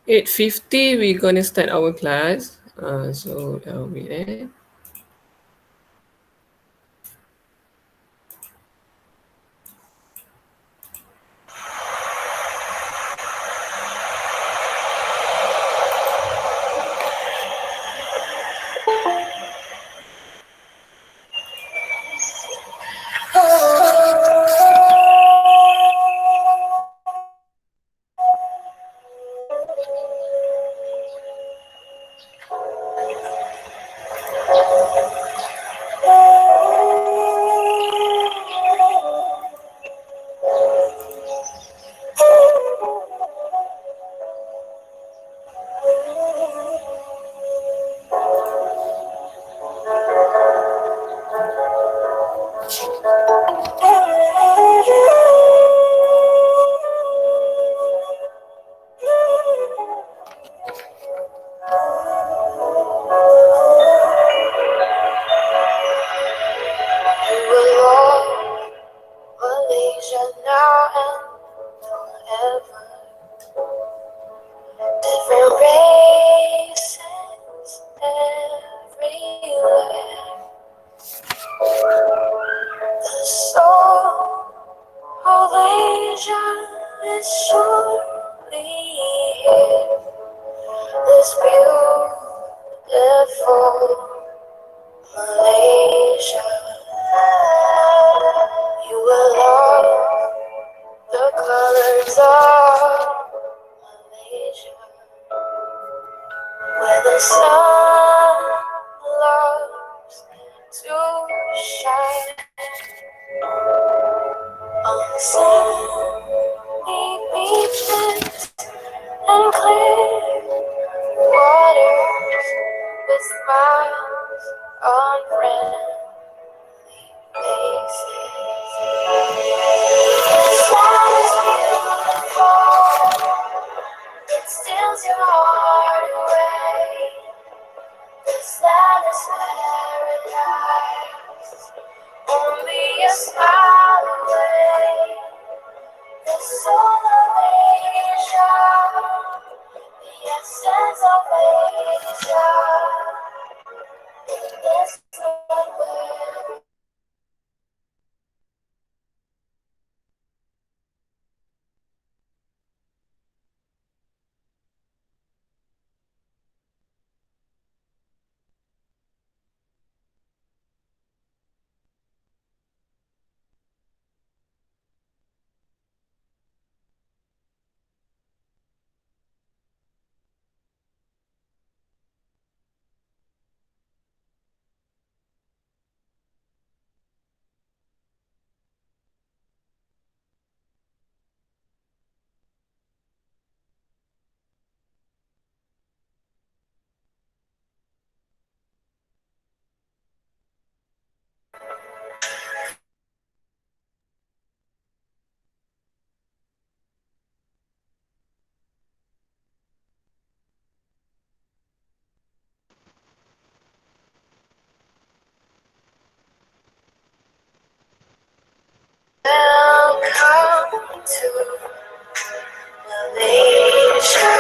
8:50 we're gonna start our class. So wait. Malaysia now and forever. Different races everywhere. The soul of Asia is surely here. This beautiful Malaysia. You will love the colors of Malaysia, where the sun loves to shine on sandy beaches and clear waters with smiles on friendly faces. This land is beautiful, it steals your heart away. This land is paradise, only a smile away. The soul of Asia, the essence of Asia. This land where welcome to Malaysia.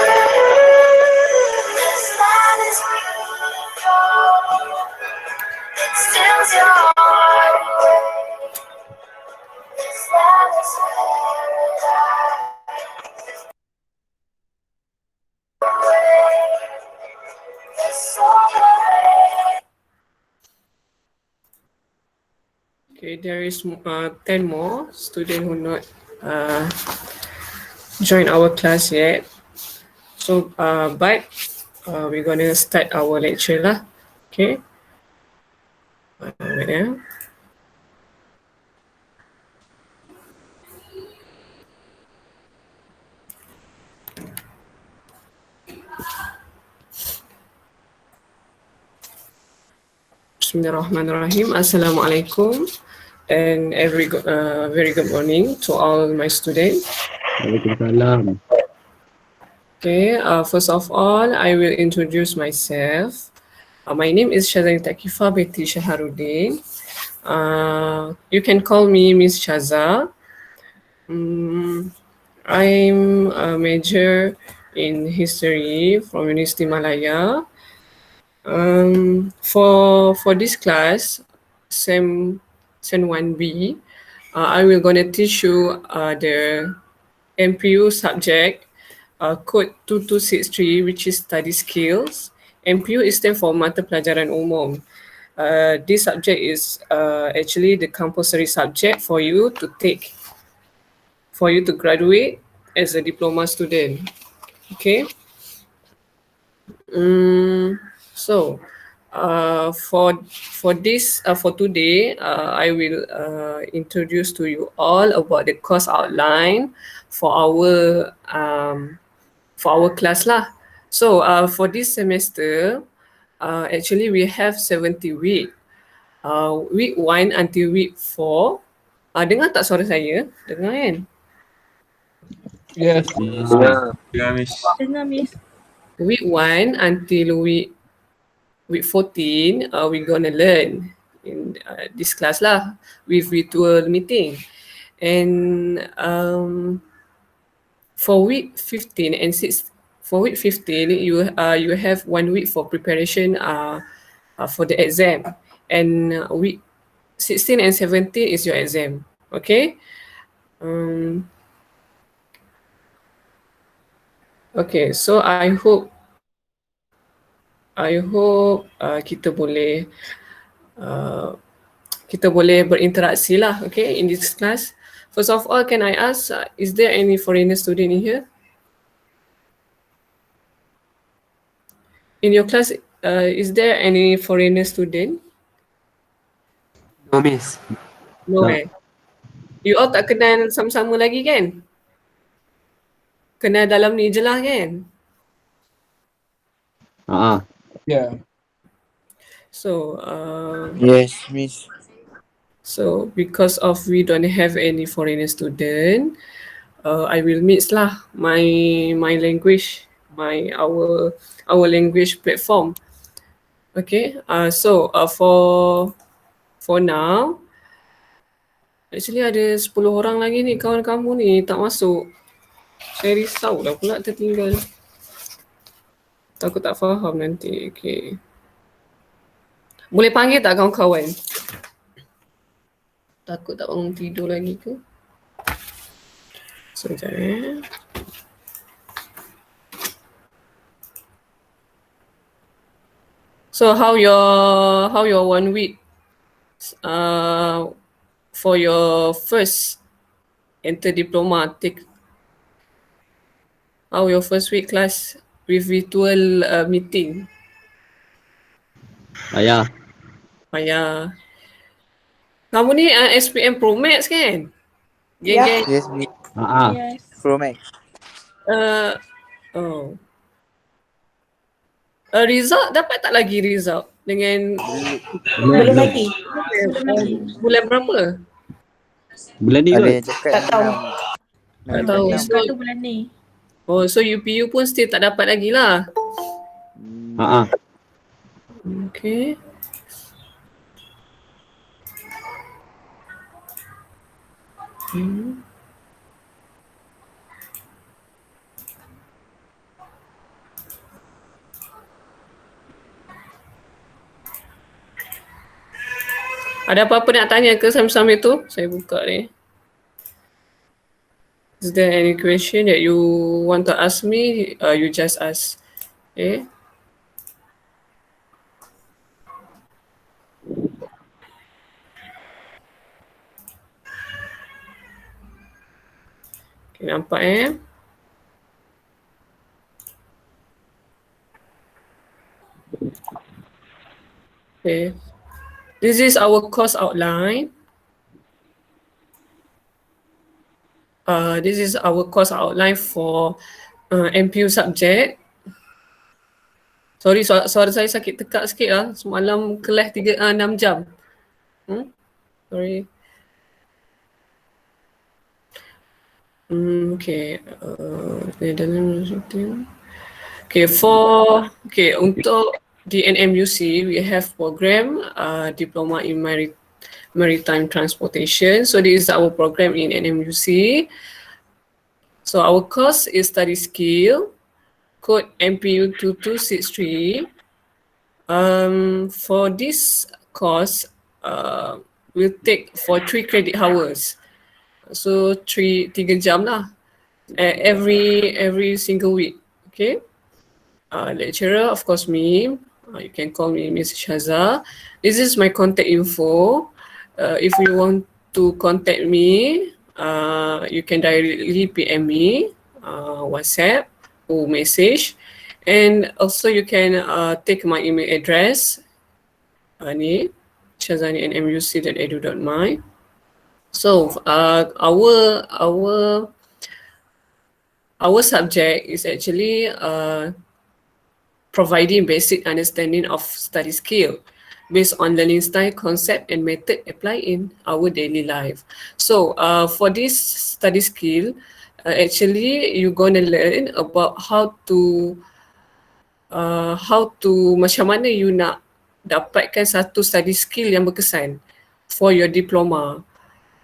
This land is beautiful, it steals your heart away. This land is paradise. The soul of Okay, there is 10 more students who not join our class yet. So, but we're gonna start our lecture lah. Okay. Wait, yeah. Bismillahirrahmanirrahim. Assalamualaikum and very good morning to all my students. Waalaikumsalam. Okay, first of all, I will introduce myself. My name is Shazali Takifa Binti Shaharuddin. You can call me Miss Shaza. I'm a major in history from University Malaya. For this class, Sem 1B, I will gonna teach you the MPU subject, code 2263, which is study skills. MPU is stand for Mata Pelajaran Umum. This subject is actually the compulsory subject for you to take, for you to graduate as a diploma student. Okay. So for today, I will introduce to you all about the course outline for our class lah. So for this semester, actually we have 70 week. Week 1 until week 4. Dengar tak suara saya? Dengar kan? Yes. Ya, Miss. Dengar, Miss. Week 1 until week 14, we're gonna learn in this class lah with virtual meeting. And for week 15 and for week 15, you have 1 week for preparation for the exam, and week 16 and 17 is your exam. Okay. Okay, so I hope kita boleh berinteraksi lah, okay, in this class. First of all, can I ask, is there any foreigner student in here? In your class, is there any foreigner student? No, Miss. No. Tak. You all tak kenal sama-sama lagi kan? Kenal dalam ni je lah kan? Yeah. So, Yes, Miss. so because of we don't have any foreigner student, I will mix lah my language, our language platform. Okay. So for now, actually ada 10 orang lagi ni kawan kamu ni tak masuk. Saya risau dah pula tertinggal. Takut tak faham nanti. Okay. Boleh panggil tak kawan-kawan? Takut tak bangun tidur lagi ke? Sekejap eh. So how your 1 week for your first enter diploma take? How your first week class with virtual meeting? Payah. Kamu ni SPM Pro Max kan? Geng-geng. Yes, Miss. Yes. Pro Max. Result dapat tak lagi result dengan Belum lagi. bulan berapa? Bulan ni Ada kot. yang cakap Tak tahu. Tak tahu. Yang tu bulan ni. So UPU pun still tak dapat lagi lah. Okay. Ada apa-apa nak tanya ke sama-sama itu? Saya buka ni. Is there any question that you want to ask me? You just ask. Okay. Okay, nampak eh? Okay. This is our course outline. This is our course outline for MPU subject. Sorry, suara saya sakit tekak sikit lah. Semalam kelas 6 jam. Sorry. Okay. Okay, untuk di NMUC, we have program Diploma in Maritime Transportation. So this is our program in NMUC. So our course is study skill. code MPU 2263. For this course, will take for 3 credit hours. So 3 jam lah. Every single week. Okay. Lecturer, of course, me. You can call me Miss Shaza. This is my contact info. If you want to contact me, you can directly PM me, WhatsApp or message. And also you can take my email address, ni, shazani@muc.edu.my. So our subject is actually providing basic understanding of study skill based on learning style, concept, and method applied in our daily life. So for this study skill, actually you're gonna learn about how to macam mana you nak dapatkan satu study skill yang berkesan for your diploma.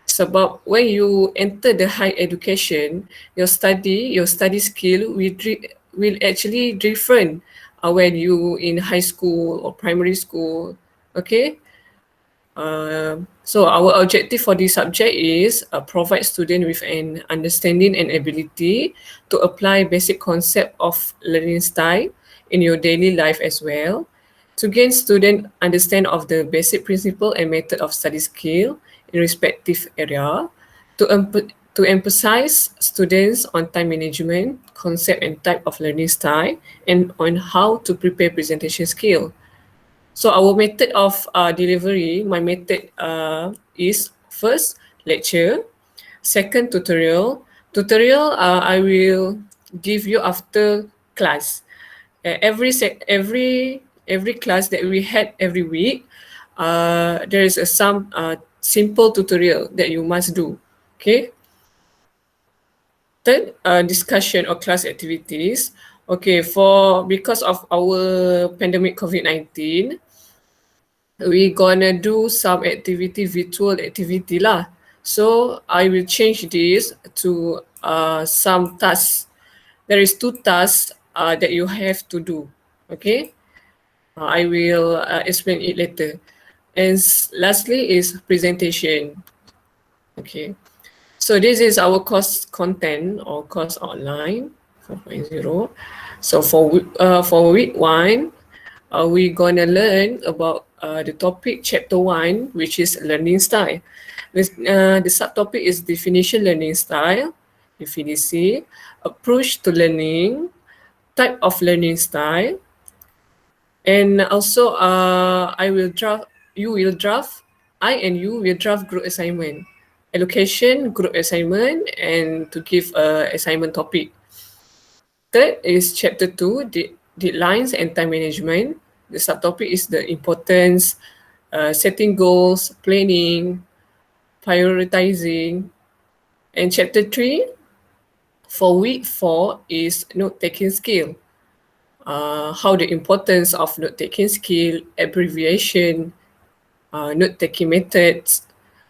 Sebab when you enter the higher education, your study skill will actually different when you in high school or primary school. Okay. So our objective for this subject is provide student with an understanding and ability to apply basic concept of learning style in your daily life as well, to gain student understand of the basic principle and method of study skill in respective area, to emphasize students on time management, concept and type of learning style, and on how to prepare presentation skill. So our method of delivery, my method is first lecture, second tutorial. Tutorial I will give you after class. Every class that we had every week, there is some simple tutorial that you must do. Okay. Third, discussion or class activities. Okay, because of our pandemic COVID-19, we gonna do some virtual activity lah. So I will change this to some tasks. There is 2 tasks that you have to do. Okay, I will explain it later. And lastly is presentation. Okay, so this is our course content or course outline 4.0. So for week 1, we're gonna learn about the topic chapter 1, which is learning style. The subtopic is definition learning style, definisi, approach to learning, type of learning style, and also I and you will draft group assignment, allocation, group assignment, and to give assignment topic. Third is chapter 2, deadlines and time management. The subtopic is the importance, setting goals, planning, prioritizing. And chapter 3 for week 4 is note-taking skill. How the importance of note-taking skill, abbreviation, note-taking methods.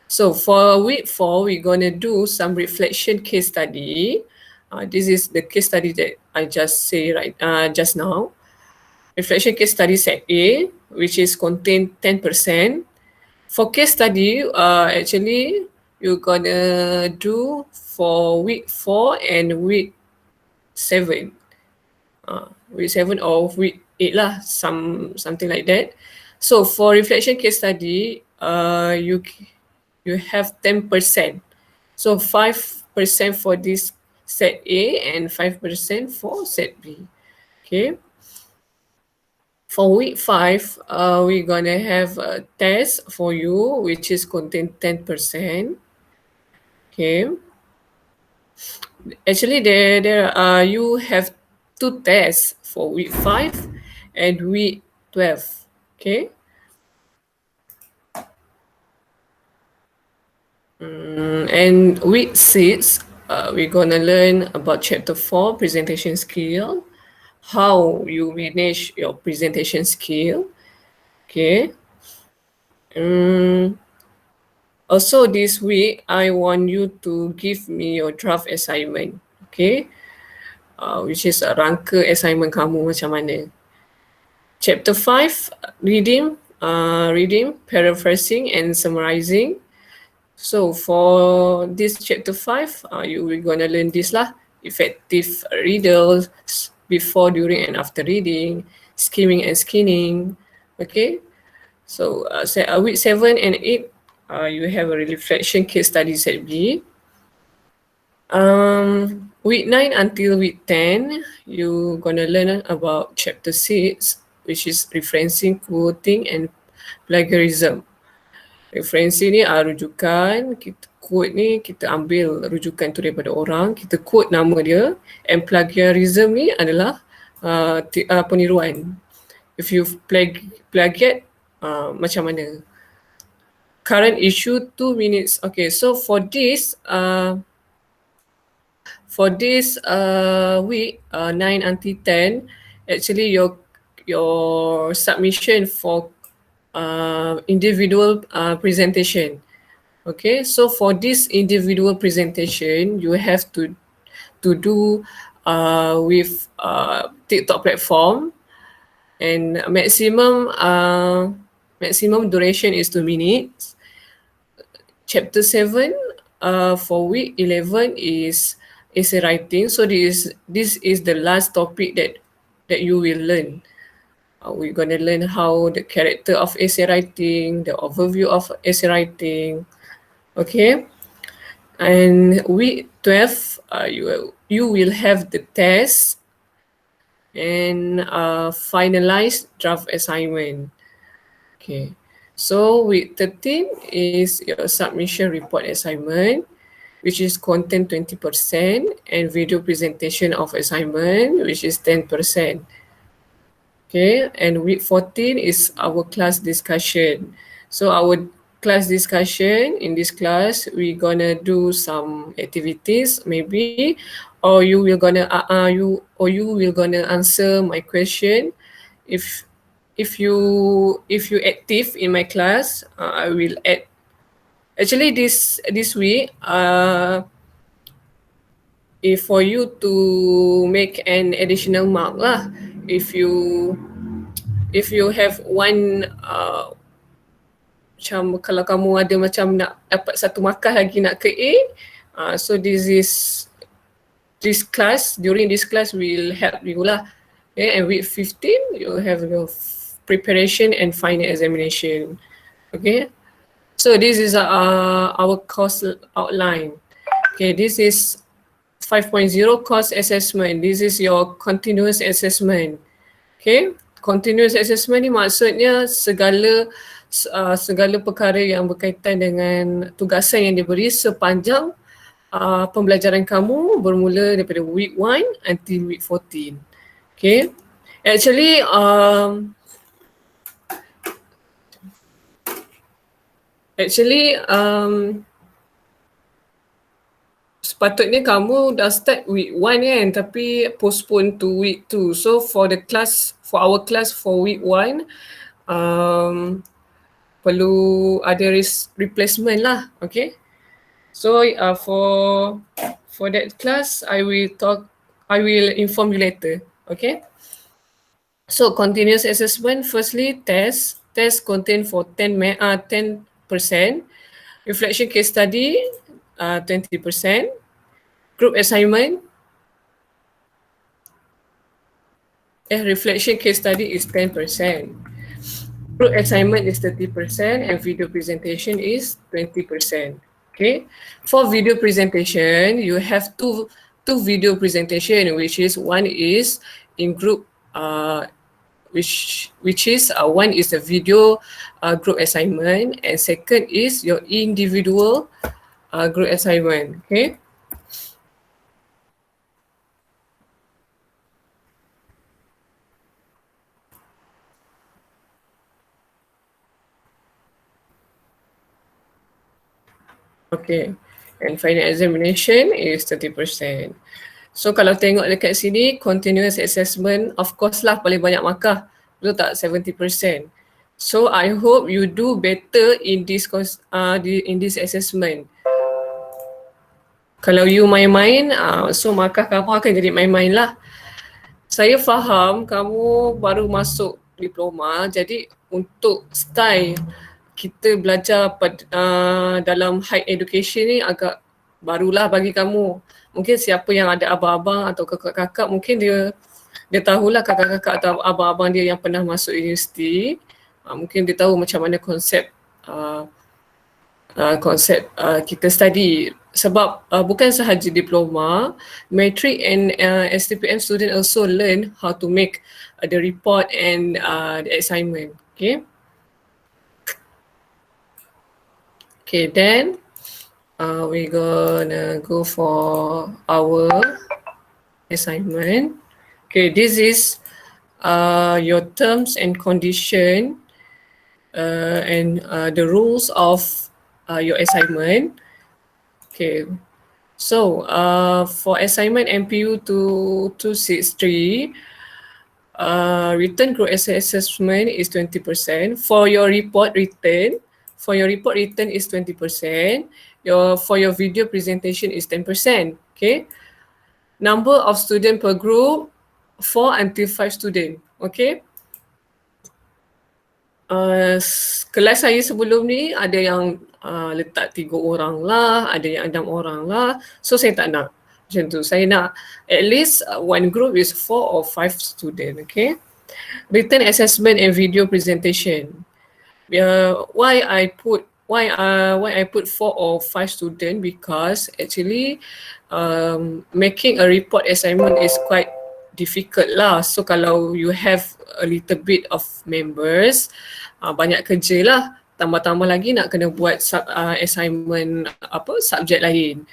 So for week 4, we're gonna do some reflection case study. This is the case study that I just say just now. Reflection case study set A, which is contain 10%. For case study, actually you're gonna do for week 4 and week 7. Week 7 or week 8 lah, something like that. So for reflection case study, you have 10%. So 5% for this set A and 5% for set B. Okay. For week 5, we're gonna have a test for you, which is contain 10%. Okay. Actually, there you have 2 tests for week 5 and week 12. Okay. And week 6, we're gonna learn about chapter 4, presentation skill, how you manage your presentation skill. Okay. Also this week, I want you to give me your draft assignment. Okay. which is rangka assignment kamu macam mana. Chapter 5, reading, paraphrasing and summarizing. So for this chapter 5, you will gonna learn this lah. Effective riddles, before, during and after reading, skimming and skinning. Okay. So week 7 and 8, you have a reflection case study set B. Week 9 until week 10, you gonna learn about chapter 6, which is referencing, quoting and plagiarism. Referensi ni rujukan, kita quote ni kita ambil rujukan tu daripada orang, kita quote nama dia, and plagiarism ni adalah peniruan. If you plagiate, macam mana? Current issue 2 minutes. Okay, so for this week 9 until 10, actually your submission for individual presentation. Okay, so for this individual presentation, you have to do with TikTok platform, and maximum duration is 2 minutes. Chapter 7 for week 11 is essay writing. So this is the last topic that you will learn. We're gonna learn how the character of essay writing, the overview of essay writing. Okay, and week 12, you will have the test and finalized draft assignment. Okay, so week 13 is your submission report assignment, which is content 20% and video presentation of assignment, which is 10%. Okay, and week 14 is our class discussion. So our class discussion, in this class, we're gonna do some activities maybe, or you will gonna answer my question. If you active in my class, I will add. Actually, this week, if for you to make an additional mark lah, if you have one macam kalau kamu ada macam nak dapat satu markah lagi nak ke A, so this class, during this class will help you lah. Okay, and week 15 you have your preparation and final examination. Okay, so this is our course outline. Okay, this is 5.0 course assessment. This is your continuous assessment. Okay, continuous assessment ni maksudnya segala perkara yang berkaitan dengan tugasan yang diberi sepanjang pembelajaran kamu bermula daripada week 1 until week 14. Okay, actually sepatutnya kamu dah start week 1 kan, tapi postpone to week 2. So for our class for week 1, perlu ada replacement lah. Okay, so for that class, I will inform you later. Okay, so continuous assessment, firstly test contain for 10%, reflection case study 20%, group assignment, reflection case study is 10%, group assignment is 30%, and video presentation is 20%. Okay, for video presentation, you have two video presentation, which is one is in group, which is one is the video group assignment, and second is your individual group assignment. Okay, okay, and final examination is 30%. So kalau tengok dekat sini, continuous assessment, of course lah paling banyak markah, betul tak? 70%. So I hope you do better in this course, in this assessment. Kalau you main-main, so maka kamu akan jadi main-main lah. Saya faham kamu baru masuk diploma, jadi untuk style kita belajar dalam higher education ni agak barulah bagi kamu. Mungkin siapa yang ada abang-abang atau kakak-kakak, mungkin dia tahulah kakak-kakak atau abang-abang dia yang pernah masuk universiti. Mungkin dia tahu macam mana konsep kita study. Sebab bukan sahaja diploma, matric and STPM student also learn how to make the report and the assignment. Okay, then we're gonna go for our assignment. Okay, this is your terms and condition and the rules of your assignment. Okay, so for assignment MPU 263, written group essay assessment is 20%. For your report written is 20%. For your video presentation is 10%. Okay, number of student per group 4 until 5 student. Okay. Kelas saya sebelum ni ada yang letak 3 orang lah, ada yang 6 orang lah. So saya tak nak macam tu. Saya nak at least one group is 4 or 5 student. Okay. Written assessment and video presentation. Why I put 4 or 5 student, because actually making a report assignment is quite difficult lah. So kalau you have a little bit of members, banyak kerja lah. Tambah-tambah lagi nak kena buat assignment subjek lain.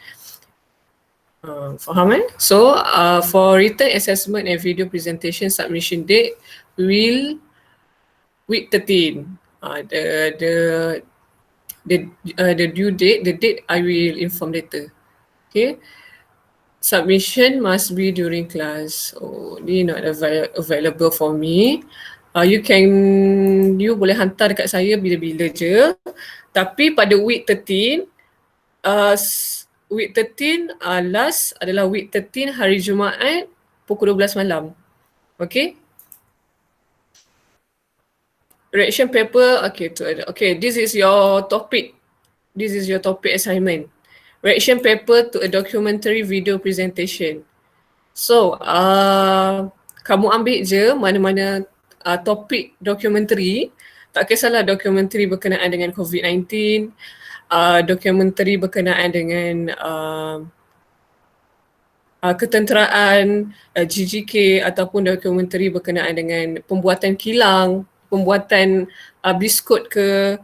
Faham eh? So for written assessment and video presentation submission date will week 13. The due date, the date I will inform later. Okay. Submission must be during class. Oh, ni not available for me. You boleh hantar dekat saya bila-bila je. Tapi pada week 13, last adalah week 13 hari Jumaat pukul 12 malam. Okay. Reaction paper, okay, this is your topic. This is your topic assignment. Reaction paper to a documentary video presentation. So, kamu ambil je mana-mana topik dokumentari. Tak kisahlah dokumentari berkenaan dengan COVID-19, dokumentari berkenaan dengan ketenteraan, GGK, ataupun dokumentari berkenaan dengan pembuatan kilang, pembuatan biskut ke,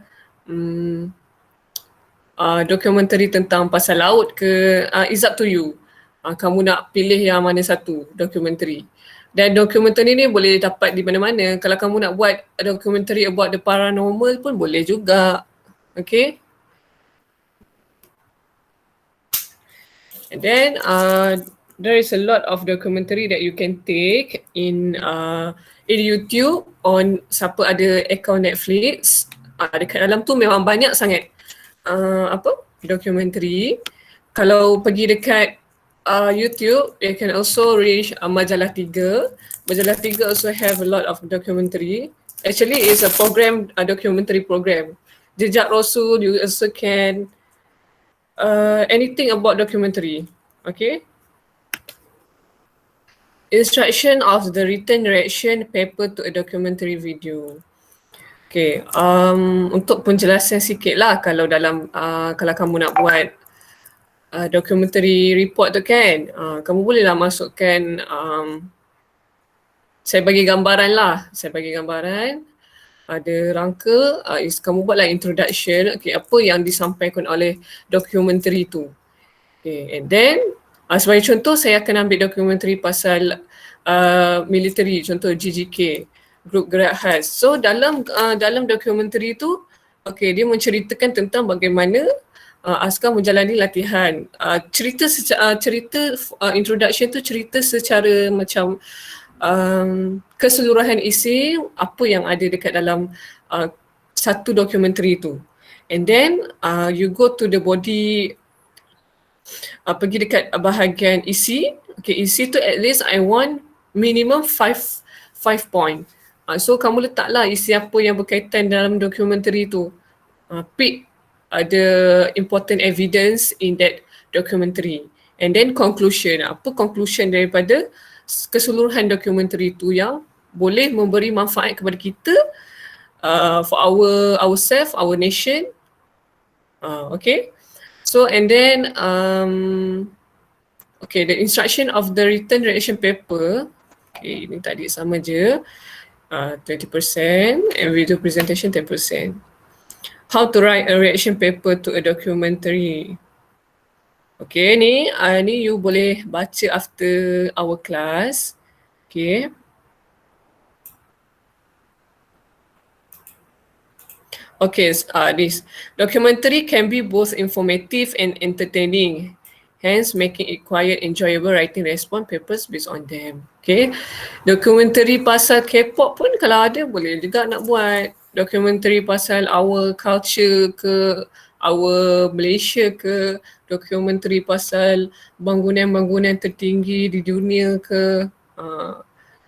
dokumentari tentang pasal laut ke, it's up to you. Kamu nak pilih yang mana satu dokumentari. Dan dokumentari ni boleh dapat di mana-mana. Kalau kamu nak buat dokumentari about the paranormal pun boleh juga. Okay. And then there is a lot of documentary that you can take in YouTube on siapa ada account Netflix. Dekat dalam tu memang banyak sangat dokumentari. Kalau pergi dekat YouTube, you can also reach Majalah 3. Majalah 3 also have a lot of documentary. Actually, it's a program, a documentary program. Jejak Rasul, you also can anything about documentary. Okay. Instruction of the written reaction paper to a documentary video. Okay, untuk penjelasan sikit lah kalau kalau kamu nak buat documentary report tu kan, kamu bolehlah masukkan, saya bagi gambaran lah, ada rangka, kamu buatlah introduction, okay, apa yang disampaikan oleh documentary tu. Okay, and then sebagai contoh saya akan ambil documentary pasal military, contoh GGK, Grup Gerak Khas. So dalam documentary tu, okay, dia menceritakan tentang bagaimana askar menjalani latihan. Cerita introduction tu cerita secara macam keseluruhan isi apa yang ada dekat dalam satu dokumentari tu. And then you go to the body pergi dekat bahagian isi. Okay, isi tu at least I want minimum 5 point. So kamu letaklah isi apa yang berkaitan dalam dokumentari tu. Pick the important evidence in that documentary. And then conclusion. Apa conclusion daripada keseluruhan dokumentari tu yang boleh memberi manfaat kepada kita, for ourselves, our nation. Okay. So and then okay, the instruction of the written reaction paper. Okay, ini tadi sama je. 20% and video presentation 10%. How to write a reaction paper to a documentary. Okay, ni you boleh baca after our class. Okay. Okay, this documentary can be both informative and entertaining, hence making it quite enjoyable writing response papers based on them. Okay, documentary pasal K-pop pun kalau ada boleh juga nak buat. Documentary pasal our culture ke, our Malaysia ke, documentary pasal bangunan-bangunan tertinggi di dunia ke,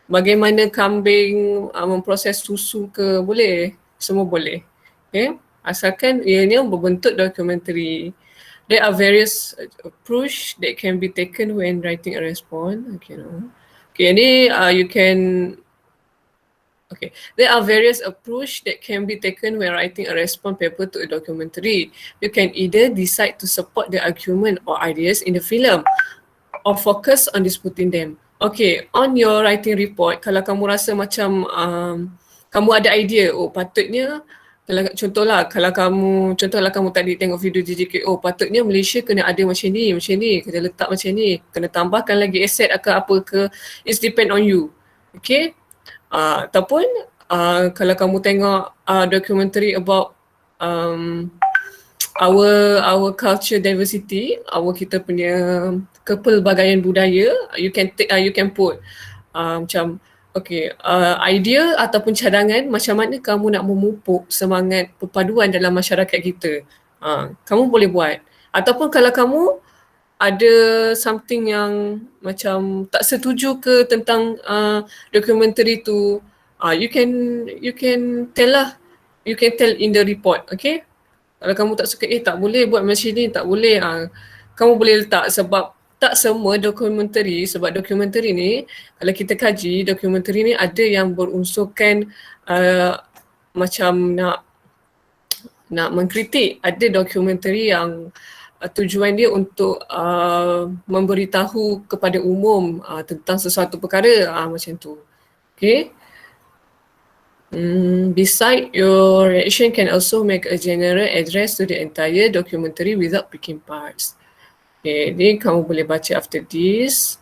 bagaimana kambing memproses susu ke, boleh, semua boleh. Okay, asalkan ianya berbentuk dokumentari. There are various approach that can be taken when writing a response. Okay, no. Okay, ini you can. Okay, there are various approach that can be taken when writing a response paper to a documentary. You can either decide to support the argument or ideas in the film, or focus on disputing them. Okay, on your writing report, kalau kamu rasa macam kamu ada idea, patutnya. Contohlah kamu tadi tengok video JJK, patutnya Malaysia kena ada macam ni, kena letak macam ni, kena tambahkan lagi aset ke apa ke, it's depend on you. Okay, ataupun kalau kamu tengok documentary about our culture diversity, kita punya kepelbagaian budaya, you can put macam okay, idea ataupun cadangan macam mana kamu nak memupuk semangat perpaduan dalam masyarakat kita. Kamu boleh buat. Ataupun kalau kamu ada something yang macam tak setuju ke tentang dokumentari tu, you can tell lah. You can tell in the report, okay? Kalau kamu tak suka, tak boleh buat macam ni, tak boleh. Kamu boleh letak, sebab tak semua dokumentari, sebab dokumentari ni kalau kita kaji, dokumentari ni ada yang berunsurkan macam nak mengkritik. Ada dokumentari yang tujuan dia untuk memberitahu kepada umum tentang sesuatu perkara, macam tu. Okay. Beside, your reaction can also make a general address to the entire documentary without picking parts. Okay, ni kamu boleh baca after this.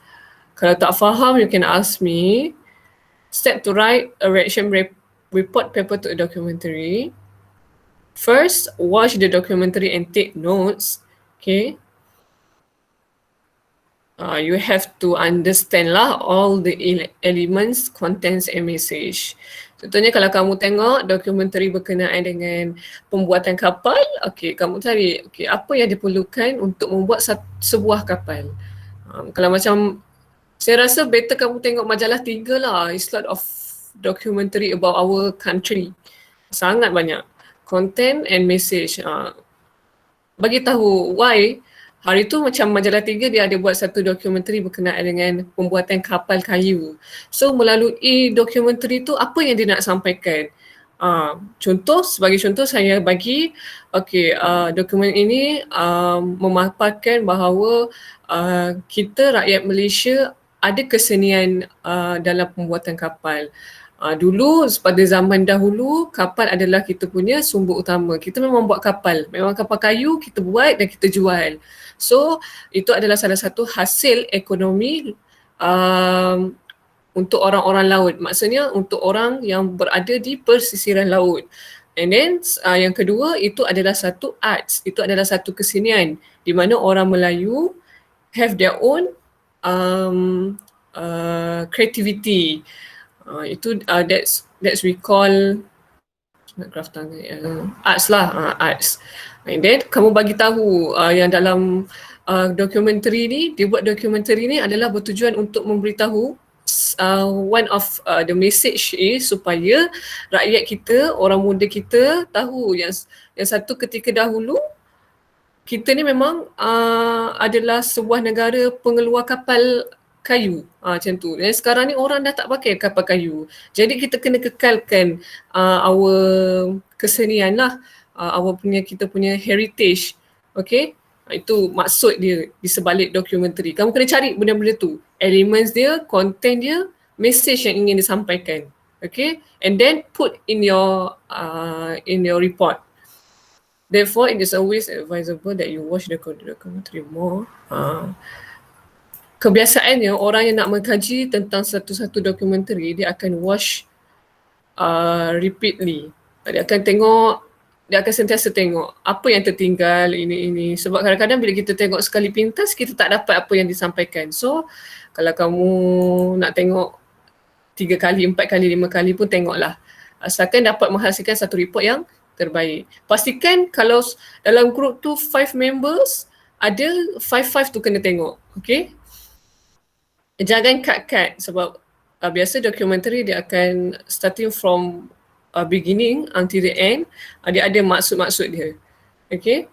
Kalau tak faham, you can ask me. Step to write a reaction report paper to a documentary. First, watch the documentary and take notes. Okay. You have to understand lah all the elements, contents and message. Contohnya kalau kamu tengok dokumentari berkenaan dengan pembuatan kapal, okay, kamu cari apa yang diperlukan untuk membuat sebuah kapal. Kalau macam, saya rasa better kamu tengok majalah 3 lah. It's a lot of documentary about our country. Sangat banyak. Content and message. Bagi tahu why. Hari tu macam majalah 3 dia ada buat satu dokumentari berkenaan dengan pembuatan kapal kayu. So melalui dokumentari tu apa yang dia nak sampaikan? Sebagai contoh saya bagi, dokumen ini memaparkan bahawa kita rakyat Malaysia ada kesenian dalam pembuatan kapal. Dulu pada zaman dahulu, kapal adalah kita punya sumber utama. Kita memang buat kapal. Memang kapal kayu kita buat dan kita jual. So itu adalah salah satu hasil ekonomi untuk orang-orang laut. Maksudnya untuk orang yang berada di persisiran laut. And then yang kedua, itu adalah satu arts. Itu adalah satu kesenian di mana orang Melayu have their own creativity. Itu that's we call graf tangan arts lah, arts. And then kamu bagi tahu yang dalam dokumentari ni, dia buat dokumentari ni adalah bertujuan untuk memberitahu one of the message is supaya rakyat kita, orang muda kita tahu yang satu ketika dahulu kita ni memang adalah sebuah negara pengeluar kapal kayu, macam tu. Dan sekarang ni orang dah tak pakai kapal kayu. Jadi kita kena kekalkan our kesenian lah, kita punya heritage. Okay? Itu maksud dia di sebalik dokumentari. Kamu kena cari benda-benda tu. Elements dia, content dia, message yang ingin disampaikan. Okay? And then put in your report. Therefore, it is always advisable that you watch the documentary more. Kebiasaannya orang yang nak mengkaji tentang satu-satu dokumentari, dia akan watch repeatedly. Dia akan sentiasa tengok apa yang tertinggal ini. Sebab kadang-kadang bila kita tengok sekali pintas, kita tak dapat apa yang disampaikan. So, kalau kamu nak tengok 3 kali, 4 kali, 5 kali pun tengoklah. Asalkan dapat menghasilkan satu report yang terbaik. Pastikan kalau dalam grup tu 5 members, ada 5 tu kena tengok. Okay? Jangan cut-cut sebab biasa dokumentari dia akan starting from beginning until the end, dia ada maksud-maksud dia. Okay?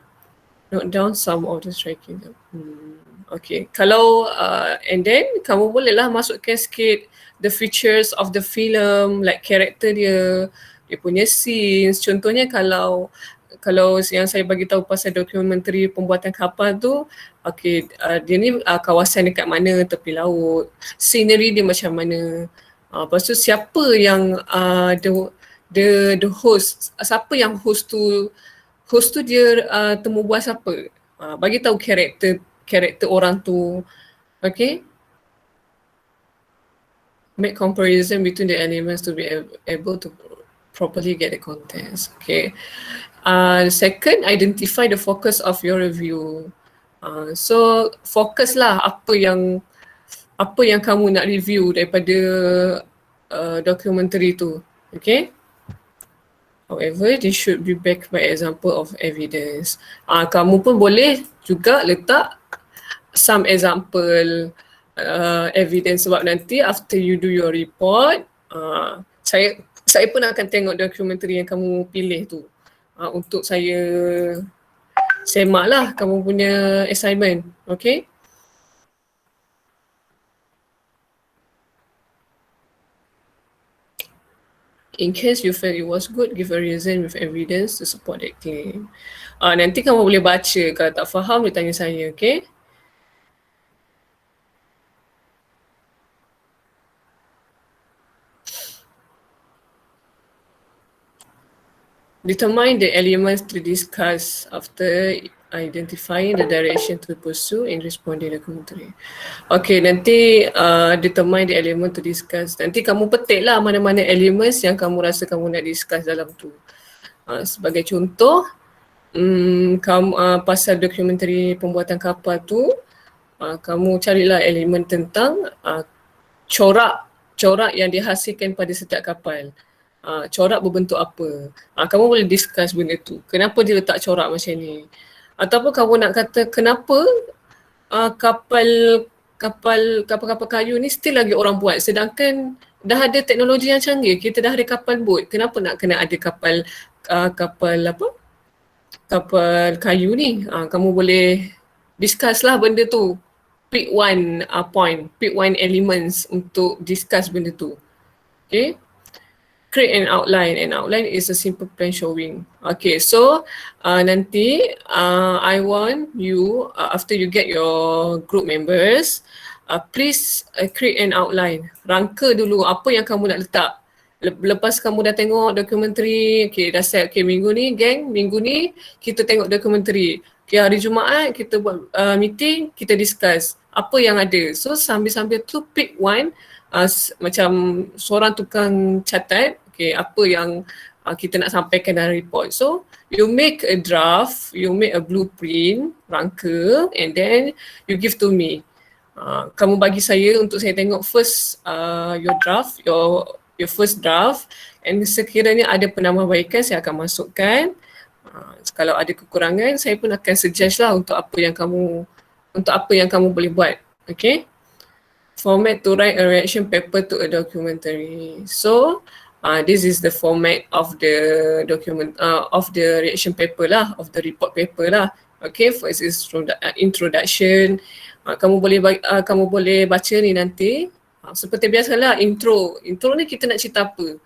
Note down some of the striking. Okay. Kalau and then kamu bolehlah masukkan sikit the features of the film, like karakter dia punya scenes. Contohnya kalau yang saya bagi tahu pasal dokumentari pembuatan kapal tu, okay, dia ni kawasan dekat mana, tepi laut, scenery dia macam mana. Lepas tu siapa yang the host, siapa yang host tu dia temu bual siapa. Bagi tahu karakter orang tu. Okay? Make comparison between the elements to be able to properly get the contents. Okay. Second, identify the focus of your review. So fokus lah apa yang kamu nak review daripada dokumentari tu. Okay. However, this should be backed by example of evidence. Kamu pun boleh juga letak some example evidence sebab nanti after you do your report, saya pun akan tengok dokumentari yang kamu pilih tu untuk saya semak lah kamu punya assignment. Okay? In case you felt it was good, give a reason with evidence to support that claim. Nanti kamu boleh baca, kalau tak faham boleh tanya saya, okay? Determine the elements to discuss after identifying the direction to pursue in responding to the commentary. Okay, nanti determine the element to discuss. Nanti kamu petik lah mana-mana elements yang kamu rasa kamu nak discuss dalam tu. Sebagai contoh, pasal dokumentari pembuatan kapal tu, kamu carilah elemen tentang corak yang dihasilkan pada setiap kapal. Corak berbentuk apa. Kamu boleh discuss benda tu. Kenapa dia letak corak macam ni? Ataupun kamu nak kata kenapa kapal kayu ni still lagi orang buat sedangkan dah ada teknologi yang canggih. Kita dah ada kapal boat. Kenapa nak kena ada kapal kayu ni? Kamu boleh discuss lah benda tu. Pick one point, pick one elements untuk discuss benda tu. Okay? Create an outline. An outline is a simple plan showing. Okay, so nanti I want you, after you get your group members, please create an outline. Rangka dulu apa yang kamu nak letak. Lepas kamu dah tengok dokumentari, okay dah set, okay minggu ni geng, minggu ni kita tengok dokumentari. Okay, hari Jumaat kita buat meeting, kita discuss apa yang ada. So sambil-sambil tu pick one, macam seorang tukang catat, okay, apa yang kita nak sampaikan dalam report. So you make a draft, you make a blueprint, rangka, and then you give to me. Kamu bagi saya untuk saya tengok first your draft, your first draft, and sekiranya ada penambahbaikan saya akan masukkan. Kalau ada kekurangan saya pun akan suggest lah untuk apa yang kamu untuk apa yang kamu boleh buat. Okay. Format to write a reaction paper to a documentary. So this is the format of the document of the reaction paper lah, of the report paper lah. Okay, first is introduction. Kamu boleh baca ni nanti. Seperti biasalah intro. Intro ni kita nak cerita apa?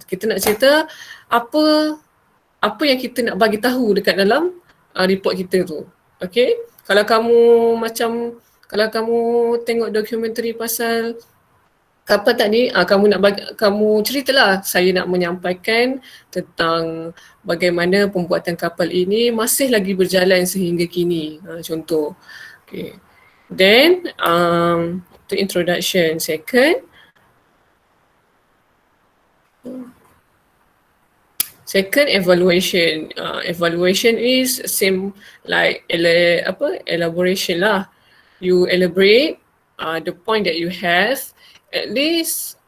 Kita nak cerita apa yang kita nak bagi tahu dekat dalam report kita tu. Okay? Kalau kamu tengok dokumentari pasal kapal tadi, kamu ceritalah, saya nak menyampaikan tentang bagaimana pembuatan kapal ini masih lagi berjalan sehingga kini. Contoh. Okay. Then to introduction. Second, evaluation. Evaluation is same like elaboration lah. You elaborate the point that you have, at least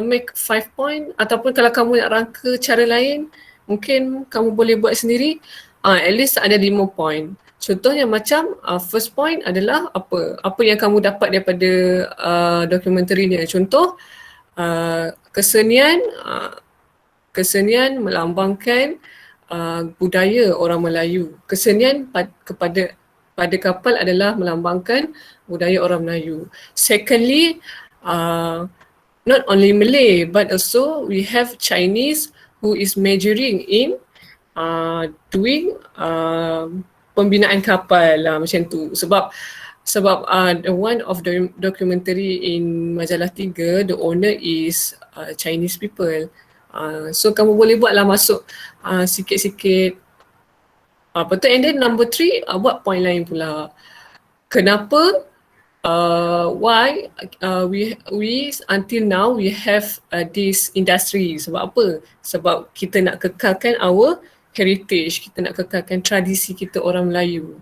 make 5 point, ataupun kalau kamu nak rangka cara lain, mungkin kamu boleh buat sendiri, at least ada 5 point. Contohnya macam first point adalah apa yang kamu dapat daripada dokumentari ni. Contoh kesenian melambangkan budaya orang Melayu. Kesenian pada kapal adalah melambangkan budaya orang Melayu. Secondly, not only Malay but also we have Chinese who is majoring in doing pembinaan kapal lah, macam tu. Sebab one of the documentary in Majalah 3, the owner is Chinese people. So kamu boleh buatlah masuk sikit-sikit. Betul. And then number 3, buat point lain pula. Kenapa why we until now we have this industry. Sebab apa? Sebab kita nak kekalkan our heritage, kita nak kekalkan tradisi kita orang Melayu,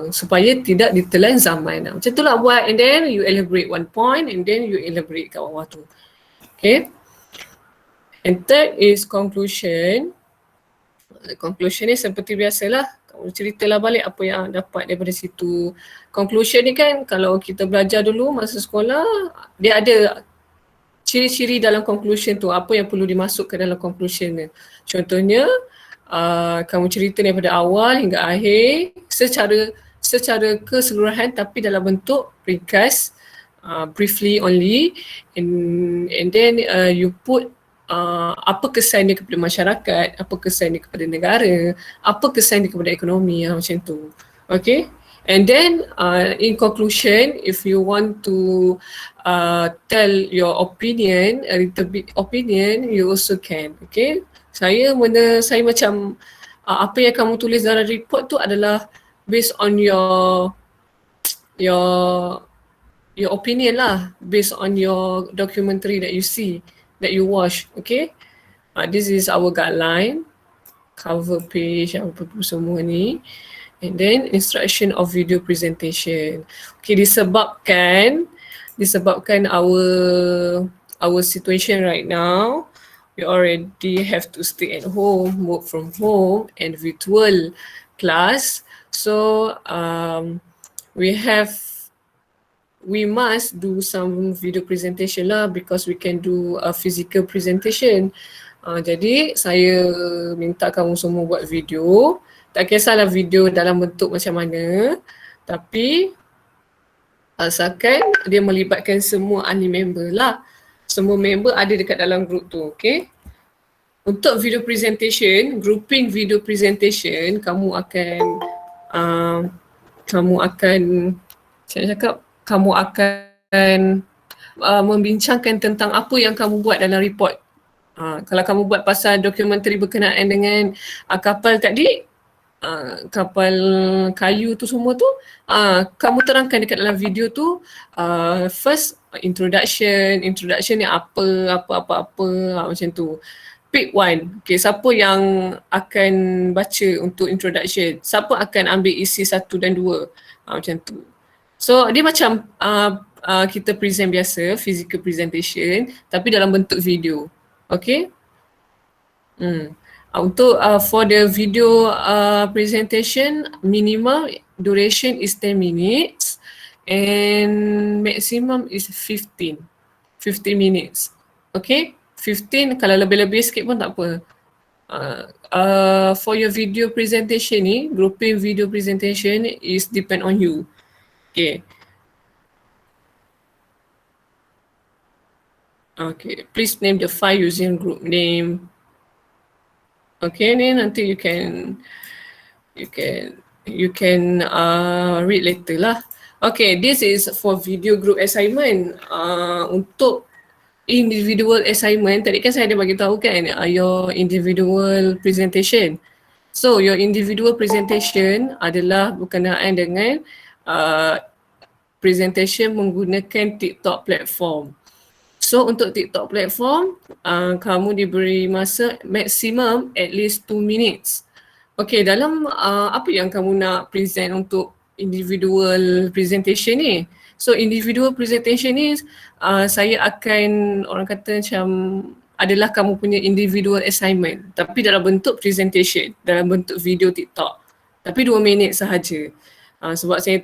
supaya tidak ditelan zaman. Macam tu lah buat, and then you elaborate 1 point and then you elaborate kat bawah tu. Okay. And third is conclusion. Conclusion ni seperti biasalah, kamu ceritalah balik apa yang dapat daripada situ. Conclusion ni kan kalau kita belajar dulu masa sekolah, dia ada ciri-ciri dalam conclusion tu, apa yang perlu dimasukkan dalam conclusion ni. Contohnya kamu cerita daripada awal hingga akhir secara keseluruhan tapi dalam bentuk ringkas, briefly only, and then you put apa kesan dia kepada masyarakat, apa kesan dia kepada negara, apa kesan dia kepada ekonomi, macam tu. Okay. And then in conclusion, if you want to tell your opinion, a little bit opinion, you also can. Okay. Saya macam apa yang kamu tulis dalam report tu adalah based on your opinion lah, based on your documentary that you see, that you watch. Okay. This is our guideline, cover page, apa semua ni. And then instruction of video presentation. Okay, disebabkan our situation right now, we already have to stay at home, work from home, and virtual class. So we must do some video presentation lah, because we can do a physical presentation. Jadi saya minta kamu semua buat video. Tak kisahlah video dalam bentuk macam mana, tapi asalkan dia melibatkan semua ahli member lah. Semua member ada dekat dalam group tu, okay? Untuk video presentation, grouping video presentation, kamu akan membincangkan tentang apa yang kamu buat dalam report. Kalau kamu buat pasal dokumentari berkenaan dengan kapal tadi, kapal kayu tu semua tu, kamu terangkan dekat dalam video tu, first introduction ni apa, macam tu. Pick one. Okay, siapa yang akan baca untuk introduction? Siapa akan ambil isi 1 dan 2? Macam tu. So dia macam kita present biasa, physical presentation, tapi dalam bentuk video. Okay. Untuk for the video presentation, minimal duration is 10 minutes and maximum is 15 minutes. Okay, 15, kalau lebih-lebih sikit pun tak apa. For your video presentation ni, grouping video presentation is depend on you. Okay. Okay, please name the file using group name. Okay, ni nanti you can read later lah. Okay, this is for video group assignment. Untuk individual assignment, tadi kan saya ada bagi tahu kan, your individual presentation. So your individual presentation adalah berkenaan dengan presentation menggunakan TikTok platform. So untuk TikTok platform, kamu diberi masa maksimum at least 2 minutes. Okay, dalam apa yang kamu nak present untuk individual presentation ni? So individual presentation ni saya akan, orang kata macam adalah kamu punya individual assignment, tapi dalam bentuk presentation, dalam bentuk video TikTok. Tapi 2 minit sahaja. Sebab saya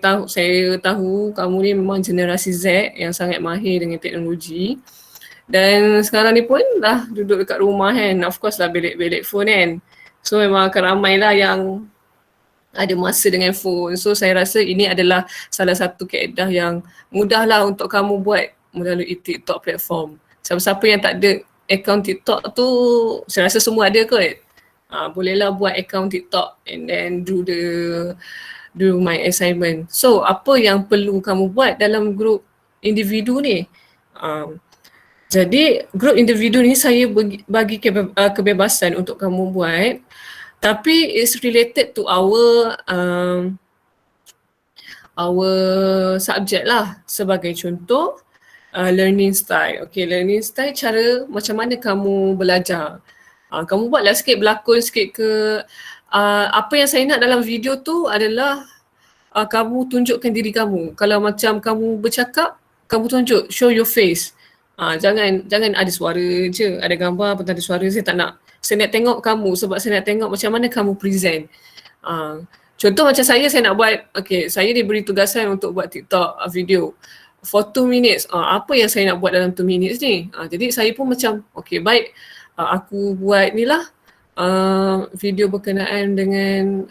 tahu kamu ni memang generasi Z yang sangat mahir dengan teknologi. Dan sekarang ni pun dah duduk dekat rumah kan, of course lah belik-belik phone kan. So memang akan ramai lah yang ada masa dengan phone. So saya rasa ini adalah salah satu kaedah yang mudah lah untuk kamu buat melalui TikTok platform. Siapa-siapa yang tak ada account TikTok tu, saya rasa semua ada kot. Bolehlah buat account TikTok and then do my assignment. So apa yang perlu kamu buat dalam group individu ni? Jadi group individu ni saya bagi kebebasan untuk kamu buat, tapi it's related to our subject lah. Sebagai contoh, learning style. Okay, learning style, cara macam mana kamu belajar. Kamu buatlah sikit, berlakon sikit ke. Apa yang saya nak dalam video tu adalah kamu tunjukkan diri kamu. Kalau macam kamu bercakap, kamu tunjuk, show your face. Jangan ada suara je, ada gambar pun tak ada suara, saya tak nak. Saya nak tengok kamu sebab saya nak tengok macam mana kamu present. Contoh macam saya nak buat, okay, saya diberi tugasan untuk buat TikTok video for 2 minutes. Apa yang saya nak buat dalam 2 minutes ni? Jadi saya pun macam, okay baik, aku buat ni lah. Video berkenaan dengan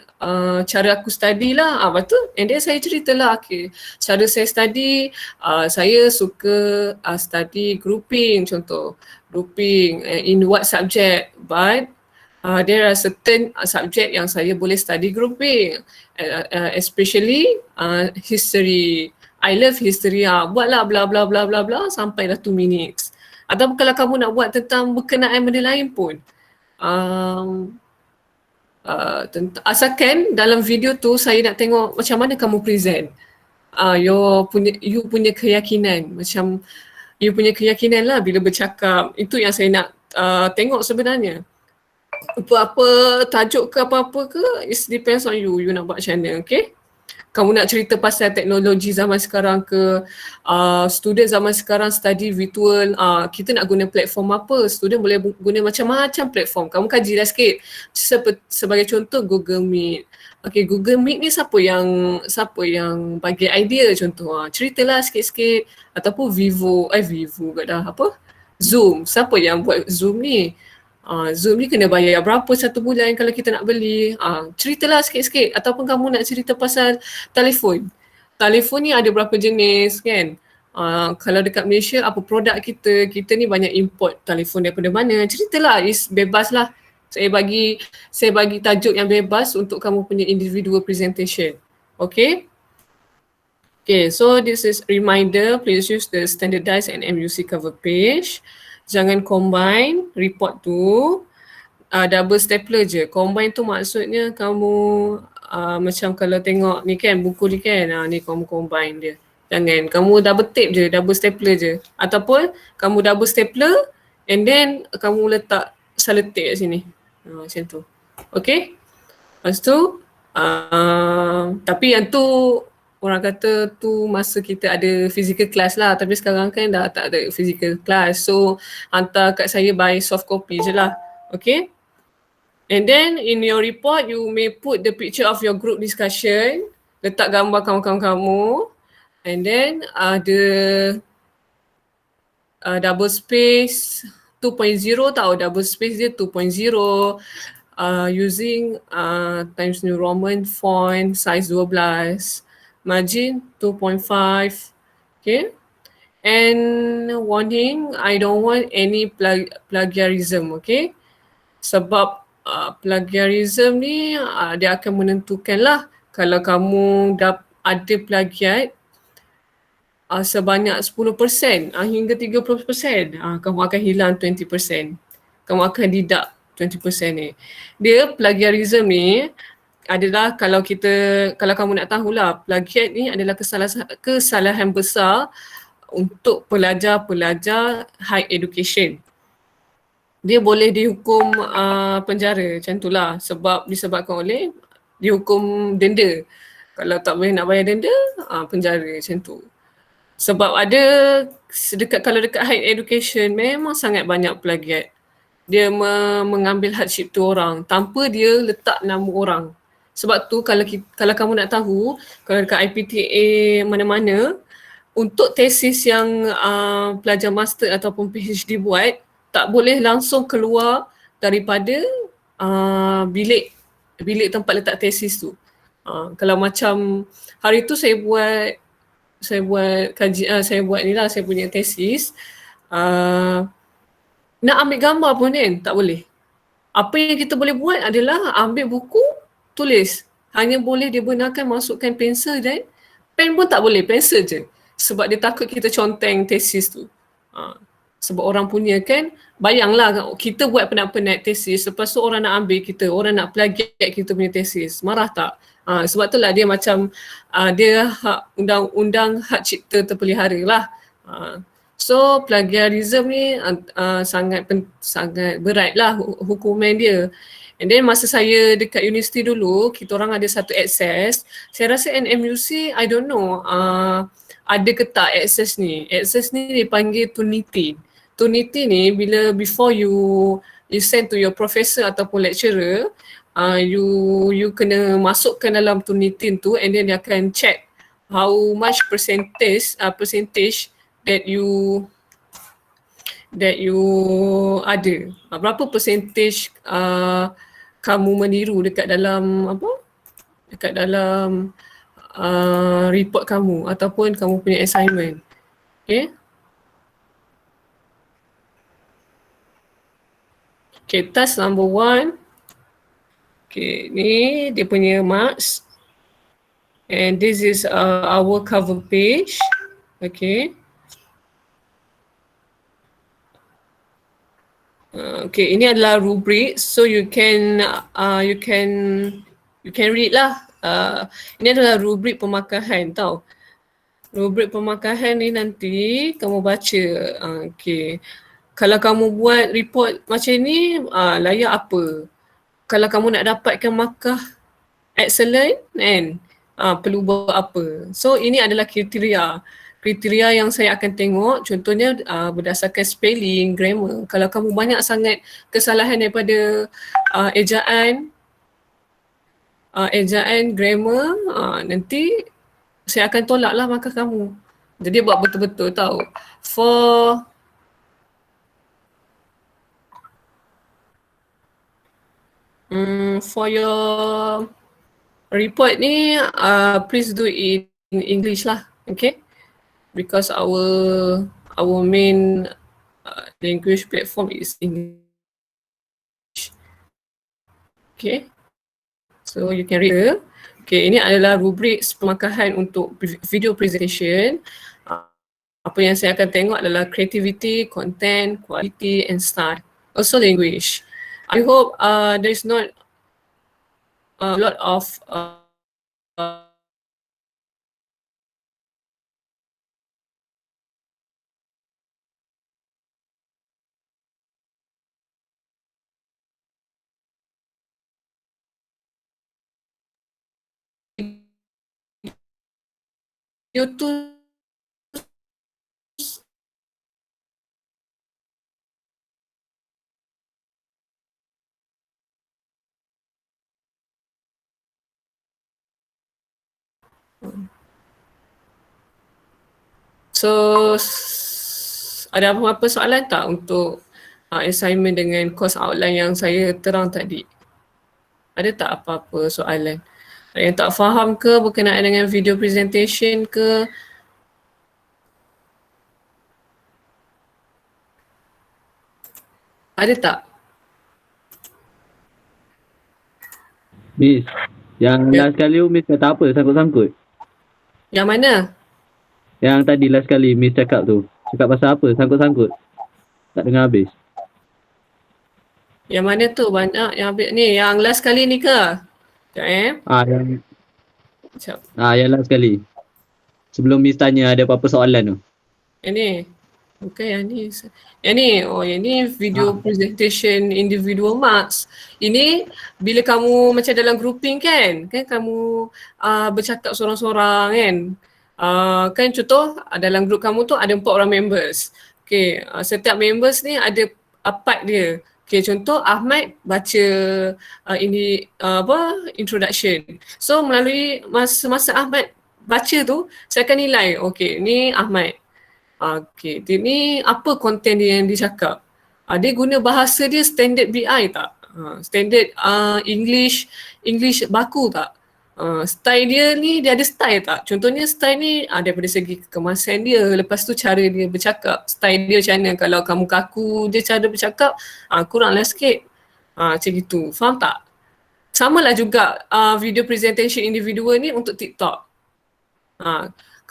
cara aku study lah, betul. And then saya ceritalah, okay, cara saya study, saya suka study grouping, contoh grouping in what subject, but there are certain subject yang saya boleh study grouping, especially history. I love history, buatlah bla bla bla bla bla sampailah 2 minutes. Ataupun kalau kamu nak buat tentang berkenaan benda lain pun, asalkan dalam video tu saya nak tengok macam mana kamu present. You punya keyakinan, macam you punya keyakinan lah bila bercakap. Itu yang saya nak tengok sebenarnya. Apa-apa tajuk ke apa-apa ke, it depends on you. You nak buat macam mana, okay? Kamu nak cerita pasal teknologi zaman sekarang ke, student zaman sekarang study virtual, kita nak guna platform apa, student boleh guna macam-macam platform. Kamu kajilah sikit. Sebagai contoh Google Meet. Okay, Google Meet ni siapa yang bagi idea contoh, ceritalah sikit-sikit. Ataupun Vivo kat dah apa? Zoom. Siapa yang buat Zoom ni? Zoom ni kena bayar berapa 1 bulan kalau kita nak beli. Ceritalah sikit-sikit. Ataupun kamu nak cerita pasal telefon. Telefon ni ada berapa jenis kan. Kalau dekat Malaysia apa produk kita ni banyak import telefon daripada mana. Ceritalah, bebas lah. Saya bagi tajuk yang bebas untuk kamu punya individual presentation. Okay. Okay, so this is reminder, please use the standardized and MUC cover page. Jangan combine report tu, double stapler je. Combine tu maksudnya kamu macam kalau tengok ni kan, buku ni kan, ni kamu combine dia. Jangan, kamu double tape je, double stapler je. Ataupun kamu double stapler and then kamu letak sellotape kat sini. Macam tu. Okay? Lepas tu, tapi yang tu orang kata tu masa kita ada physical class lah, tapi sekarang kan dah tak ada physical class. So hantar kat saya by soft copy je lah. Okay? And then in your report you may put the picture of your group discussion. letak gambar kawan-kawan kamu, and then ada double space 2.0 tau, double space dia 2.0, using Times New Roman font size 12, margin 2.5, okay. And warning, I don't want any plagiarism, okay. Sebab plagiarism ni dia akan menentukan lah kalau kamu ada plagiat sebanyak 10% hingga 30%, kamu akan hilang 20%. Kamu akan deduct 20% ni. Dia plagiarism ni adalah kalau kamu nak tahulah, plagiat ni adalah kesalahan besar untuk pelajar-pelajar high education. Dia boleh dihukum penjara macam itulah, sebab disebabkan oleh dihukum denda. Kalau tak boleh nak bayar denda, penjara macam tu. Sebab ada kalau dekat higher education memang sangat banyak plagiat. Dia mengambil hak cipta orang tanpa dia letak nama orang. Sebab tu kalau kamu nak tahu, kalau dekat IPTA mana-mana, untuk tesis yang pelajar master ataupun PhD buat, tak boleh langsung keluar daripada bilik tempat letak tesis tu. Kalau macam hari tu saya buat kajian, saya punya tesis, nak ambil gambar pun kan tak boleh. Apa yang kita boleh buat adalah ambil buku, tulis. Hanya boleh digunakan masukkan pensel dan pen pun tak boleh, pensel je. Sebab dia takut kita conteng tesis tu. Sebab orang punya kan, bayanglah kita buat penat-penat tesis, lepas tu orang nak ambil kita, orang nak plagiat kita punya tesis. Marah tak? Sebab itulah dia macam dia undang-undang hak cipta terpelihara lah. So plagiarism ni sangat berat lah hukuman dia. And then masa saya dekat universiti dulu, kita orang ada satu access. Saya rasa NMUC, I don't know, ada ke tak access ni. Access ni dipanggil Turnitin. Turnitin ni bila before you send to your professor ataupun lecturer, you kena masukkan dalam Turnitin tu, and then dia akan check how much percentage that you ada. Berapa percentage kamu meniru dekat dalam report kamu ataupun kamu punya assignment. Okay. Okay, task number 1. Okay, ni dia punya marks. And this is our cover page. Okay. Okay, ini adalah rubrik, so you can read lah. Ini adalah rubrik pemakahan tau. Rubrik pemakahan ni nanti kamu baca. Okay. Kalau kamu buat report macam ni, layak apa? Kalau kamu nak dapatkan markah excellent kan, perlu buat apa? So ini adalah kriteria yang saya akan tengok. Contohnya berdasarkan spelling, grammar. Kalau kamu banyak sangat kesalahan daripada ejaan, grammar, nanti saya akan tolak lah markah kamu. Jadi buat betul-betul tau. For your report ni, please do it in English lah, okay? Because our main language platform is English. Okay, so you can read. Okay, ini adalah rubrik pemakahan untuk video presentation. Apa yang saya akan tengok adalah creativity, content, quality and style. Also language. I hope there is not a lot of YouTube So, ada apa-apa soalan tak untuk assignment dengan course outline yang saya terang tadi? Ada tak apa-apa soalan? Ada yang tak faham ke berkenaan dengan video presentation ke? Ada tak? Miss, yang Ya. last kali Miss kata apa sangkut-sangkut? Yang mana? Yang tadi last kali Miss cakap tu. Cakap pasal apa? Sangkut-sangkut. Tak dengar habis. Yang mana tu? Banyak yang ni. Yang last kali ni ke? Sekejap Sekejap. Yang last kali. Sebelum Miss tanya ada apa-apa soalan tu. Yang ni. Bukan yang ni. Yang ni. Oh, yang ni video presentation individual marks. Ini bila kamu macam dalam grouping kan? Kan kamu bercakap sorang-sorang kan? Kan contoh dalam group kamu tu ada 4 orang members. Okay, setiap members ni ada part dia. Okay, contoh Ahmad baca introduction. So melalui masa Ahmad baca tu, saya akan nilai. Okay, ni Ahmad. Okay, dia ni apa konten dia yang dia cakap? Dia guna bahasa dia standard BI tak? Standard English baku tak? Style dia ni dia ada style tak? Contohnya style ni daripada segi kekemasan dia, lepas tu cara dia bercakap, style dia macam mana? Kalau kamu kaku dia cara bercakap, kuranglah sikit. Macam gitu. Faham tak? Sama lah juga video presentation individual ni untuk TikTok.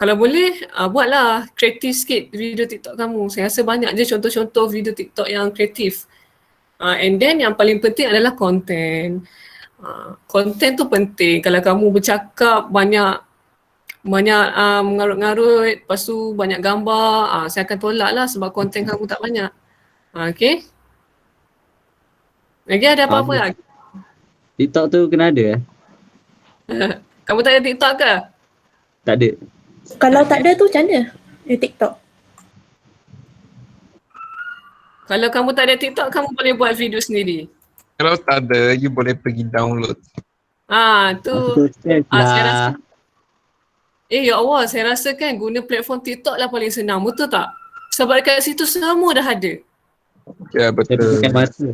Kalau boleh, buatlah kreatif sikit video TikTok kamu. Saya rasa banyak je contoh-contoh video TikTok yang kreatif. And then yang paling penting adalah konten. Konten tu penting. Kalau kamu bercakap banyak mengarut-ngarut, lepas tu banyak gambar, saya akan tolak lah sebab konten kamu tak banyak. Okay? Lagi ada apa-apa lagi? TikTok tu kena ada Kamu tak ada TikTok ke? Tak ada. Kalau tak ada tu macam mana? Di TikTok. Kalau kamu tak ada TikTok, kamu boleh buat video sendiri. Kalau tak ada, you boleh pergi download. Tu. Sukses Saya rasa lah. ya Allah, saya rasa kan guna platform TikTok lah paling senang, betul tak? Sebab dekat situ semua dah ada. Ya, Tapi betul. pakai masa.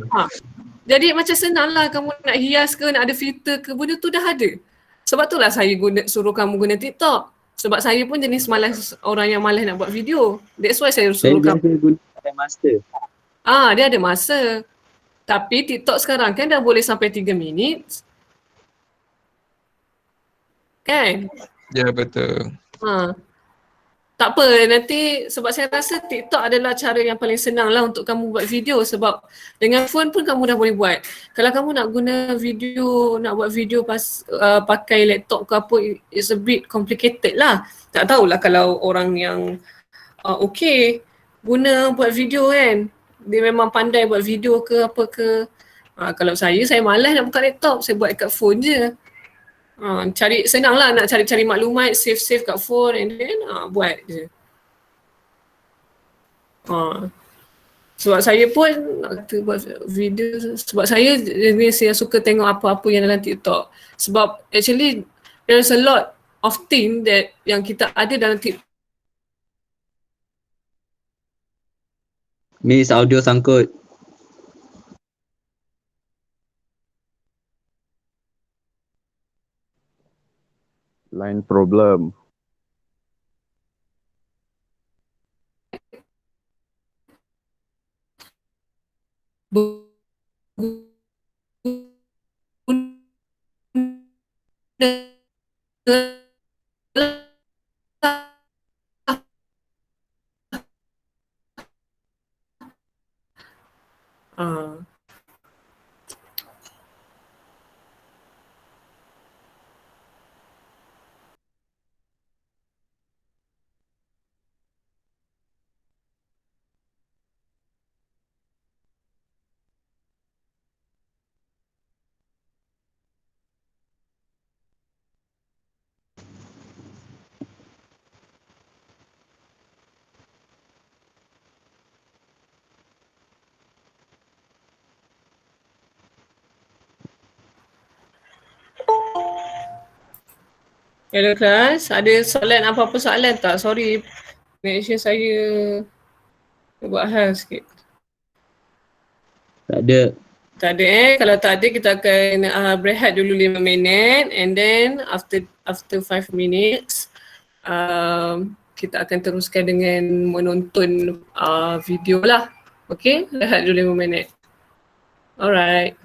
Jadi macam senang lah kamu nak hias ke, nak ada filter ke, benda tu dah ada. Sebab tu lah saya suruh kamu guna TikTok. Sebab saya pun jenis malas, orang yang malas nak buat video. That's why saya Saya suruh kamu. biasa guna pakai master. Dia ada masa. Tapi TikTok sekarang kan dah boleh sampai 3 minit. Kan? Ya, betul. Tak apa, nanti sebab saya rasa TikTok adalah cara yang paling senang lah untuk kamu buat video sebab dengan phone pun kamu dah boleh buat. Kalau kamu nak guna video, nak buat video pakai laptop ke apa, it's a bit complicated lah. Tak tahulah kalau orang yang okay guna buat video kan. Dia memang pandai buat video ke apa ke. Kalau saya malas nak buka laptop, saya buat kat phone je. Cari senang lah nak cari maklumat, save kat phone and then buat je. Sebab saya pun nak kata buat video sebab saya jenis yang suka tengok apa-apa yang dalam TikTok. Sebab actually there's a lot of thing that yang kita ada dalam TikTok. Miss, audio sangkut. Line problem. Hello kelas, ada soalan apa-apa soalan tak? Sorry, connection saya buat hal sikit. Tak ada. Tak ada Kalau tak ada kita akan berehat dulu 5 minit and then after 5 minutes kita akan teruskan dengan menonton video lah. Okay, rehat dulu 5 minit. Alright.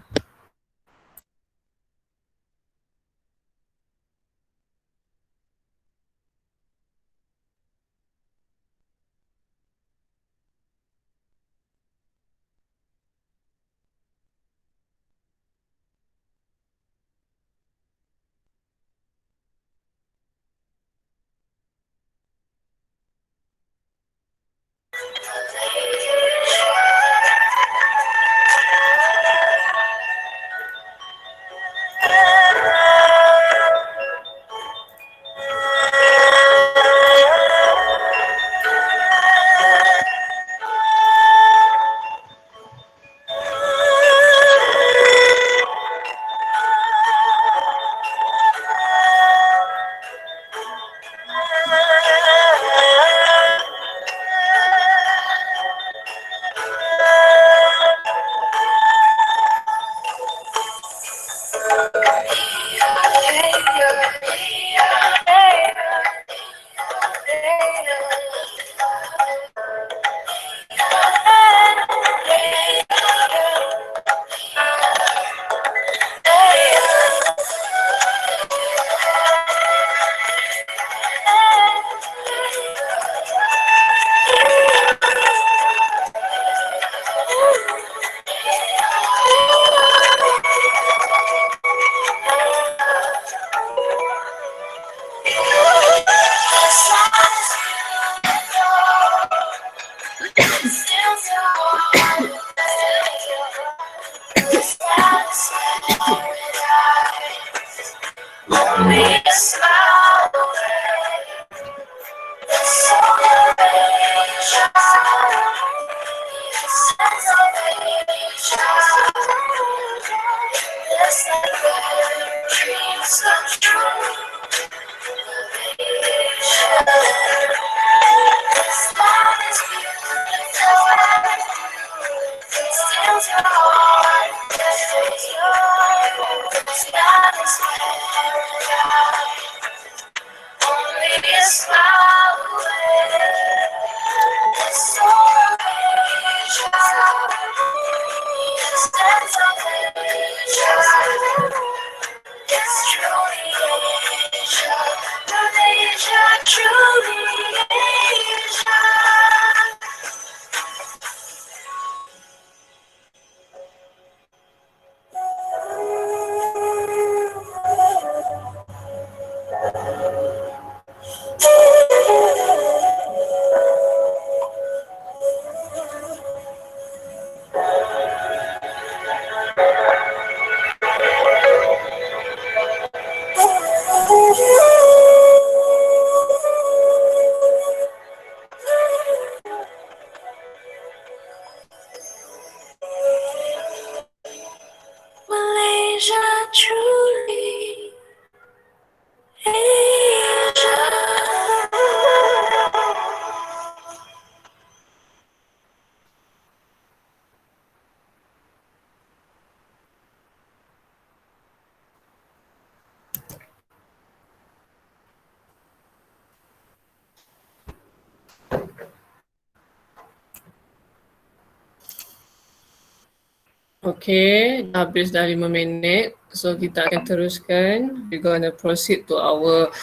Okay, dah habis dah 5 minit. So kita akan teruskan. We're gonna proceed to our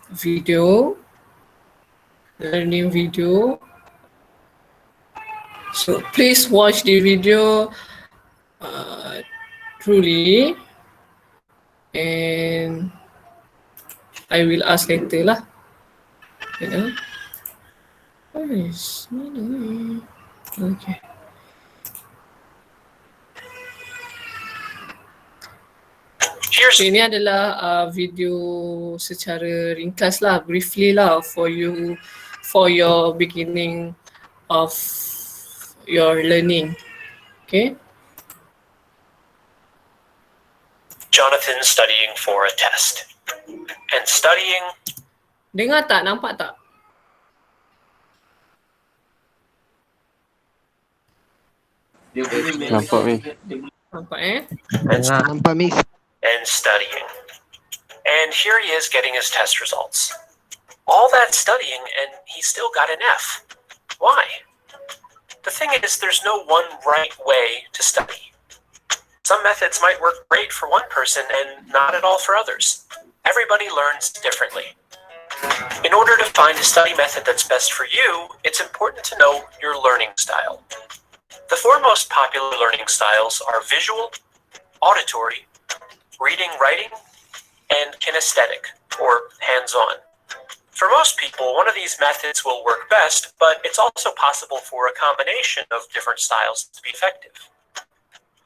video, learning video. So please watch the video truly, and I will ask later lah. Yeah. Okay. Ini adalah video secara ringkas lah, briefly lah for you, for your beginning of your learning. Okay. Jonathan studying for a test. And studying. Dengar tak? Nampak tak? Nampak ni. Nampak Nampak Miss. And studying. And here he is getting his test results. All that studying and he still got an F. Why? The thing is, there's no one right way to study. Some methods might work great for one person and not at all for others. Everybody learns differently. In order to find a study method that's best for you, it's important to know your learning style. The four most popular learning styles are visual, auditory, reading, writing, and kinesthetic, or hands-on. For most people, one of these methods will work best, but it's also possible for a combination of different styles to be effective.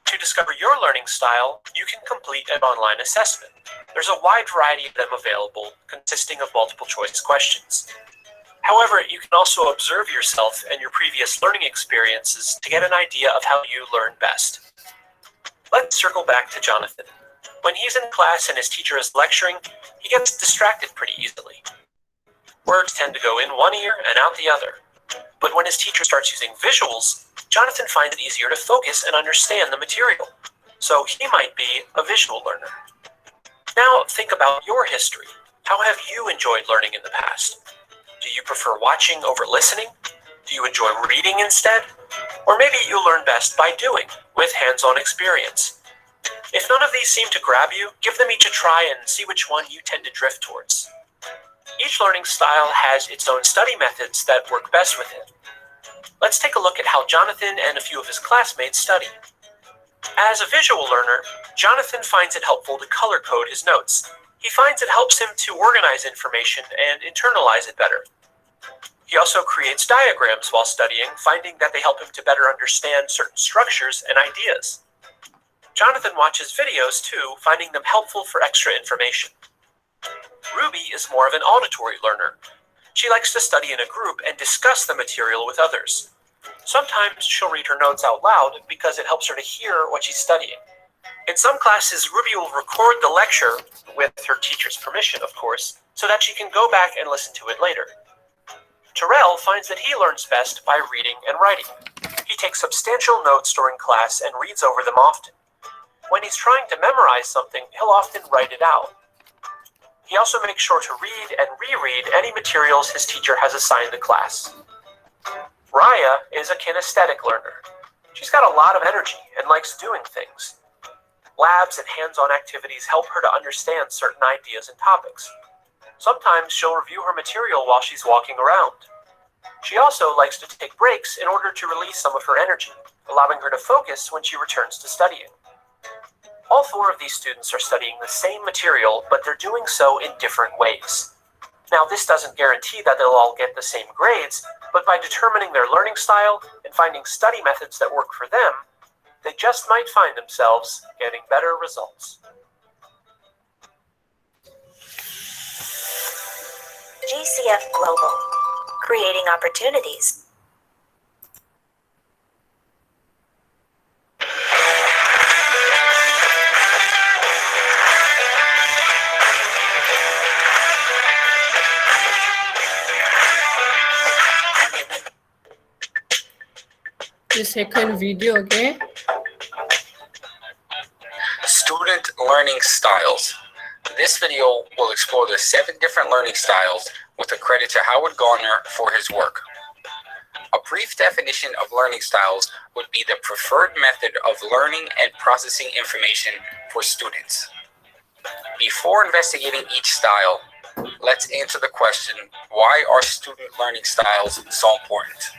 To discover your learning style, you can complete an online assessment. There's a wide variety of them available, consisting of multiple choice questions. However, you can also observe yourself and your previous learning experiences to get an idea of how you learn best. Let's circle back to Jonathan. When he's in class and his teacher is lecturing, he gets distracted pretty easily. Words tend to go in one ear and out the other. But when his teacher starts using visuals, Jonathan finds it easier to focus and understand the material. So he might be a visual learner. Now think about your history. How have you enjoyed learning in the past? Do you prefer watching over listening? Do you enjoy reading instead? Or maybe you learn best by doing, with hands-on experience. If none of these seem to grab you, give them each a try and see which one you tend to drift towards. Each learning style has its own study methods that work best with it. Let's take a look at how Jonathan and a few of his classmates study. As a visual learner, Jonathan finds it helpful to color code his notes. He finds it helps him to organize information and internalize it better. He also creates diagrams while studying, finding that they help him to better understand certain structures and ideas. Jonathan watches videos too, finding them helpful for extra information. Ruby is more of an auditory learner. She likes to study in a group and discuss the material with others. Sometimes she'll read her notes out loud because it helps her to hear what she's studying. In some classes, Ruby will record the lecture, with her teacher's permission, of course, so that she can go back and listen to it later. Terrell finds that he learns best by reading and writing. He takes substantial notes during class and reads over them often. When he's trying to memorize something, he'll often write it out. He also makes sure to read and reread any materials his teacher has assigned the class. Raya is a kinesthetic learner. She's got a lot of energy and likes doing things. Labs and hands-on activities help her to understand certain ideas and topics. Sometimes she'll review her material while she's walking around. She also likes to take breaks in order to release some of her energy, allowing her to focus when she returns to studying. All four of these students are studying the same material, but they're doing so in different ways. Now, this doesn't guarantee that they'll all get the same grades, but by determining their learning style and finding study methods that work for them, they just might find themselves getting better results. GCF Global, creating opportunities. The second video, okay? Student learning styles. This video will explore the 7 different learning styles with a credit to Howard Gardner for his work. A brief definition of learning styles would be the preferred method of learning and processing information for students. Before investigating each style, let's answer the question, why are student learning styles so important?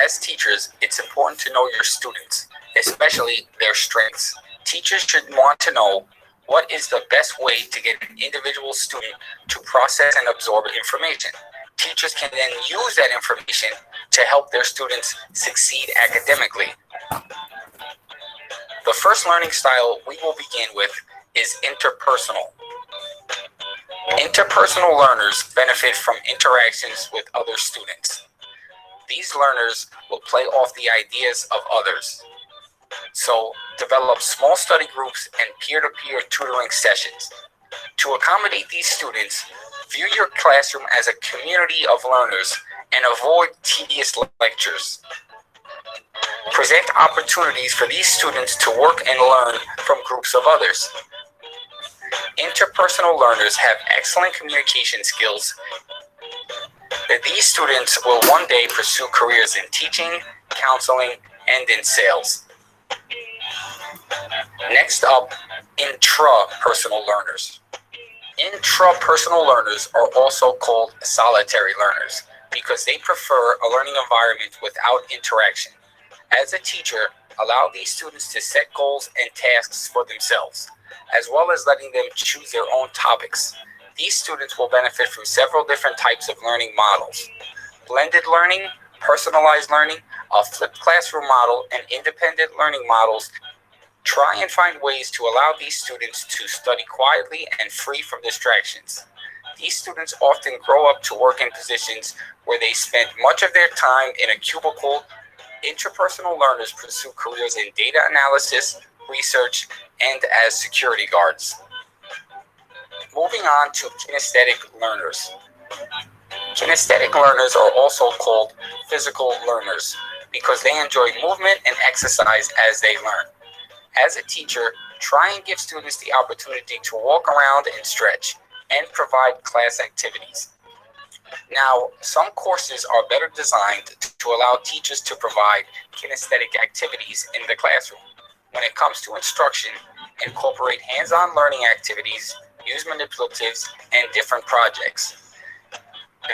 As teachers, it's important to know your students, especially their strengths. Teachers should want to know what is the best way to get an individual student to process and absorb information. Teachers can then use that information to help their students succeed academically. The first learning style we will begin with is interpersonal. Interpersonal learners benefit from interactions with other students. These learners will play off the ideas of others. So, develop small study groups and peer-to-peer tutoring sessions. To accommodate these students, view your classroom as a community of learners and avoid tedious lectures. Present opportunities for these students to work and learn from groups of others. Interpersonal learners have excellent communication skills. These students will one day pursue careers in teaching, counseling, and in sales. Next up, intrapersonal learners. Intrapersonal learners are also called solitary learners because they prefer a learning environment without interaction. As a teacher, allow these students to set goals and tasks for themselves, as well as letting them choose their own topics. These students will benefit from several different types of learning models: blended learning, personalized learning, a flipped classroom model, and independent learning models. Try and find ways to allow these students to study quietly and free from distractions. These students often grow up to work in positions where they spend much of their time in a cubicle. Interpersonal learners pursue careers in data analysis, research, and as security guards. Moving on to kinesthetic learners. Kinesthetic learners are also called physical learners because they enjoy movement and exercise as they learn. As a teacher, try and give students the opportunity to walk around and stretch and provide class activities. Now, some courses are better designed to allow teachers to provide kinesthetic activities in the classroom. When it comes to instruction, incorporate hands-on learning activities, use manipulatives, and different projects.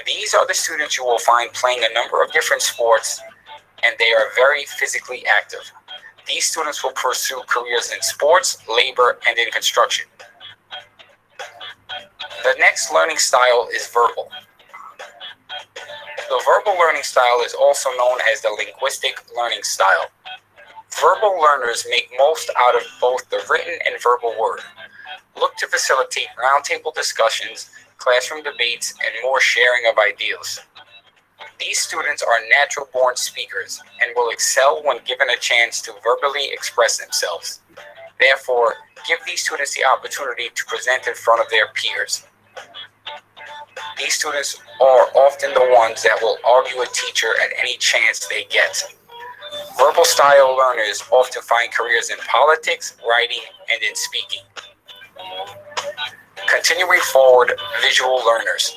These are the students you will find playing a number of different sports, and they are very physically active. These students will pursue careers in sports, labor, and in construction. The next learning style is verbal. The verbal learning style is also known as the linguistic learning style. Verbal learners make most out of both the written and verbal word. Look to facilitate roundtable discussions, classroom debates, and more sharing of ideas. These students are natural-born speakers and will excel when given a chance to verbally express themselves. Therefore, give these students the opportunity to present in front of their peers. These students are often the ones that will argue a teacher at any chance they get. Verbal style learners often find careers in politics, writing, and in speaking. Continuing forward, visual learners.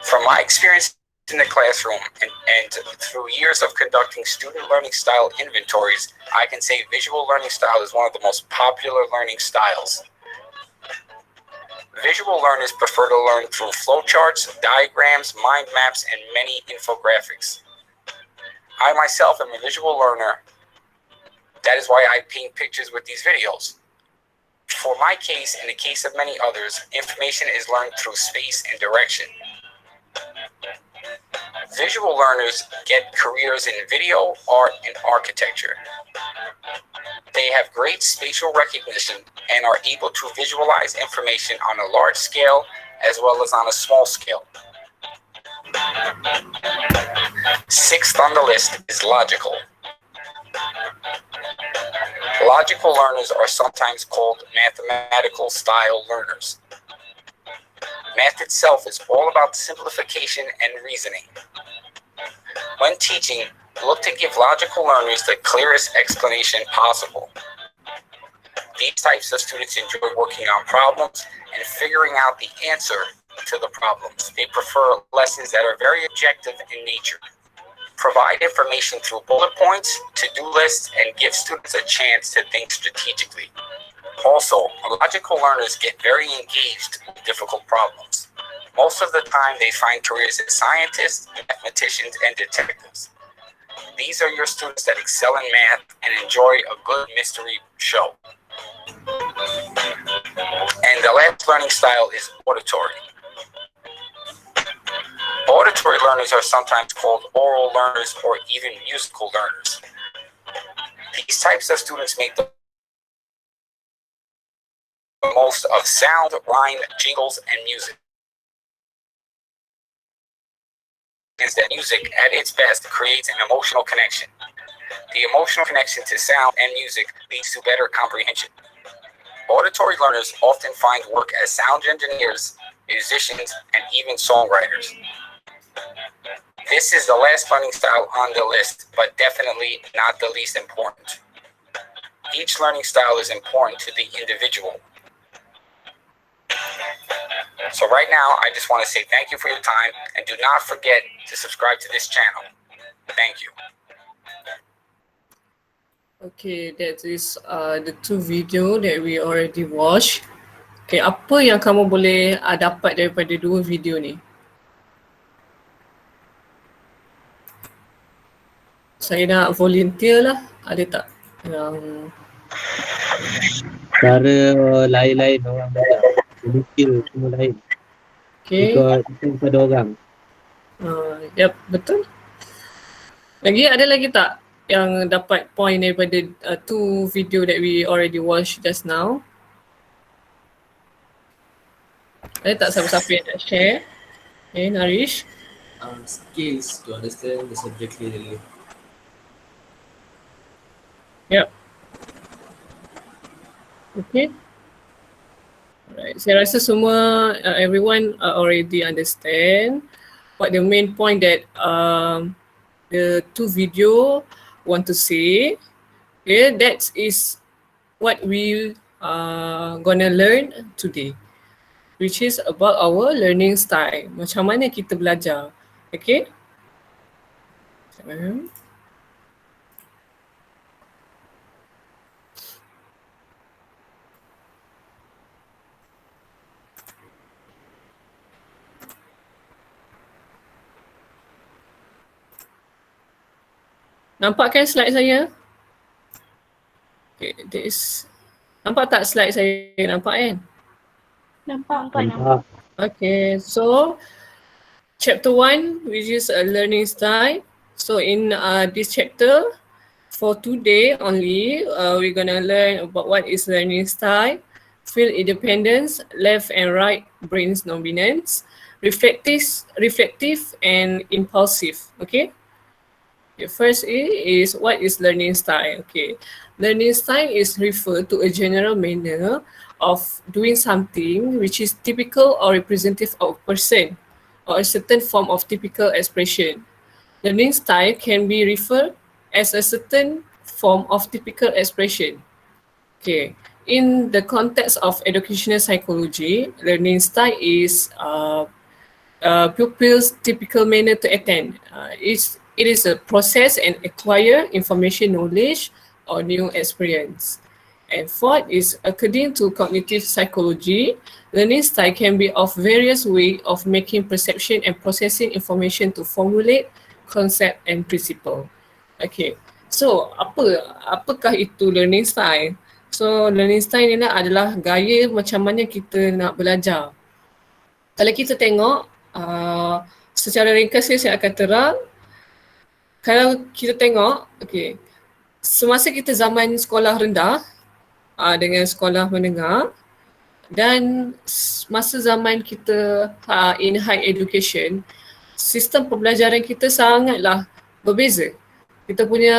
From my experience in the classroom and through years of conducting student learning style inventories, I can say visual learning style is one of the most popular learning styles. Visual learners prefer to learn through flowcharts, diagrams, mind maps, and many infographics. I myself am a visual learner. That is why I paint pictures with these videos. For my case, and the case of many others, information is learned through space and direction. Visual learners get careers in video, art, and architecture. They have great spatial recognition and are able to visualize information on a large scale as well as on a small scale. Sixth on the list is logical. Logical learners are sometimes called mathematical style learners. Math itself is all about simplification and reasoning. When teaching, look to give logical learners the clearest explanation possible. These types of students enjoy working on problems and figuring out the answer to the problems. They prefer lessons that are very objective in nature. Provide information through bullet points, to-do lists, and give students a chance to think strategically. Also, logical learners get very engaged with difficult problems. Most of the time, they find careers as scientists, mathematicians, and detectives. These are your students that excel in math and enjoy a good mystery show. And the last learning style is auditory. Auditory learners are sometimes called oral learners or even musical learners. These types of students make the most of sound, rhyme, jingles, and music. Is that music at its best creates an emotional connection. The emotional connection to sound and music leads to better comprehension. Auditory learners often find work as sound engineers, musicians, and even songwriters. This is the last learning style on the list, but definitely not the least important. Each learning style is important to the individual. So right now, I just want to say thank you for your time, and do not forget to subscribe to this channel. Thank you. Okay, that is the 2 video that we already watched. Okay, apa yang kamu boleh dapat daripada 2 video ni? Saya nak volunteer lah, ada tak yang Cara lain-lain orang belajar. Jadi skill semua lain. okay? Ikut pada orang. Yep, betul. Ada lagi tak yang dapat point daripada 2 video that we already watched just now? Ada tak siapa-siapa yang nak share? Okay, Narish. Skills to understand the subject clearly. Yep. Okay. Alright, saya rasa semua everyone already understand what the main point that the 2 video want to say. Okay, that is what we gonna learn today, which is about our learning style. Macam mana kita belajar. Okay. Nampak kan slide saya? Okay, this. Nampak tak slide saya? Nampak kan? Nampak. Okay, so chapter 1, which is a learning style. So in this chapter, for today only, we're gonna learn about what is learning style, field independence, left and right brain dominance, reflective and impulsive. Okay. The first is what is learning style. Okay, learning style is referred to a general manner of doing something which is typical or representative of a person or a certain form of typical expression. Learning style can be referred as a certain form of typical expression. Okay, in the context of educational psychology, learning style is pupils' typical manner to attend. It is a process and acquire information, knowledge, or new experience. And 4th is, according to cognitive psychology, learning style can be of various ways of making perception and processing information to formulate concept and principle. Okay, so apakah itu learning style? So learning style ni adalah gaya macam mana kita nak belajar. Kalau kita tengok secara ringkas saya akan terang. Kalau kita tengok, okay, semasa kita zaman sekolah rendah dengan sekolah menengah dan masa zaman kita in high education, sistem pembelajaran kita sangatlah berbeza. Kita punya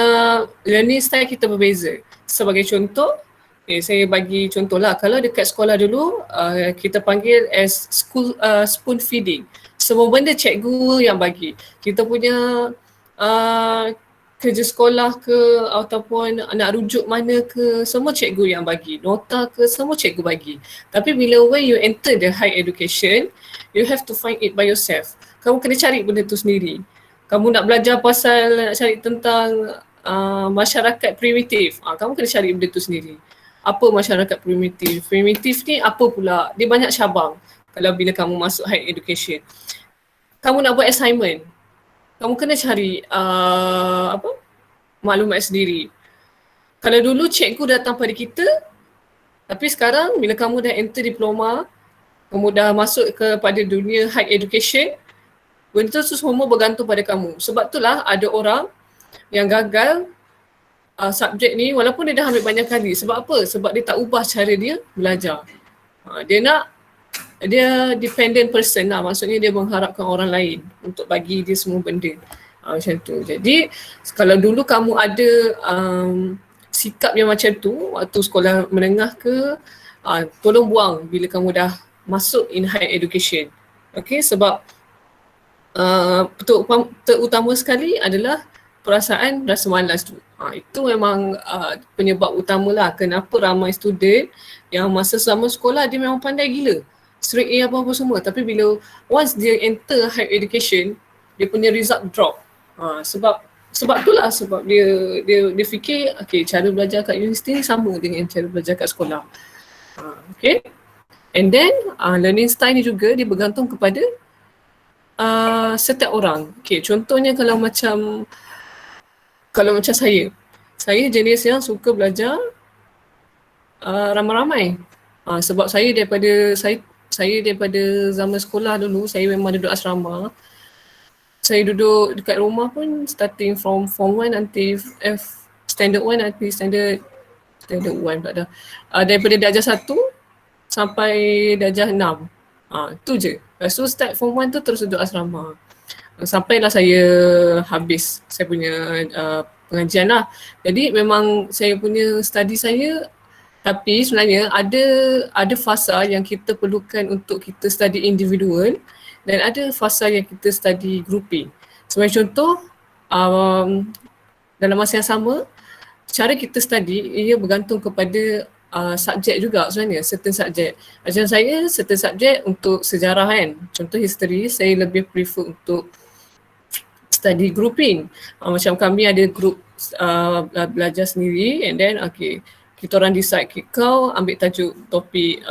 learning style kita berbeza. Sebagai contoh, saya bagi contoh lah, kalau dekat sekolah dulu kita panggil as school spoon feeding. Semua benda cikgu yang bagi. Kita punya kerja sekolah ke ataupun nak rujuk mana ke, semua cikgu yang bagi. Nota ke, semua cikgu bagi. Tapi bila when you enter the high education, you have to find it by yourself. Kamu kena cari benda tu sendiri. Kamu nak belajar pasal, nak cari tentang masyarakat primitif, kamu kena cari benda tu sendiri. Apa masyarakat primitif? Primitif ni apa pula? Dia banyak cabang kalau bila kamu masuk high education. Kamu nak buat assignment, kamu kena cari maklumat sendiri. Kalau dulu cikgu datang pada kita, tapi sekarang bila kamu dah enter diploma, kamu dah masuk kepada dunia high education, benda tu semua bergantung pada kamu. Sebab itulah ada orang yang gagal subjek ni walaupun dia dah ambil banyak kali. Sebab apa? Sebab dia tak ubah cara dia belajar. Dia dependent person lah, maksudnya dia mengharapkan orang lain untuk bagi dia semua benda macam tu. Jadi kalau dulu kamu ada sikap yang macam tu waktu sekolah menengah ke, tolong buang bila kamu dah masuk in higher education. Okay, sebab terutama sekali adalah perasaan rasa malas tu. Itu memang penyebab utamalah kenapa ramai student yang masa sama sekolah dia memang pandai gila. Straight A apa-apa semua. Tapi bila once dia enter higher education, dia punya result drop. Sebab itulah sebab dia fikir okay, cara belajar kat universiti ni sama dengan cara belajar kat sekolah. Okay. And then learning style ni juga dia bergantung kepada setiap orang. Okay, contohnya kalau macam saya jenis yang suka belajar ramai-ramai. Sebab saya daripada zaman sekolah dulu, saya memang duduk asrama. Saya duduk dekat rumah pun starting from form 1 until standard 1 until standard 1 pula dah. Daripada darjah 1 sampai darjah 6. Tu je. Lepas tu start form 1 tu terus duduk asrama. Sampailah saya habis saya punya pengajian lah. Jadi memang saya punya study saya, tapi sebenarnya ada fasa yang kita perlukan untuk kita study individual dan ada fasa yang kita study grouping. Sebagai contoh, dalam masa yang sama, cara kita study ia bergantung kepada subjek juga sebenarnya, certain subjek. Macam saya, certain subjek untuk sejarah kan. Contoh history, saya lebih prefer untuk study grouping. Macam kami ada group belajar sendiri and then okay, kita orang decide kau ambil tajuk topik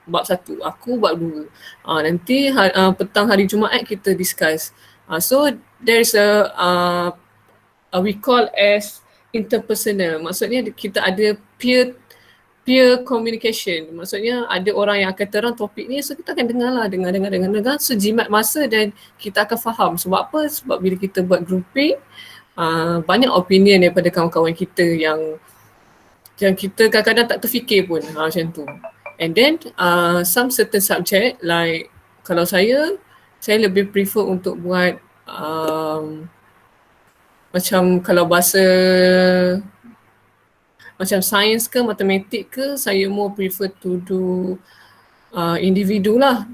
bab 1, aku bab 2. Nanti petang hari Jumaat kita discuss. So there is we call as interpersonal. Maksudnya kita ada peer communication. Maksudnya ada orang yang akan terang topik ni, so kita akan dengar. So jimat masa dan kita akan faham. Sebab apa? Sebab bila kita buat grouping, banyak opinion daripada kawan-kawan kita yang kita kadang-kadang tak terfikir pun macam tu. And then some certain subject like kalau saya lebih prefer untuk buat macam kalau bahasa macam sains ke matematik ke, saya more prefer to do individu lah.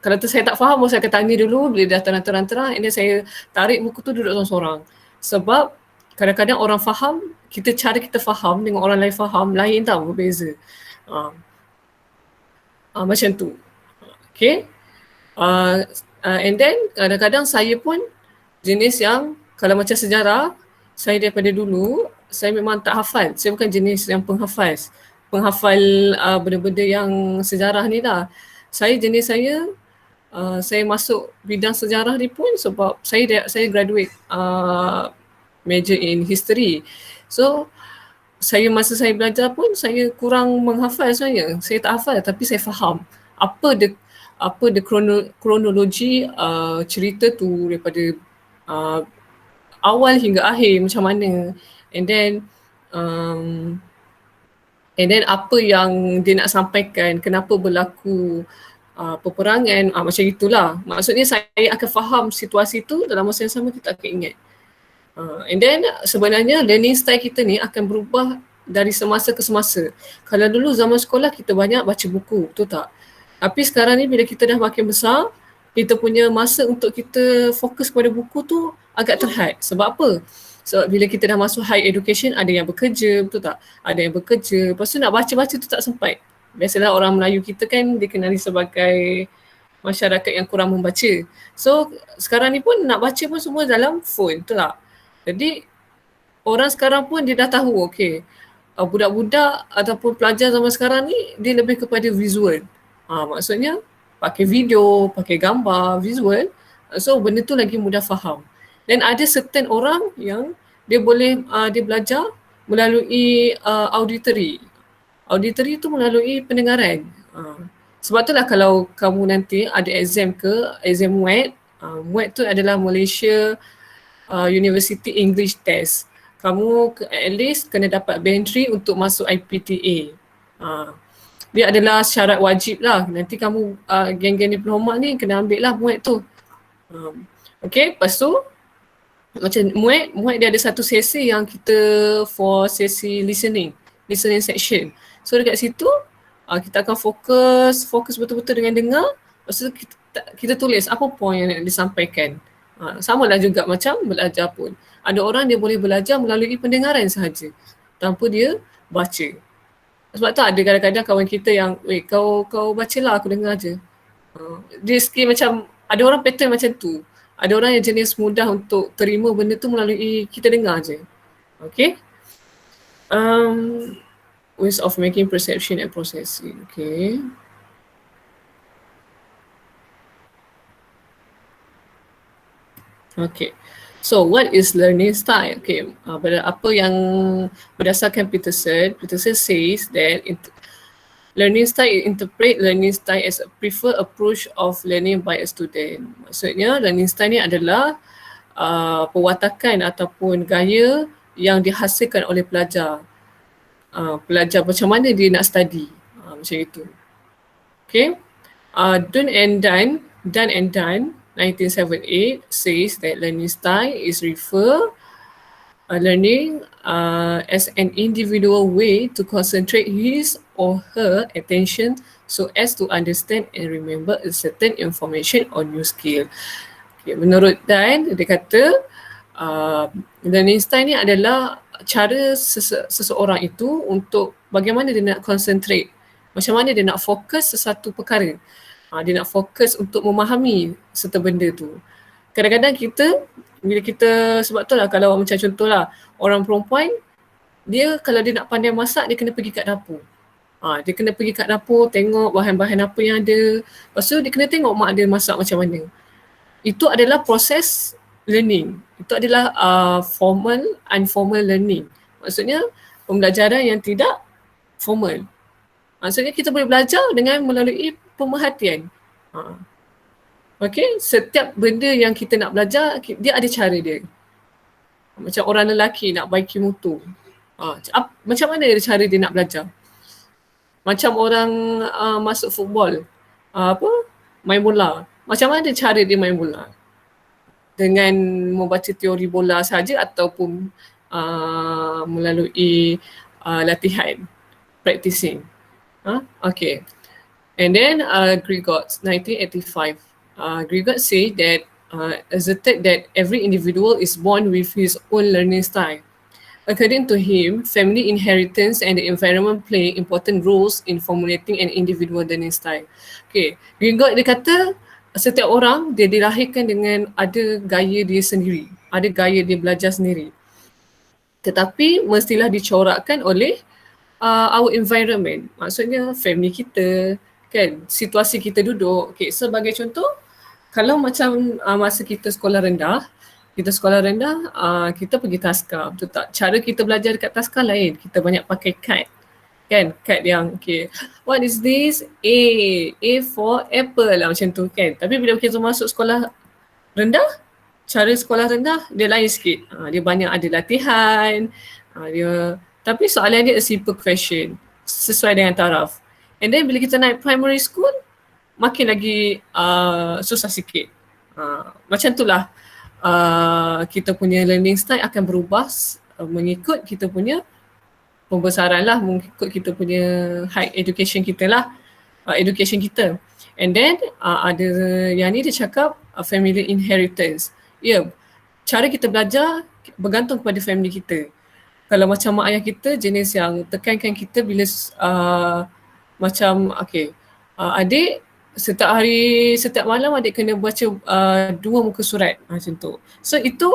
Kalau tu saya tak faham, saya akan tanya dulu, bila dah terang-terang and then saya tarik buku tu duduk seorang-seorang. Sebab kadang-kadang orang faham, cara kita faham dengan orang lain faham lain tau, berbeza. Macam tu. Okay. And then kadang-kadang saya pun jenis yang kalau macam sejarah, saya daripada dulu saya memang tak hafal. Saya bukan jenis yang penghafal benda-benda yang sejarah ni lah. Saya masuk bidang sejarah ni pun sebab saya graduate major in history. So masa saya belajar pun saya kurang menghafal sebenarnya. Saya tak hafal tapi saya faham apa kronologi cerita tu daripada awal hingga akhir macam mana. And then apa yang dia nak sampaikan, kenapa berlaku peperangan, macam itulah. Maksudnya saya akan faham situasi tu, dalam masa yang sama kita akan ingat. And then sebenarnya learning style kita ni akan berubah dari semasa ke semasa. Kalau dulu zaman sekolah kita banyak baca buku, betul tak? Tapi sekarang ni bila kita dah makin besar, kita punya masa untuk kita fokus pada buku tu agak terhad. Sebab apa? Sebab bila kita dah masuk high education, ada yang bekerja, betul tak? Ada yang bekerja, lepas tu nak baca-baca tu tak sempat. Biasalah orang Melayu kita kan dikenali sebagai masyarakat yang kurang membaca. So sekarang ni pun nak baca pun semua dalam phone, betul tak? Jadi orang sekarang pun dia dah tahu, okay, budak-budak ataupun pelajar zaman sekarang ni dia lebih kepada visual. Maksudnya pakai video, pakai gambar, visual. So benda tu lagi mudah faham. Dan ada certain orang yang dia boleh dia belajar melalui auditory. Auditory tu melalui pendengaran. Sebab itulah kalau kamu nanti ada exam MUET, MUET tu adalah Malaysia University English Test. Kamu at least kena dapat band 3 untuk masuk IPTA. Dia adalah syarat wajib lah. Nanti kamu geng-geng diploma ni kena ambil lah MUET tu. Okay, lepas tu macam MUET dia ada satu sesi yang kita for sesi listening section. So dekat situ kita akan fokus betul-betul dengan dengar. Lepas tu kita tulis apa poin yang nak disampaikan. Sama lah juga macam belajar pun. Ada orang dia boleh belajar melalui pendengaran sahaja tanpa dia baca. Sebab tu ada kadang-kadang kawan kita yang, kau bacalah, aku dengar je. Dia skill macam, ada orang pattern macam tu. Ada orang yang jenis mudah untuk terima benda tu melalui kita dengar je. Okay. Ways of making perception and processing. Okay. Okay. So what is learning style? Okay. Apa yang berdasarkan Peterson says that learning style interpret learning style as a preferred approach of learning by a student. Maksudnya learning style ni adalah perwatakan ataupun gaya yang dihasilkan oleh pelajar. Pelajar macam mana dia nak study. Macam itu. Okay. Dunn and Dunn 1978 says that learning style is learning as an individual way to concentrate his or her attention so as to understand and remember a certain information or new skill. Okay, menurut Dan, dia kata learning style ni adalah cara seseorang itu untuk bagaimana dia nak concentrate, macam mana dia nak fokus sesuatu perkara. Dia nak fokus untuk memahami serta benda tu. Kadang-kadang bila kita, sebab tu lah kalau macam contohlah orang perempuan, dia kalau dia nak pandai masak, dia kena pergi kat dapur. Dia kena pergi kat dapur, tengok bahan-bahan apa yang ada. Lepas tu dia kena tengok mak dia masak macam mana. Itu adalah proses learning. Itu adalah informal learning. Maksudnya pembelajaran yang tidak formal. Maksudnya kita boleh belajar dengan melalui pemerhatian. Okay, setiap benda yang kita nak belajar, dia ada cara dia. Macam orang lelaki nak baiki motor. Macam mana cara dia nak belajar? Macam orang masuk football, main bola. Macam mana cara dia main bola? Dengan membaca teori bola saja ataupun melalui latihan, practicing. Okay. And then Grigot, 1985. Grigot said that asserted that every individual is born with his own learning style. According to him, family inheritance and the environment play important roles in formulating an individual learning style. Okay, Grigot dia kata setiap orang dia dilahirkan dengan ada gaya dia sendiri, ada gaya dia belajar sendiri. Tetapi mestilah dicorakkan oleh our environment. Maksudnya family kita, kan, situasi kita duduk. Okay, sebagai contoh, kalau macam masa kita sekolah rendah, kita pergi taska, betul tak? Cara kita belajar dekat taska lain. Kita banyak pakai kad. Kan, kad yang okay, what is this? A for apple lah macam tu kan. Tapi bila kita masuk sekolah rendah, cara sekolah rendah dia lain sikit. Dia banyak ada latihan, tapi soalan dia a simple question sesuai dengan taraf. And then bila kita naik primary school, makin lagi susah sikit. Macam itulah kita punya learning style akan berubah mengikut kita punya pembesaran lah, mengikut kita punya high education kita lah, education kita. And then ada yang ni dia cakap family inheritance. Ya, cara kita belajar bergantung kepada family kita. Kalau macam mak ayah kita jenis yang tekankan kita bila macam adik setiap malam adik kena baca 2 muka surat macam tu. So itu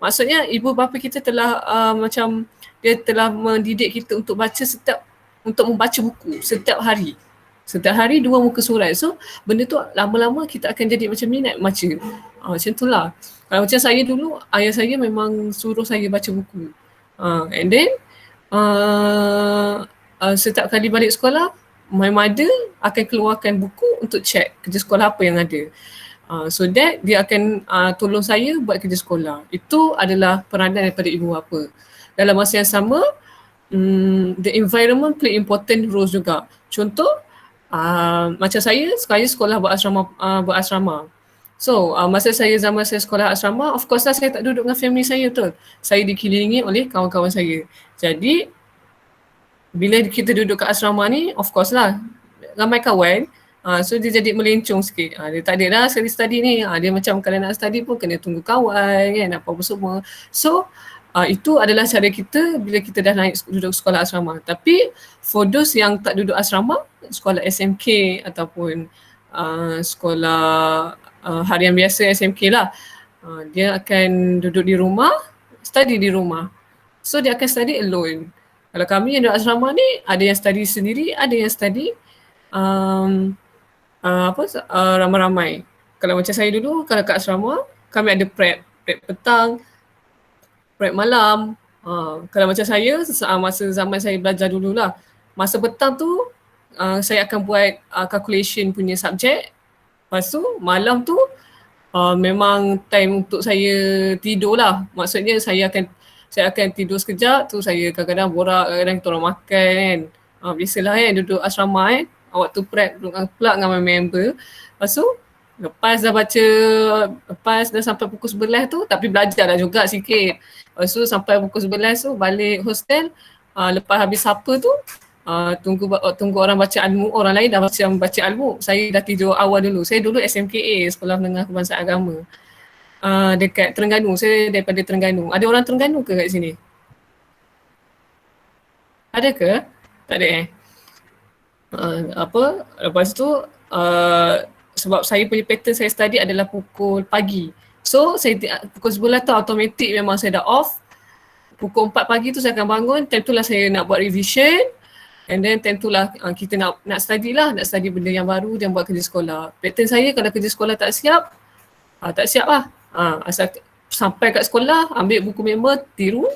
maksudnya ibu bapa kita telah macam dia telah mendidik kita untuk untuk membaca buku setiap hari. Setiap hari 2 muka surat. So benda tu lama-lama kita akan jadi macam minat baca. Macam tu lah. Kalau macam saya dulu, ayah saya memang suruh saya baca buku. And then setiap kali balik sekolah, my mother akan keluarkan buku untuk check kerja sekolah apa yang ada. So that dia akan tolong saya buat kerja sekolah. Itu adalah peranan daripada ibu bapa. Dalam masa yang sama, the environment play important roles juga. Contoh, macam saya sekolah berasrama. So masa zaman saya sekolah asrama, of course lah saya tak duduk dengan family saya betul. Saya dikelilingi oleh kawan-kawan saya. Jadi bila kita duduk kat asrama ni, of course lah, ramai kawan. So dia jadi melencong sikit. Dia tak ada dah study ni. Dia macam kalau nak study pun kena tunggu kawan kan, apa-apa semua. So itu adalah cara kita bila kita dah naik duduk sekolah asrama. Tapi for those yang tak duduk asrama, sekolah SMK ataupun sekolah harian biasa SMK lah, dia akan duduk di rumah, study di rumah. So dia akan study alone. Kalau kami yang duduk asrama ni, ada yang study sendiri, ada yang study ramai-ramai. Kalau macam saya dulu, kalau kat asrama, kami ada prep petang, prep malam. Kalau macam saya, masa zaman saya belajar dululah, masa petang tu saya akan buat calculation punya subjek. Lepas tu malam tu memang time untuk saya tidur lah. Maksudnya saya akan tidur sekejap tu, saya kadang-kadang borak, kadang-kadang kita orang makan kan. Biasalah kan duduk asrama kan. Waktu prep duduk pula dengan member. Lepas tu lepas dah sampai pukul 11 tu, tapi belajar dah juga sikit. Lepas tu sampai pukul 11 tu balik hostel, lepas habis supper tu tunggu orang baca ilmu, orang lain dah baca ilmu. Saya dah tidur awal dulu. Saya dulu SMKA, Sekolah Menengah Kebangsaan Agama. Dekat Terengganu, saya daripada Terengganu. Ada orang Terengganu ke kat sini? Ada ke? Tak ada lepas tu sebab saya punya pattern saya study adalah pukul pagi. So saya pukul 11 tu automatik memang saya dah off. Pukul 4 pagi tu saya akan bangun, time tu lah saya nak buat revision. And then time tu lah kita nak study lah, nak study benda yang baru dan buat kerja sekolah. Pattern saya kalau kerja sekolah tak siap lah. Asal sampai kat sekolah, ambil buku member, tiru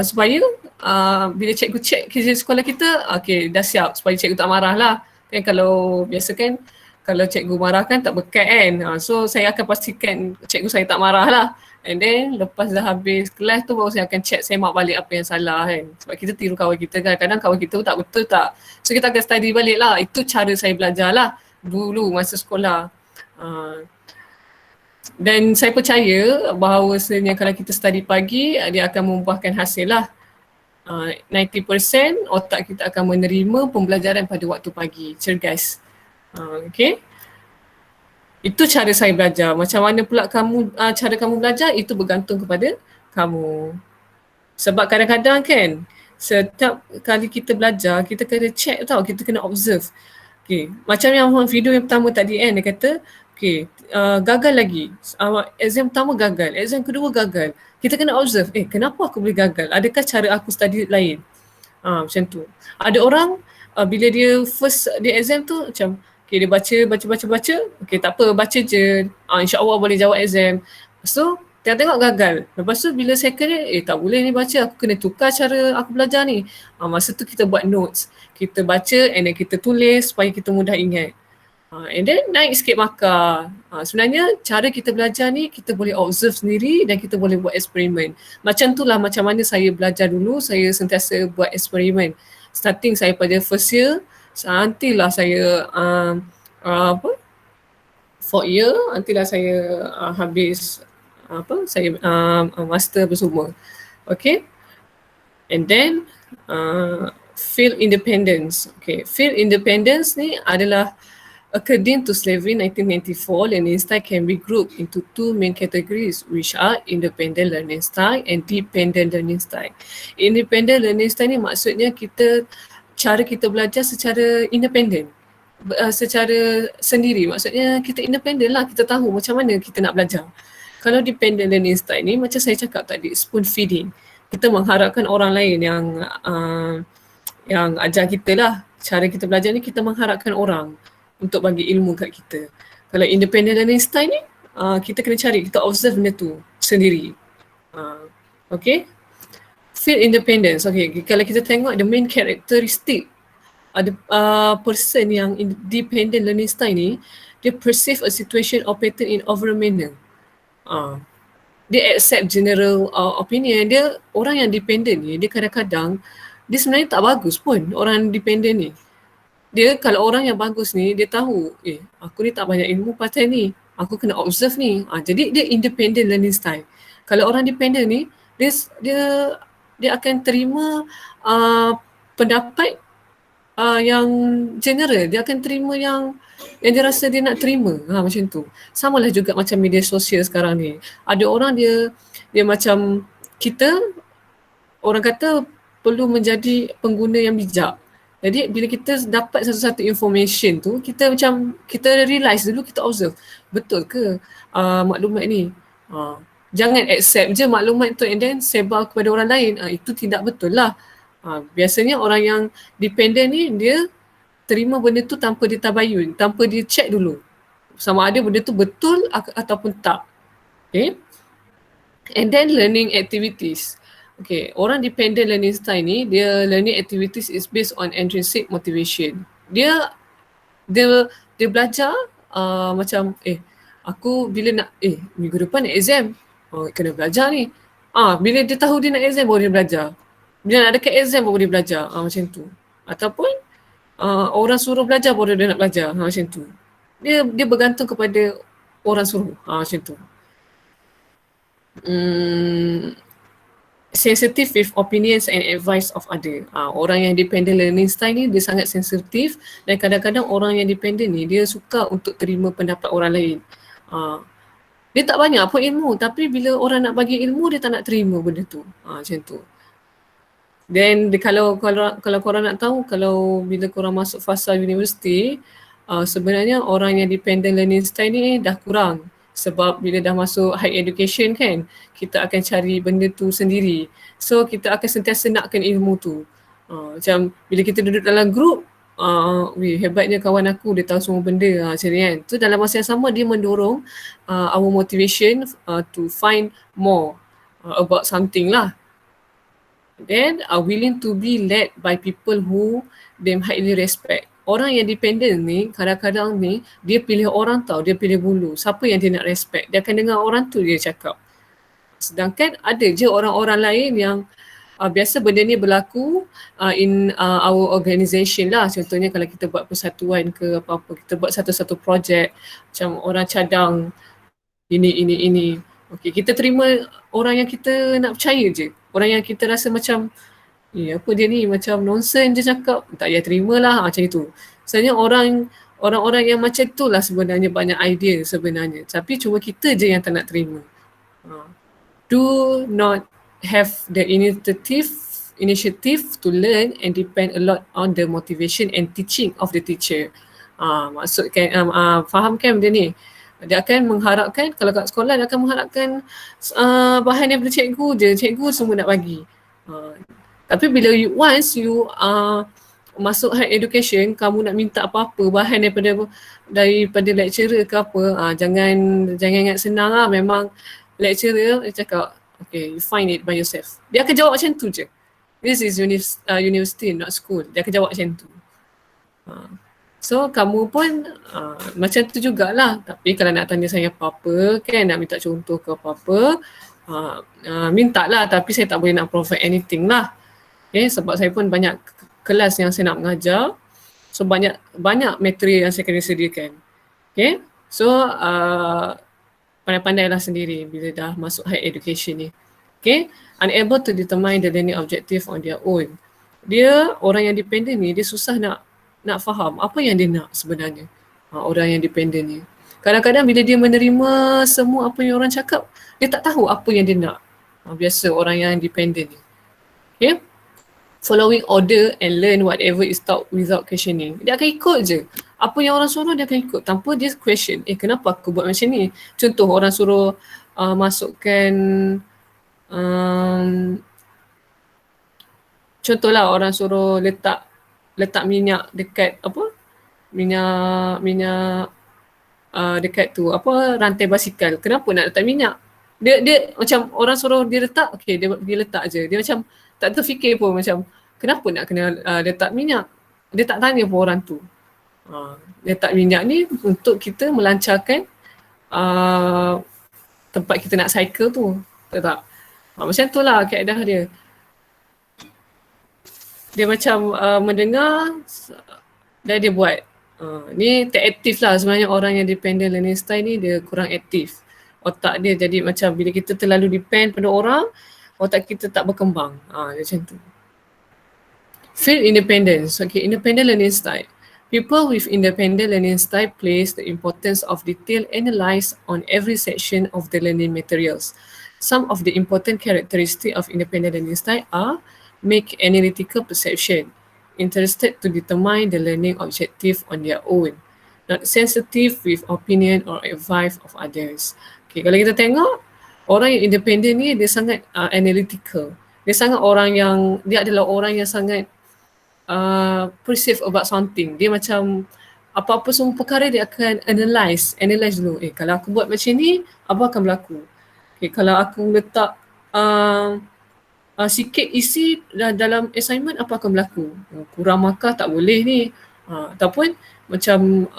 supaya bila cikgu check kerja sekolah kita, okay dah siap, supaya cikgu tak marah lah. Kan kalau biasa kan, kalau cikgu marah kan tak berkat kan. So saya akan pastikan cikgu saya tak marah lah. And then lepas dah habis kelas tu baru saya akan check semak balik apa yang salah kan. Sebab kita tiru kawan kita kan, kadang kawan kita tak betul tak. So kita akan study balik lah. Itu cara saya belajar lah dulu masa sekolah. Dan saya percaya bahawasanya kalau kita study pagi, dia akan membuahkan hasil lah. 90% otak kita akan menerima pembelajaran pada waktu pagi, cergas. Okay. Itu cara saya belajar. Macam mana pula cara kamu belajar, itu bergantung kepada kamu. Sebab kadang-kadang kan, setiap kali kita belajar, kita kena check tau, kita kena observe. Okay. Macam yang video yang pertama tadi kan, dia kata, okay, gagal lagi. Exam pertama gagal, exam kedua gagal. Kita kena observe, kenapa aku boleh gagal? Adakah cara aku study lain? Macam tu. Ada orang, bila dia exam tu macam, okay, dia baca, okay tak apa, baca je. InsyaAllah boleh jawab exam. Lepas tu, tengok gagal. Lepas tu bila second ni, tak boleh ni baca, aku kena tukar cara aku belajar ni. Masa tu kita buat notes. Kita baca and then kita tulis supaya kita mudah ingat. And then naik sikit markah. Sebenarnya cara kita belajar ni, kita boleh observe sendiri dan kita boleh buat eksperimen. Macam tu lah macam mana saya belajar dulu, saya sentiasa buat eksperimen. Starting saya pada first year, nantilah saya fourth year, nantilah saya habis saya master apa semua. Okay. And then field independence. Okay, field independence ni adalah according to Slavery 1994, learning style can be grouped into two main categories, which are independent learning style and dependent learning style. Independent learning style ni maksudnya cara kita belajar secara independent, secara sendiri. Maksudnya kita independent lah, kita tahu macam mana kita nak belajar. Kalau dependent learning style ni macam saya cakap tadi, spoon feeding. Kita mengharapkan orang lain yang ajar kita lah. Cara kita belajar ni kita mengharapkan orang untuk bagi ilmu kat kita. Kalau independent learning style ni, kita kena cari, kita observe benda tu sendiri. Okay. Field independence. Okay, kalau kita tengok the main characteristic ada person yang independent learning style ni, dia perceive a situation or pattern in overall manner. Dia accept general opinion. Dia orang yang dependent ni, dia kadang-kadang dia sebenarnya tak bagus pun orang dependent ni. Dia kalau orang yang bagus ni, dia tahu aku ni tak banyak ilmu pasal ni, aku kena observe ni. Jadi dia independent learning style. Kalau orang dependent ni, dia akan terima pendapat yang general, dia akan terima yang dia rasa dia nak terima. Macam tu. Samalah juga macam media sosial sekarang ni. Ada orang dia macam kita, orang kata perlu menjadi pengguna yang bijak. Jadi bila kita dapat satu-satu information tu, kita macam, kita realise dulu, kita observe. Betul ke maklumat ni? Jangan accept je maklumat tu and then sebar kepada orang lain. Itu tidak betul lah. Biasanya orang yang dependent ni, dia terima benda tu tanpa ditabayun, tanpa dia check dulu sama ada benda tu betul ataupun tak. Okay. And then learning activities. Okay, orang dependent learning style ni, dia learning activities is based on intrinsic motivation. Dia belajar macam aku bila nak minggu depan nak exam, kena belajar ni. Bila dia tahu dia nak exam baru dia belajar. Bila nak dekat exam baru dia belajar. Macam tu. Ataupun orang suruh belajar baru dia nak belajar. Macam tu. Dia bergantung kepada orang suruh. Macam tu. Sensitive with opinions and advice of other. Orang yang dependent learning style ni dia sangat sensitif, dan kadang-kadang orang yang dependent ni dia suka untuk terima pendapat orang lain. Dia tak banyak pun ilmu, tapi bila orang nak bagi ilmu dia tak nak terima benda tu. Macam tu. Then kalau korang nak tahu, kalau bila korang masuk fasa universiti, sebenarnya orang yang dependent learning style ni dah kurang. Sebab bila dah masuk higher education kan, kita akan cari benda tu sendiri. So kita akan sentiasa nakkan ilmu tu. Macam bila kita duduk dalam group, hebatnya kawan aku, dia tahu semua benda macam ni kan. Tu dalam masa yang sama dia mendorong our motivation to find more about something lah. Then are willing to be led by people who them highly respect. Orang yang dependent ni kadang-kadang ni dia pilih orang tau, dia pilih bulu. Siapa yang dia nak respect, dia akan dengar orang tu dia cakap. Sedangkan ada je orang-orang lain yang biasa benda ni berlaku in our organisation lah. Contohnya kalau kita buat persatuan ke apa-apa, kita buat satu-satu projek, macam orang cadang ini. Okay, kita terima orang yang kita nak percaya je. Orang yang kita rasa macam apa dia ni macam nonsense je cakap, tak payah terima lah macam itu. Sebenarnya orang-orang yang macam tu lah sebenarnya banyak idea sebenarnya. Tapi cuma kita je yang tak nak terima. Do not have the initiative to learn and depend a lot on the motivation and teaching of the teacher. Maksudkan, faham kan benda ni? Dia akan mengharapkan, kalau kat sekolah dia akan mengharapkan bahan daripada cikgu je. Cikgu semua nak bagi. Tapi bila once you masuk higher education, kamu nak minta apa-apa bahan daripada lecturer ke apa, jangan ingat senang lah. Memang lecturer dia cakap, okay, you find it by yourself. Dia akan jawab macam tu je. This is university, not school. Dia akan jawab macam tu. So kamu pun macam tu jugalah. Tapi kalau nak tanya saya apa-apa kan, nak minta contoh ke apa-apa, minta lah. Tapi saya tak boleh nak provide anything lah. Okay, sebab saya pun banyak kelas yang saya nak mengajar. So banyak material yang saya kena sediakan. Okay, so pandai-pandailah sendiri bila dah masuk higher education ni. Okay, unable to determine the learning objective on their own. Dia, orang yang dependent ni, dia susah nak faham apa yang dia nak sebenarnya. Orang yang dependent ni. Kadang-kadang bila dia menerima semua apa yang orang cakap, dia tak tahu apa yang dia nak. Biasa orang yang dependent ni. Okay. Following order and learn whatever is taught without questioning. Dia akan ikut je. Apa yang orang suruh dia akan ikut tanpa dia question. Kenapa aku buat macam ni? Contoh orang suruh masukkan contohlah orang suruh letak minyak dekat apa? Minyak dekat tu apa, rantai basikal. Kenapa nak letak minyak? Dia macam orang suruh dia letak, okey dia letak je. Dia macam tak terfikir pun macam kenapa nak kena letak minyak. Dia tak tanya pun orang tu. Letak minyak ni untuk kita melancarkan tempat kita nak cycle tu. Tak? Macam tu lah kaedah dia. Dia macam mendengar dan dia buat. Ni tak aktif lah sebenarnya. Orang yang dependent learning style ni dia kurang aktif. Otak dia jadi macam bila kita terlalu depend pada orang, otak kita tak berkembang. Macam tu. Field independence. Okay, independent learning style. People with independent learning style place the importance of detailed analysis on every section of the learning materials. Some of the important characteristics of independent learning style are make analytical perception, interested to determine the learning objective on their own, not sensitive with opinion or advice of others. Okay, kalau kita tengok orang yang independent ni dia sangat analytical. Dia sangat orang yang, dia adalah orang yang sangat perceive about something. Dia macam apa-apa semua perkara dia akan analyse dulu. Kalau aku buat macam ni, apa akan berlaku? Kalau aku letak sikit isi dalam assignment, apa akan berlaku? Kurang markah tak boleh ni. Ataupun macam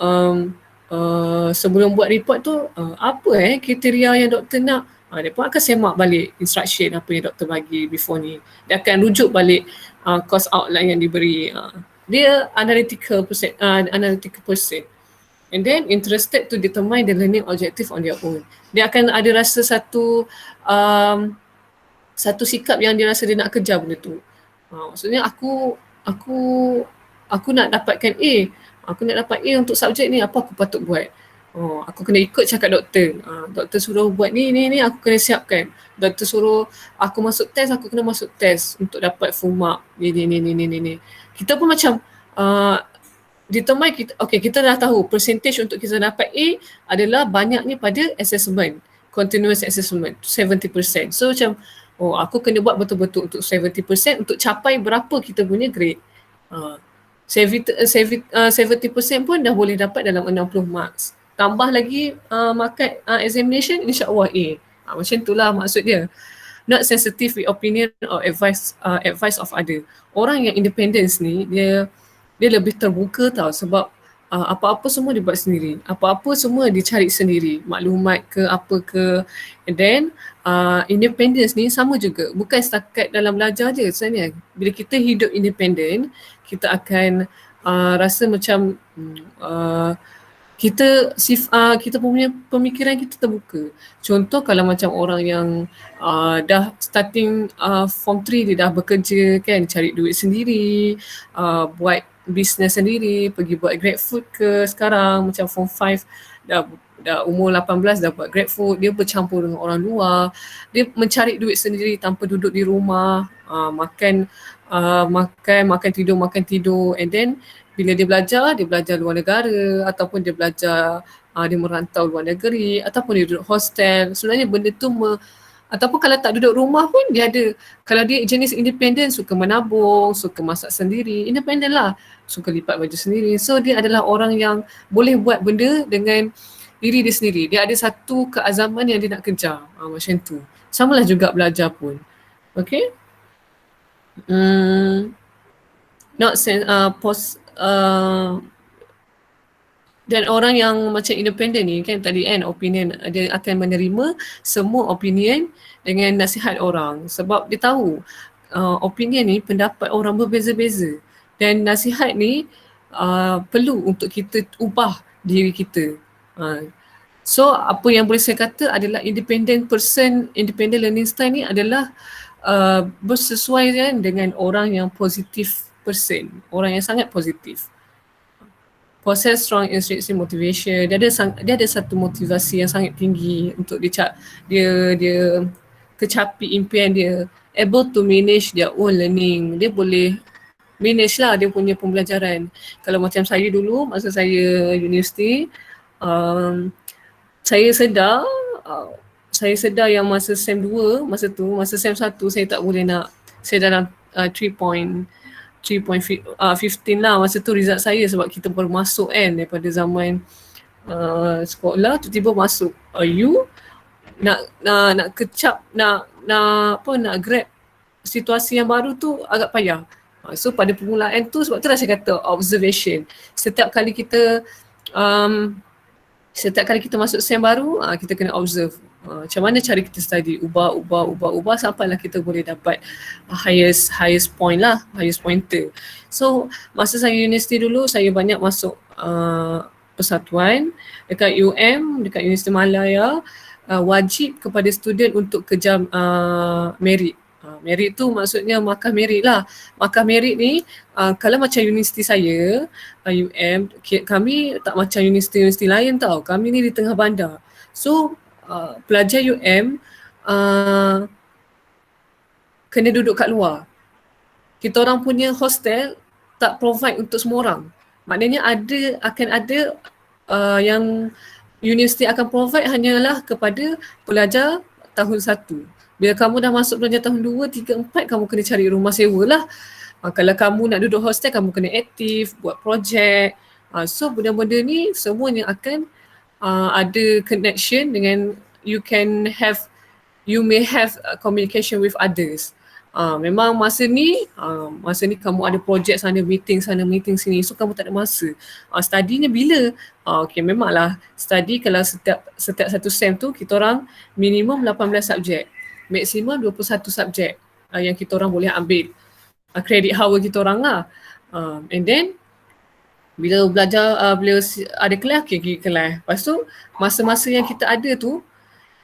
sebelum buat report tu, apa kriteria yang doktor nak? Dia pun akan semak balik instruction apa yang doktor bagi before ni. Dia akan rujuk balik course outline yang diberi. Dia analytical person. And then interested to determine the learning objective on their own. Dia akan ada rasa satu sikap yang dia rasa dia nak kejar benda tu. Maksudnya aku nak dapatkan A. Aku nak dapat A untuk subjek ni, apa aku patut buat? Aku kena ikut cakap doktor. Doktor suruh buat ni, aku kena siapkan. Doktor suruh aku masuk test, aku kena masuk test untuk dapat full mark. Ni. Kita pun macam determine kita, kita dah tahu percentage untuk kita dapat A adalah banyaknya pada assessment, continuous assessment, 70%. So macam, aku kena buat betul-betul untuk 70% untuk capai berapa kita punya grade. 70% pun dah boleh dapat dalam 60 marks. Tambah lagi market examination, insyaAllah A. Macam itulah maksud dia. Not sensitive with opinion or advice of other. Orang yang independence ni, dia lebih terbuka tau, sebab apa-apa semua dia buat sendiri. Apa-apa semua dia cari sendiri. Maklumat ke apa ke. And then independence ni sama juga. Bukan setakat dalam belajar je sebenarnya. Bila kita hidup independent, kita akan rasa macam kita punya pemikiran kita terbuka. Contoh kalau macam orang yang dah starting form 3, dia dah bekerja kan, cari duit sendiri, buat business sendiri, pergi buat Grab food ke sekarang, macam form 5 dah umur 18 dah buat Grab food, dia bercampur dengan orang luar, dia mencari duit sendiri tanpa duduk di rumah, makan tidur, and then bila dia belajar luar negara, ataupun dia belajar dia merantau luar negeri, ataupun dia duduk hostel. Sebenarnya benda tu ataupun kalau tak duduk rumah pun dia ada, kalau dia jenis independent, suka menabung, suka masak sendiri, independent lah, suka lipat baju sendiri. So dia adalah orang yang boleh buat benda dengan diri dia sendiri. Dia ada satu keazaman yang dia nak kejar, macam tu. Samalah juga belajar pun. Okay. Dan orang yang macam independent ni kan tadi kan, opinion, dia akan menerima semua opinion dengan nasihat orang, sebab dia tahu opinion ni, pendapat orang berbeza-beza, dan nasihat ni perlu untuk kita ubah diri kita. So apa yang boleh saya kata adalah independent learning style ni adalah bersesuaian dengan orang yang positif person, orang yang sangat positif. Possess strong intrinsic motivation. Dia ada satu motivasi yang sangat tinggi untuk dia kecapi impian dia. Able to manage their own learning. Dia boleh manage lah dia punya pembelajaran. Kalau macam saya dulu, masa saya universiti, saya sedar yang masa SEM 2, masa SEM 1 saya tak boleh nak, saya dalam 3.15 lah masa tu result saya, sebab kita baru masuk kan daripada zaman sekolah, tiba-tiba masuk U, nak kecap, nak grab situasi yang baru tu agak payah. So pada permulaan tu, sebab tu lah saya kata observation. Setiap kali kita masuk SEM baru, kita kena observe macam mana cara kita study, ubah sampailah kita boleh dapat highest point lah, highest pointer. So masa saya universiti dulu, saya banyak masuk persatuan dekat UM, dekat Universiti Malaya, wajib kepada student untuk kejar merit. Merit tu maksudnya markah merit lah. Markah merit ni kalau macam universiti saya, UM, kami tak macam universiti-universiti lain tau. Kami ni di tengah bandar. So pelajar UM kena duduk kat luar. Kita orang punya hostel tak provide untuk semua orang. Maknanya akan ada yang universiti akan provide hanyalah kepada pelajar tahun 1. Bila kamu dah masuk pelajar tahun 2, 3, 4, kamu kena cari rumah sewa lah. Kalau kamu nak duduk hostel, kamu kena aktif, buat projek. So benda-benda ni semuanya akan ada connection dengan you may have communication with others. Memang masa ni kamu ada projek sana, meeting sini. So kamu tak ada masa. Studinya bila? Okay, memanglah study kalau setiap satu sem tu kita orang minimum 18 subjek. Maksimum 21 subjek yang kita orang boleh ambil. Credit hour kita orang lah. And then bila belajar, bila ada kelas, pergi kelas. Lepas tu masa-masa yang kita ada tu,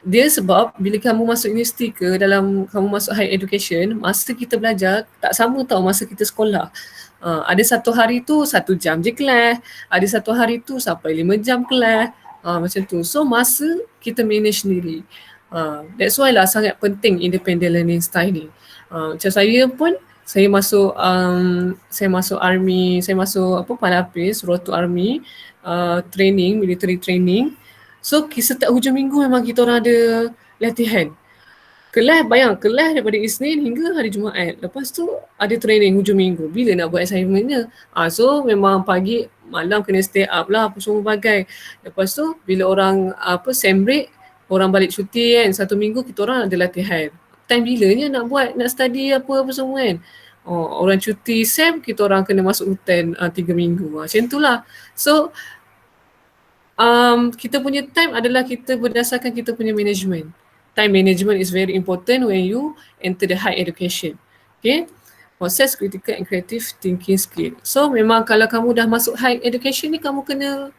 dia sebab bila kamu masuk universiti ke dalam kamu masuk higher education, masa kita belajar tak sama tau masa kita sekolah. Ada satu hari tu 1 jam je kelas, ada satu hari tu sampai 5 jam kelas, macam tu. So masa kita manage sendiri. That's why lah sangat penting independent learning style ni. Macam saya pun, saya masuk army, saya masuk Palapis, Road to Army, training, military training. So setiap hujung minggu memang kita orang ada latihan. Kelas daripada Isnin hingga hari Jumaat. Lepas tu ada training hujung minggu. Bila nak buat assignmentnya? So memang pagi, malam kena stay up lah apa semua bagai. Lepas tu bila orang sem break, orang balik cuti kan, 1 minggu kita orang ada latihan. Time bilanya nak buat, nak study apa semua kan. Orang cuti sem, kita orang kena masuk hutan 3 minggu. Macam tu lah. So kita punya time adalah kita berdasarkan kita punya management. Time management is very important when you enter the higher education. Okay. Process critical and creative thinking skill. So memang kalau kamu dah masuk higher education ni, kamu kena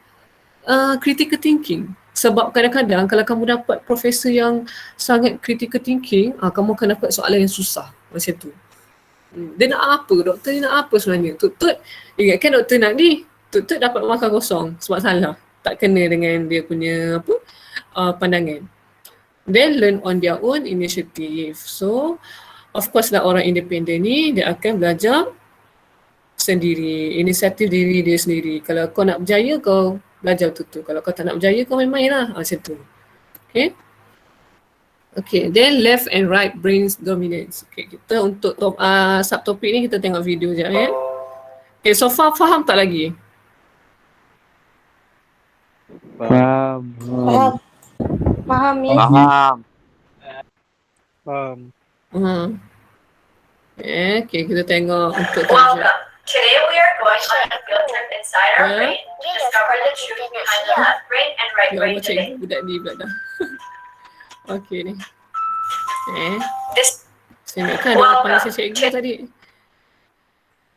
critical thinking. Sebab kadang-kadang kalau kamu dapat profesor yang sangat critical thinking, kamu akan dapat soalan yang susah macam tu. Dia nak apa? Doktor ni nak apa sebenarnya? Tut-tut, ingatkan doktor nak ni, tut-tut dapat markah kosong sebab salah. Tak kena dengan dia punya pandangan. Then learn on their own initiative. So, of course lah orang independent ni, dia akan belajar sendiri, inisiatif diri dia sendiri. Kalau kau nak berjaya, kau belajar betul-betul. Kalau kau tak nak berjaya, kau main-main lah. Macam tu. Okay. Okay, then left and right brains dominance. Okay, kita untuk subtopik ni kita tengok video je ya. Okay, so far faham tak lagi? Faham. Faham ni. Faham. Okay, kita tengok untuk Welcome. Today we are going on a field trip inside our brain to discover the truth behind the left brain and right brain debate. Budak ni pula dah. Okay ni. This Saya nak kan ada panggil saya cikgu tadi.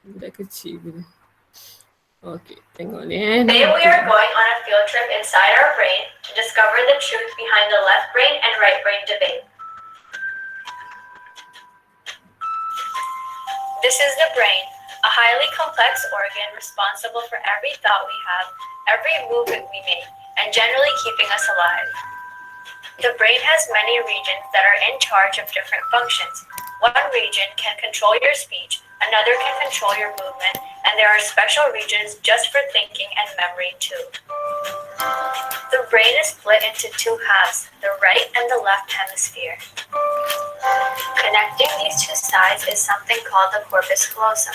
Budak kecil pun. Okay, tengok ni Today we are going on a field trip inside our brain to discover the truth behind the left brain and right brain debate. This is the brain, a highly complex organ responsible for every thought we have, every movement we make, and generally keeping us alive. The brain has many regions that are in charge of different functions. One region can control your speech, another can control your movement, and there are special regions just for thinking and memory too. The brain is split into 2 halves, the right and the left hemisphere. Connecting these 2 sides is something called the corpus callosum.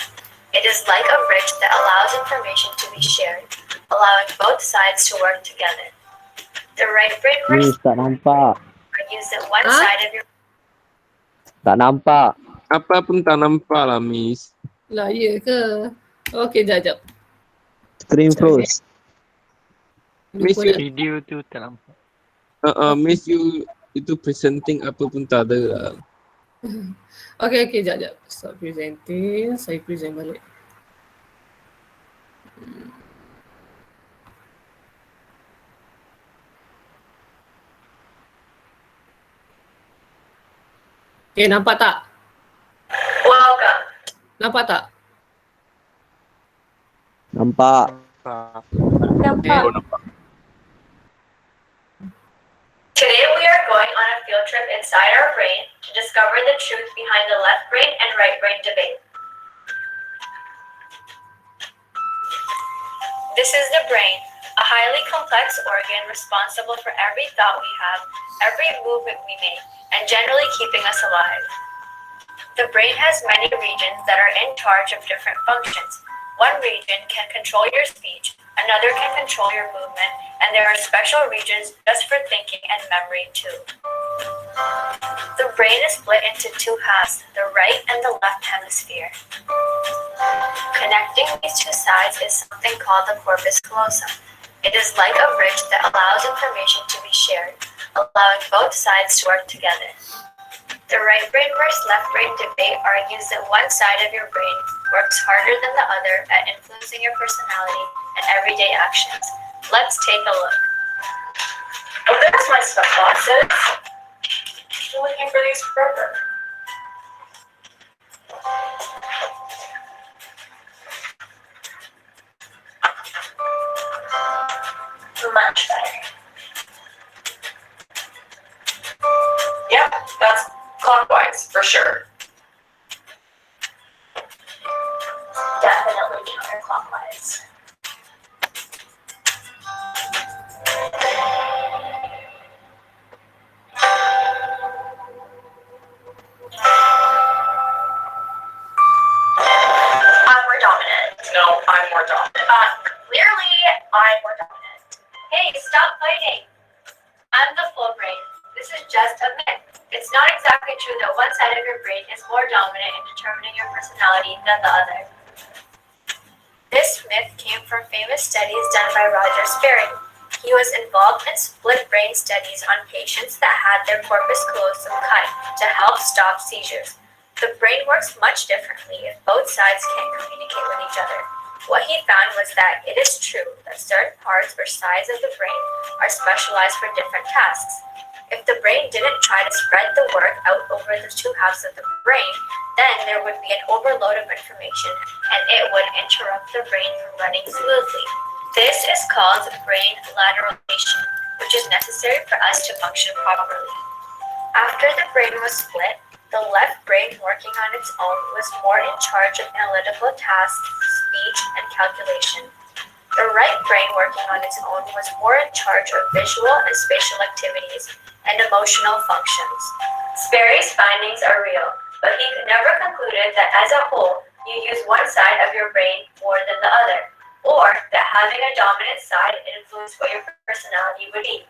It is like a bridge that allows information to be shared, allowing both sides to work together. The right brain works Tak nampak. use that one side of your Tak nampak. Apa pun tak nampak lah, Miss. lah, ya ke? Okay, jap. Screen froze. Miss, Lupa nak- Video tu tak nampak. Miss you itu presenting apa pun tak ada lah. Okay, jap. Stop presenting. Saya present balik. Okay, nampak tak? Nampak tak? Nampak. Nampak. Today we are going on a field trip inside our brain to discover the truth behind the left brain and right brain debate. This is the brain, a highly complex organ responsible for every thought we have, every movement we make, and generally keeping us alive. The brain has many regions that are in charge of different functions. One region can control your speech, another can control your movement, and there are special regions just for thinking and memory too. The brain is split into two halves, the right and the left hemisphere. Connecting these two sides is something called the corpus callosum. It is like a bridge that allows information to be shared, allowing both sides to work together. The right brain versus left brain debate argues that one side of your brain works harder than the other at influencing your personality and everyday actions. Let's take a look. Oh, there's my stuff boxes. I'm looking for these forever. Much better. Yep, that's clockwise for sure. Definitely counterclockwise. I'm more dominant. No, I'm more dominant. Clearly, I'm more dominant. Hey, stop fighting. I'm the full brain. This is just a myth. It's not exactly true that one side of your brain is more dominant in determining your personality than the other. This myth came from famous studies done by Roger Sperry. He was involved in split brain studies on patients that had their corpus callosum cut to help stop seizures. The brain works much differently if both sides can't communicate with each other. What he found was that it is true that certain parts or sides of the brain are specialized for different tasks. If the brain didn't try to spread the work out over the two halves of the brain, then there would be an overload of information and it would interrupt the brain from running smoothly. This is called brain lateralization, which is necessary for us to function properly. After the brain was split, the left brain working on its own was more in charge of analytical tasks, speech, and calculation. The right brain working on its own was more in charge of visual and spatial activities and emotional functions. Sperry's findings are real, but he never concluded that as a whole, you use one side of your brain more than the other, or that having a dominant side influenced what your personality would be.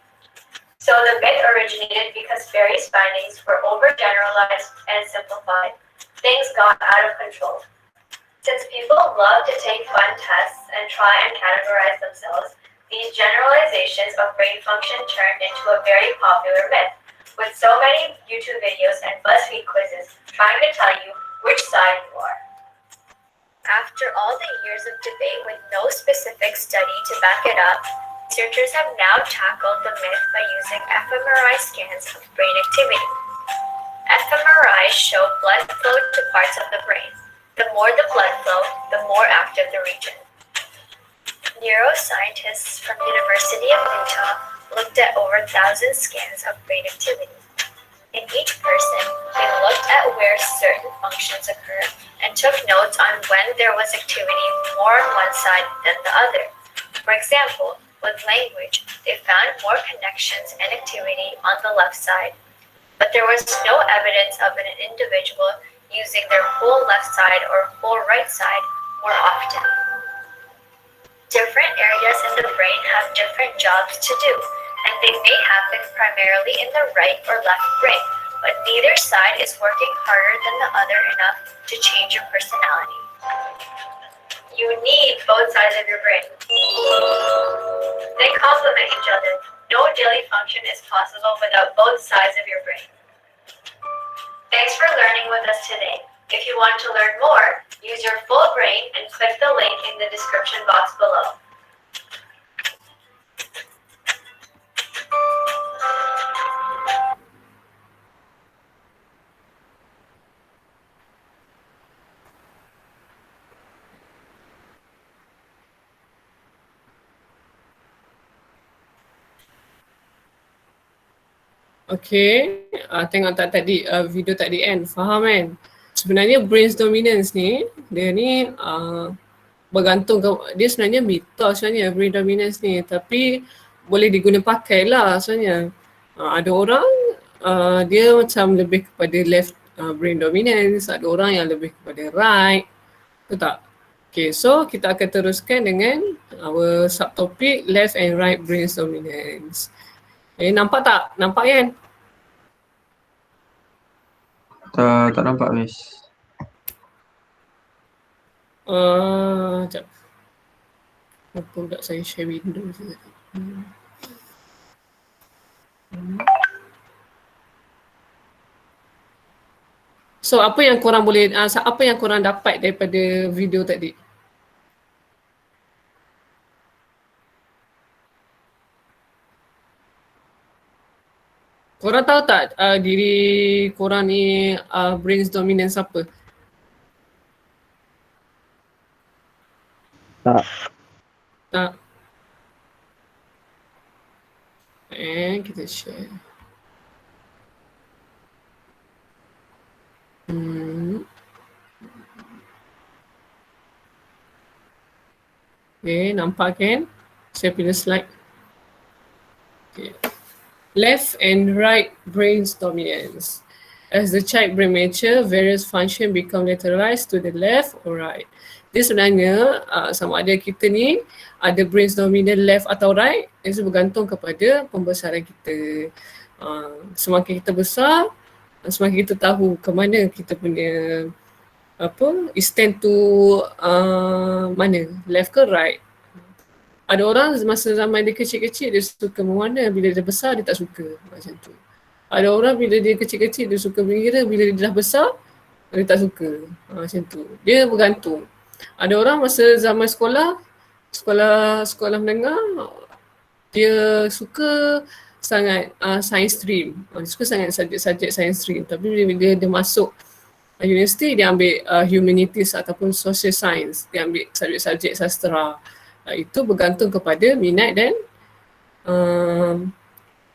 So the myth originated because Sperry's findings were overgeneralized and simplified. Things got out of control. Since people love to take fun tests and try and categorize themselves, these generalizations of brain function turned into a very popular myth, with so many YouTube videos and BuzzFeed quizzes trying to tell you which side you are. After all the years of debate with no specific study to back it up, researchers have now tackled the myth by using fMRI scans of brain activity. fMRIs show blood flow to parts of the brain. The more the blood flow, the more active the region. Neuroscientists from University of Utah looked at over 1,000 scans of brain activity. In each person, they looked at where certain functions occur and took notes on when there was activity more on one side than the other. For example, with language, they found more connections and activity on the left side, but there was no evidence of an individual using their whole left side or whole right side more often. Different areas in the brain have different jobs to do, and they may happen primarily in the right or left brain, but neither side is working harder than the other enough to change your personality. You need both sides of your brain. They complement each other. No daily function is possible without both sides of your brain. Thanks for learning with us today. If you want to learn more, use your full brain and click the link in the description box below. Okay, tengok tak tadi video tadi kan, faham kan? Sebenarnya brain dominance ni, dia ni bergantung dia sebenarnya mitos sebenarnya brain dominance ni, tapi boleh diguna pakai lah sebenarnya. Ada orang dia macam lebih kepada left brain dominance, ada orang yang lebih kepada right, betul tak? Okay, so kita akan teruskan dengan our subtopik left and right brain dominance. Nampak tak? Nampak kan? Tak nampak, Miss. Sekejap. Apa pula saya share window je. So apa yang korang boleh, apa yang korang dapat daripada video tadi? Korang tahu tak diri korang ni brain dominance apa? Tak. Tak. Kita share. Okay, nampak kan? Saya pilih slide. Okay. Left and right brain dominance. As the child brain mature, various function become lateralized to the left or right. Dia sebenarnya sama ada kita ni ada brain dominant left atau right, itu bergantung kepada pembesaran kita. Semakin kita besar, semakin kita tahu ke mana kita punya is tend to mana, left ke right. Ada orang masa zaman dia kecil-kecil dia suka mewarna, bila dia besar dia tak suka, macam tu. Ada orang bila dia kecil-kecil dia suka mengira, bila dia dah besar dia tak suka, macam tu. Dia bergantung. Ada orang masa zaman sekolah menengah, dia suka sangat science stream, dia suka sangat subjek science stream, tapi bila dia masuk universiti dia ambil humanities ataupun social science, dia ambil subjek-subjek sastra. Itu bergantung kepada minat dan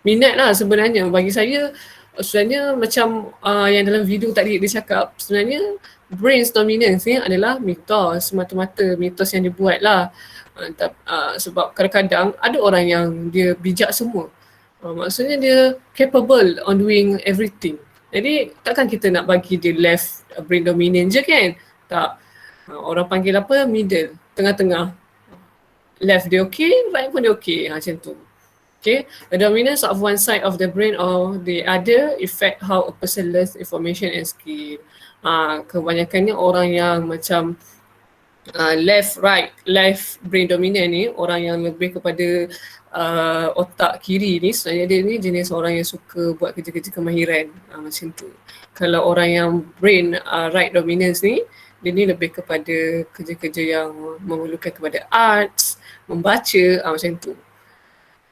minat lah sebenarnya. Bagi saya sebenarnya macam yang dalam video tadi dia cakap, sebenarnya brain dominance ni adalah mitos, semata-mata mitos yang dibuat lah. Sebab kadang-kadang ada orang yang dia bijak semua, maksudnya dia capable on doing everything. Jadi takkan kita nak bagi dia left brain dominant je kan? Tak. Orang panggil apa? Middle, tengah-tengah. Left dia okay, right pun dia okay, macam tu. Okay, the dominance of one side of the brain or the other affect how a person learns information and skill. Kebanyakannya orang yang macam left brain dominant ni, orang yang lebih kepada otak kiri ni, sebenarnya dia ni jenis orang yang suka buat kerja-kerja kemahiran, macam tu. Kalau orang yang brain right dominance ni, dia ni lebih kepada kerja-kerja yang memerlukan kepada arts, membaca, macam tu.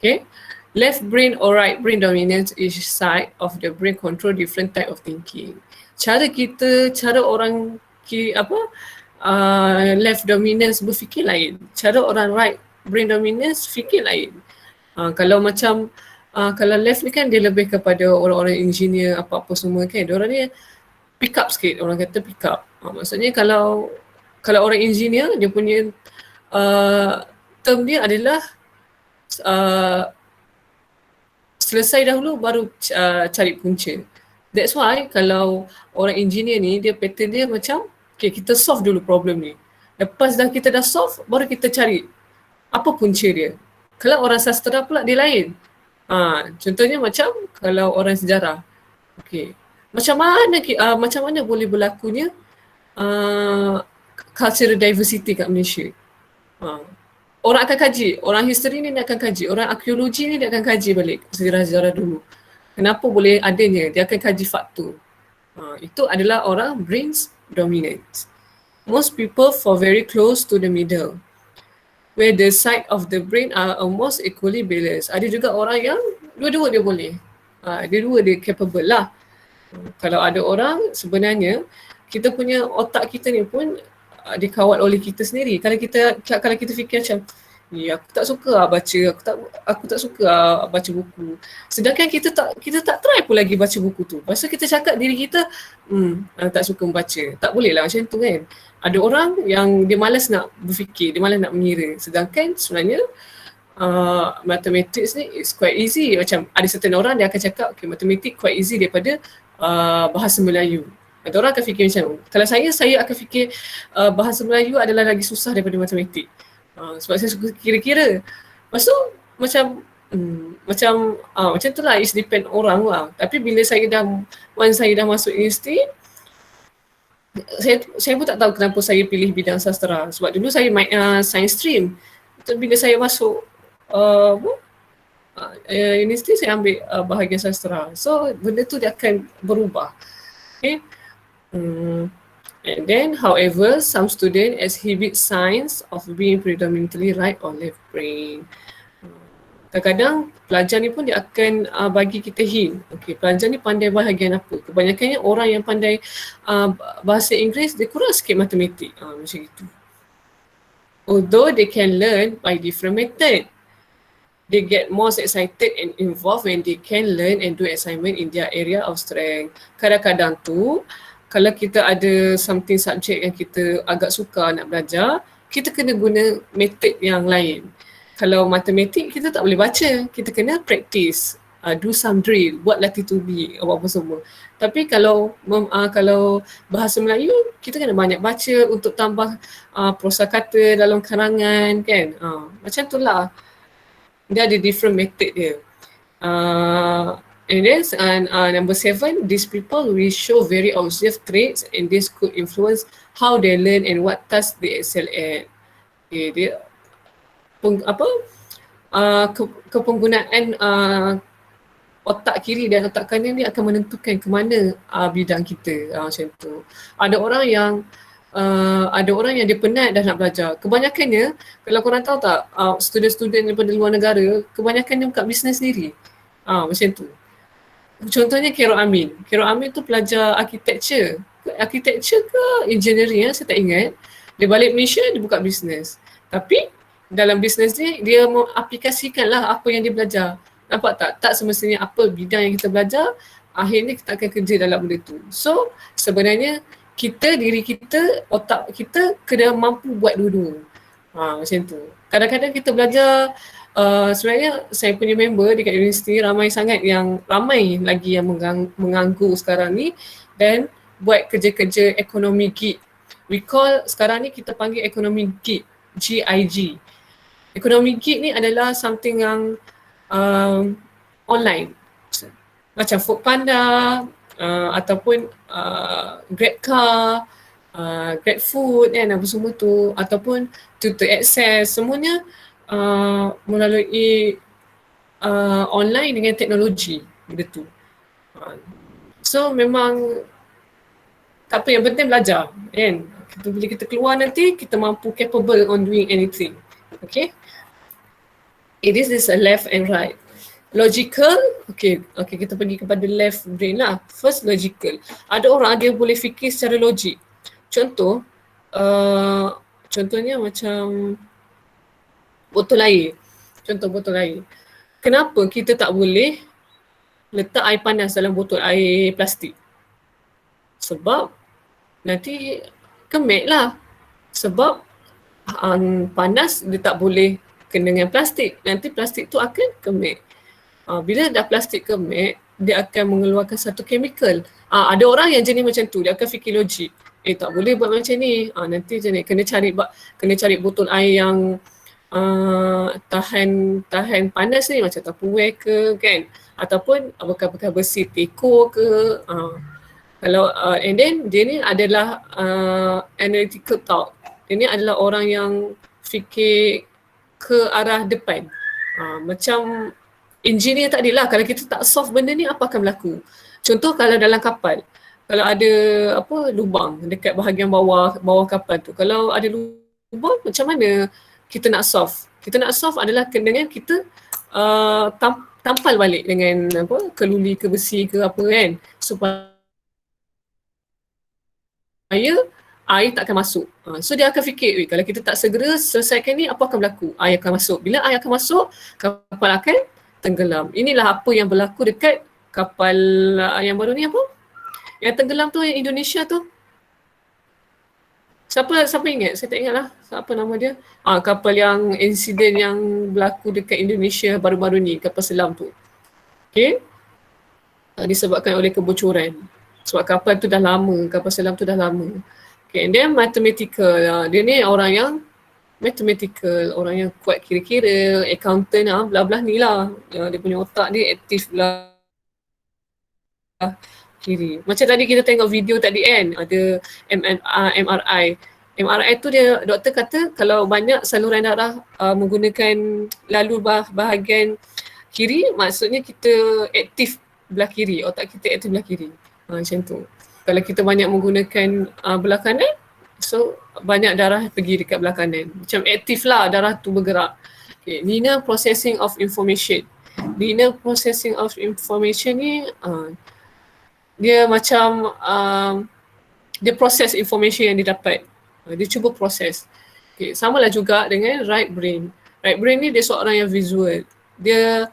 Okay. Left brain or right brain dominance is side of the brain control different type of thinking. Cara orang left dominance berfikir lain. Cara orang right brain dominance fikir lain. Kalau macam kalau left ni kan dia lebih kepada orang-orang engineer apa-apa semua kan. Dia orang ni pick up sikit, orang kata pick up. Maksudnya kalau orang engineer, dia punya term dia adalah selesai dahulu baru cari punca. That's why kalau orang engineer ni, dia pattern dia macam okay, kita solve dulu problem ni. Lepas kita dah solve, baru kita cari apa punca dia. Kalau orang sastra pula dia lain. Contohnya macam kalau orang sejarah. Okay. Macam mana boleh berlakunya cultural diversity kat Malaysia? Orang akan kaji, orang history ni dia akan kaji, orang arkeologi ni dia akan kaji balik sejarah-sejarah dulu. Kenapa boleh adanya, dia akan kaji faktor. Itu adalah orang brains dominant. Most people fall very close to the middle, where the side of the brain are almost equally balanced. Ada juga orang yang dua-dua dia boleh. Dia capable lah. Kalau ada orang sebenarnya, kita punya otak kita ni pun dikawal oleh kita sendiri. Kalau kita fikir macam Ya, aku tak suka lah baca, aku tak suka lah baca buku. Sedangkan kita tak try pun lagi baca buku tu. Pasal kita cakap diri kita tak suka membaca. Tak boleh lah macam tu kan. Ada orang yang dia malas nak berfikir, dia malas nak mengira. Sedangkan sebenarnya mathematics ni is quite easy. Macam ada certain orang dia akan cakap okay, mathematics quite easy daripada bahasa Melayu. Ada orang akan fikir macam kalau saya akan fikir bahasa Melayu adalah lagi susah daripada matematik. Sebab saya suka kira-kira. Lepas tu macam tu lah, it depend orang lah. Tapi bila saya dah masuk universiti, saya pun tak tahu kenapa saya pilih bidang sastra. Sebab dulu saya science stream. Bila saya masuk universiti saya ambil bahagian sastra. So benda tu dia akan berubah. Okay. And then, however, some student exhibit signs of being predominantly right or left brain. Kadang-kadang pelajar ni pun dia akan bagi kita hint. Okay, pelajar ni pandai bahagian apa. Kebanyakannya orang yang pandai bahasa Inggeris, dia kurang sikit matematik. Macam itu. Although they can learn by different method. They get most excited and involved when they can learn and do assignment in their area of strength. Kadang-kadang tu, kalau kita ada something subject yang kita agak suka nak belajar, kita kena guna method yang lain. Kalau matematik, kita tak boleh baca. Kita kena practice, do some drill, buat latih tubi, apa-apa semua. Tapi kalau bahasa Melayu, kita kena banyak baca untuk tambah prosa kata dalam karangan kan. Macam tu lah. Dia ada different method dia. And then number 7, these people will show very obvious traits and this could influence how they learn and what tasks they excel at. Okay, dia kepenggunaan otak kiri dan otak kanan ni akan menentukan ke mana bidang kita. Macam tu. Ada orang yang dia penat dah nak belajar. Kebanyakannya, kalau korang tahu tak, student-student daripada luar negara, kebanyakan dia buka bisnes sendiri. Macam tu. Contohnya Khairul Amin. Khairul Amin tu pelajar architecture ke engineering, saya tak ingat. Dia balik Malaysia, dia buka bisnes. Tapi dalam bisnes ni, dia mengaplikasikanlah apa yang dia belajar. Nampak tak? Tak semestinya apa bidang yang kita belajar, akhirnya kita akan kerja dalam benda tu. So, sebenarnya diri kita, otak kita kena mampu buat dua-dua. Macam tu. Kadang-kadang kita belajar, sebenarnya saya punya member dekat universiti ramai lagi yang menganggur sekarang ni dan buat kerja-kerja ekonomi gig. We call sekarang ni kita panggil ekonomi gig, GIG. Ekonomi gig ni adalah something yang online. Macam Foodpanda ataupun Grabcar, GrabFood kan, apa semua tu, ataupun Tutor Access, semuanya melalui online dengan teknologi benda tu. So memang tak apa, yang penting belajar kan. Bila kita keluar nanti kita mampu capable on doing anything. Okay. This is a left and right. Logical, okay kita pergi kepada left brain lah. First logical. Ada orang dia boleh fikir secara logik. Contohnya macam botol air. Contoh botol air. Kenapa kita tak boleh letak air panas dalam botol air plastik? Sebab nanti kemek lah. Sebab panas dia tak boleh kena dengan plastik. Nanti plastik tu akan kemek. Bila dah plastik kemek, dia akan mengeluarkan satu chemical. Ada orang yang jenis macam tu, dia akan fikir logik. Tak boleh buat macam ni. Nanti macam ni, kena cari botol air yang tahan panas ni, macam Tupperware ke kan, ataupun bekas-bekas besi teko ke. Kalau and then dia ni adalah analytical thought. Dia ni adalah orang yang fikir ke arah depan. Macam engineer tadi lah, kalau kita tak solve benda ni, apa akan berlaku? Contoh kalau dalam kapal, kalau ada lubang dekat bahagian bawah kapal tu, kalau ada lubang, macam mana kita nak solve? Kita nak solve adalah dengan kita tampal balik dengan keluli ke besi ke apa kan, supaya air tak akan masuk. So dia akan fikir, kalau kita tak segera selesaikan ni, apa akan berlaku? Air akan masuk. Bila air akan masuk, kapal akan tenggelam. Inilah apa yang berlaku dekat kapal yang baru ni apa? Yang tenggelam tu yang Indonesia tu. Siapa ingat? Saya tak ingat lah. Apa nama dia? Kapal yang insiden yang berlaku dekat Indonesia baru-baru ni, kapal selam tu. Okay. Disebabkan oleh kebocoran. Sebab kapal tu dah lama, kapal selam tu dah lama. Okay, and then mathematical. Dia ni orang yang mathematical, orang yang kuat kira-kira, accountant bla-bla ni lah. Dia punya otak dia aktif lah kiri. Macam tadi kita tengok video tadi kan, ada MRI. MRI tu dia, doktor kata kalau banyak saluran darah menggunakan lalu bahagian kiri, maksudnya kita aktif belah kiri, otak kita aktif belah kiri. Macam tu. Kalau kita banyak menggunakan belah kanan, so banyak darah pergi dekat belah kanan. Macam aktif lah darah tu bergerak. Okay. Linear processing of information. Linear processing of information ni dia macam dia proses information yang didapat. Dia cuba proses. Okay. Sama lah juga dengan right brain. Right brain ni dia seorang yang visual. Dia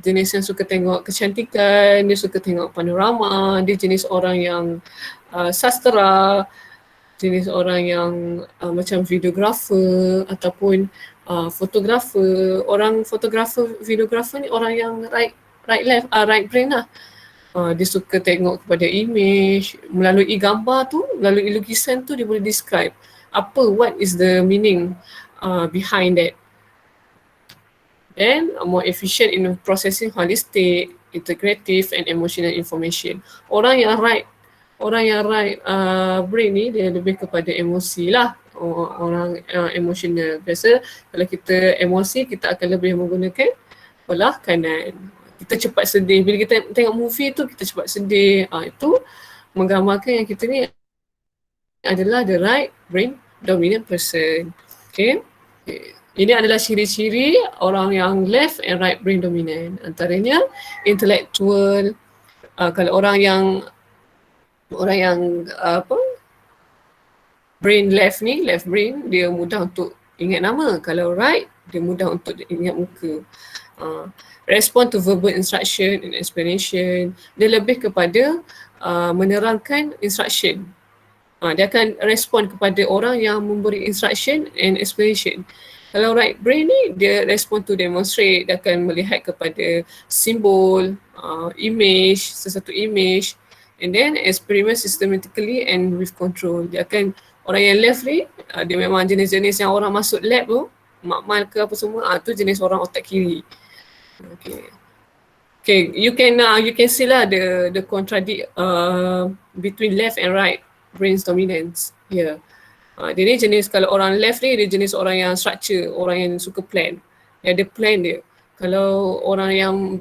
jenis yang suka tengok kecantikan, dia suka tengok panorama, dia jenis orang yang sastera, jenis orang yang macam videographer ataupun fotografer. Orang fotografer, videographer ni orang yang right brain lah. Dia suka tengok kepada image, melalui gambar tu, melalui lukisan tu dia boleh describe what is the meaning behind that. And more efficient in processing holistic, integrative and emotional information. Orang yang right brain ni dia lebih kepada emosi lah. Orang emotional. Biasa kalau kita emosi, kita akan lebih menggunakan belah kanan. Kita cepat sedih. Bila kita tengok movie tu, kita cepat sedih. Itu menggambarkan yang kita ni adalah the right brain dominant person. Okay. Ini adalah ciri-ciri orang yang left and right brain dominant. Antaranya intellectual. Kalau orang yang brain left ni, left brain, dia mudah untuk ingat nama. Kalau right, dia mudah untuk ingat muka. Respond to verbal instruction and explanation. Dia lebih kepada menerangkan instruction. Dia akan respond kepada orang yang memberi instruction and explanation. Kalau right brain ni, dia respond to demonstrate. Dia akan melihat kepada simbol, image, sesuatu image, and then experiment systematically and with control. Dia akan, orang yang left ni, dia memang jenis-jenis yang orang masuk lab tu, makmal ke apa semua, tu jenis orang otak kiri. Okay, you can see lah the contradict between left and right brain's dominance here. Dia ni jenis, kalau orang left ni dia jenis orang yang structure, orang yang suka plan. Dia ada plan dia. Kalau orang yang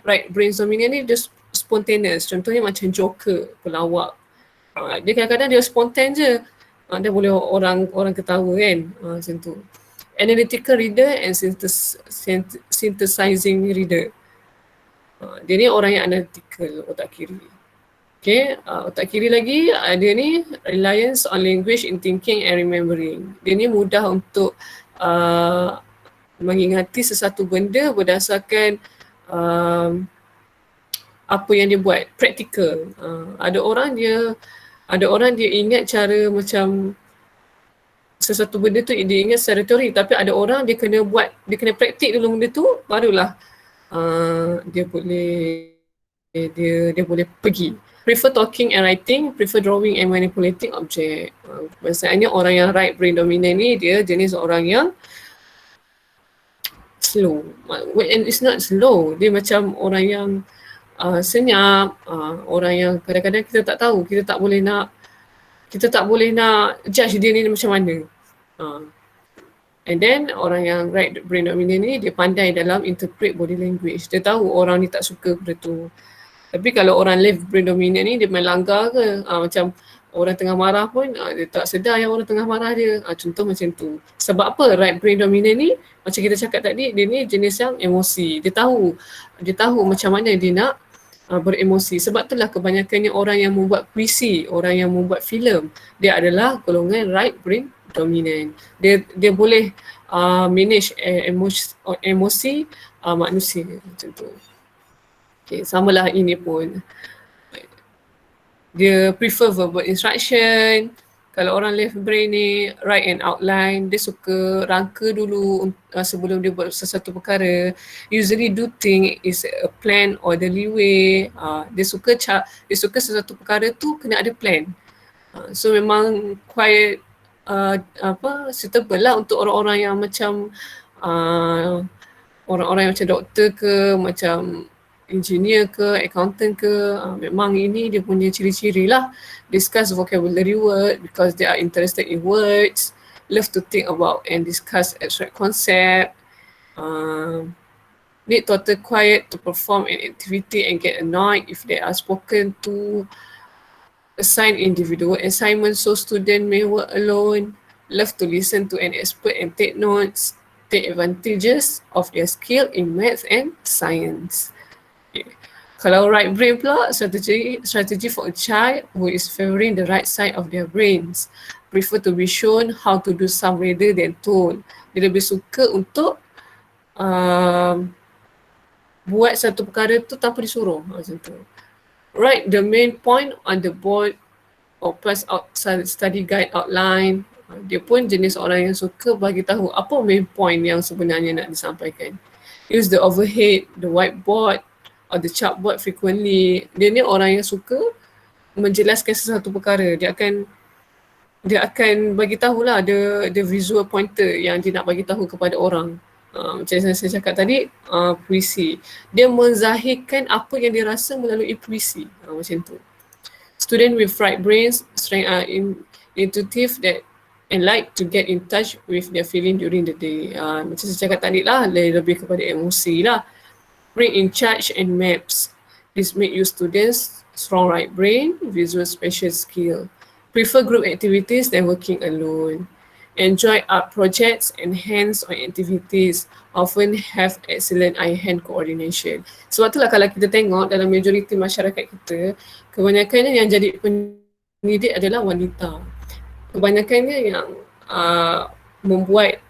right brain dominant ni dia spontaneous. Contohnya macam Joker, pelawak. Dia kadang-kadang dia spontan je. Dia boleh orang ketawa kan. Macam tu. Analytical reader and synthesizing reader. Dia ni orang yang analytical, otak kiri. Okay, otak kiri lagi, dia ni reliance on language in thinking and remembering. Dia ni mudah untuk mengingati sesuatu benda berdasarkan apa yang dia buat, practical. Ada orang dia ingat cara macam sesuatu benda tu dia ingat secara teori, tapi ada orang dia kena praktik dulu benda tu, barulah dia boleh pergi. Prefer talking and writing, prefer drawing and manipulating object. Maksudnya orang yang right brain dominant ni dia jenis orang yang slow. And it's not slow, dia macam orang yang senyap, orang yang kadang-kadang kita tak tahu, kita tak boleh nak judge dia ni macam mana. And then orang yang right brain dominant ni dia pandai dalam interpret body language. Dia tahu orang ni tak suka benda tu. Tapi kalau orang left brain dominant ni dia main langgar ke, macam orang tengah marah pun dia tak sedar yang orang tengah marah dia. Contoh macam tu. Sebab apa right brain dominant ni, macam kita cakap tadi, dia ni jenis yang emosi. Dia tahu macam mana dia nak beremosi. Sebab itulah kebanyakannya orang yang membuat puisi, orang yang membuat filem, dia adalah golongan right brain dominant. Dia boleh manage emosi manusia macam tu. Okay, samalah ini pun. Dia prefer verbal instruction. Kalau orang left brain ni, write an outline, dia suka rangka dulu sebelum dia buat sesuatu perkara. Usually do think is a plan orderly way. Dia suka sesuatu perkara tu kena ada plan. So memang quite suitable lah untuk orang-orang yang macam orang-orang yang macam doktor ke, macam engineer ke, accountant ke. Memang ini dia punya ciri-ciri lah. Discuss vocabulary word because they are interested in words, love to think about and discuss abstract concept, need total quiet to perform an activity and get annoyed if they are spoken to, assign individual assignments so student may work alone, love to listen to an expert and take notes, take advantages of their skill in maths and science. Kalau right brain pula, strategy for a child who is favoring the right side of their brains. Prefer to be shown how to do some rather than told. Dia lebih suka untuk buat satu perkara tu tanpa disuruh macam tu. Write the main point on the board or pass out study guide outline. Dia pun jenis orang yang suka bagi tahu apa main point yang sebenarnya nak disampaikan. Use the overhead, the whiteboard or the chalkboard frequently. Dia ni orang yang suka menjelaskan sesuatu perkara. Dia akan bagi tahulah the visual pointer yang dia nak bagi tahu kepada orang. Macam yang saya cakap tadi, puisi. Dia menzahirkan apa yang dia rasa melalui puisi. Macam tu. Student with right brains, intuitive that and like to get in touch with their feeling during the day. Macam saya cakap tadi lah, lebih kepada emosi lah. Brain in charge and maps. This make you students strong right brain, visual spatial skill. Prefer group activities than working alone. Enjoy art projects and hands-on activities. Often have excellent eye-hand coordination. Sebab itulah kalau kita tengok dalam majoriti masyarakat kita, kebanyakannya yang jadi pendidik adalah wanita. Kebanyakannya yang membuat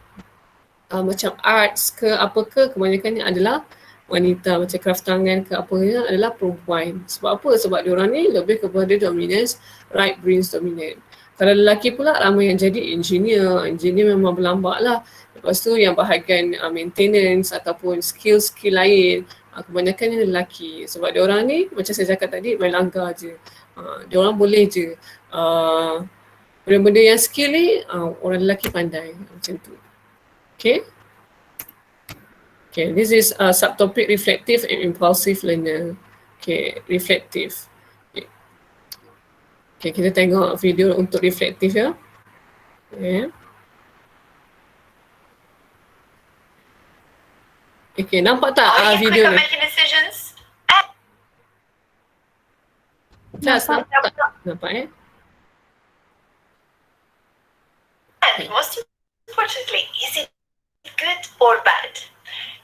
macam arts ke apa ke, kebanyakannya adalah wanita, macam craft tangan ke apa ke adalah perempuan. Sebab apa? Sebab diorang ni lebih kepada dominance, right brains dominant. Kalau lelaki pula ramai yang jadi engineer memang berlambak lah. Lepas tu yang bahagian maintenance ataupun skill lain, kebanyakannya lelaki. Sebab diorang ni macam saya cakap tadi, main langgar je. Diorang boleh je. Benda-benda yang skill ni orang lelaki pandai macam tu. Okay. Okay, this is subtopic reflective and impulsive learner. Okay, reflective. Okay, kita tengok video untuk reflective ya. Okay. Okay, nampak tak video ni? Nampak eh? And most importantly, is it good or bad?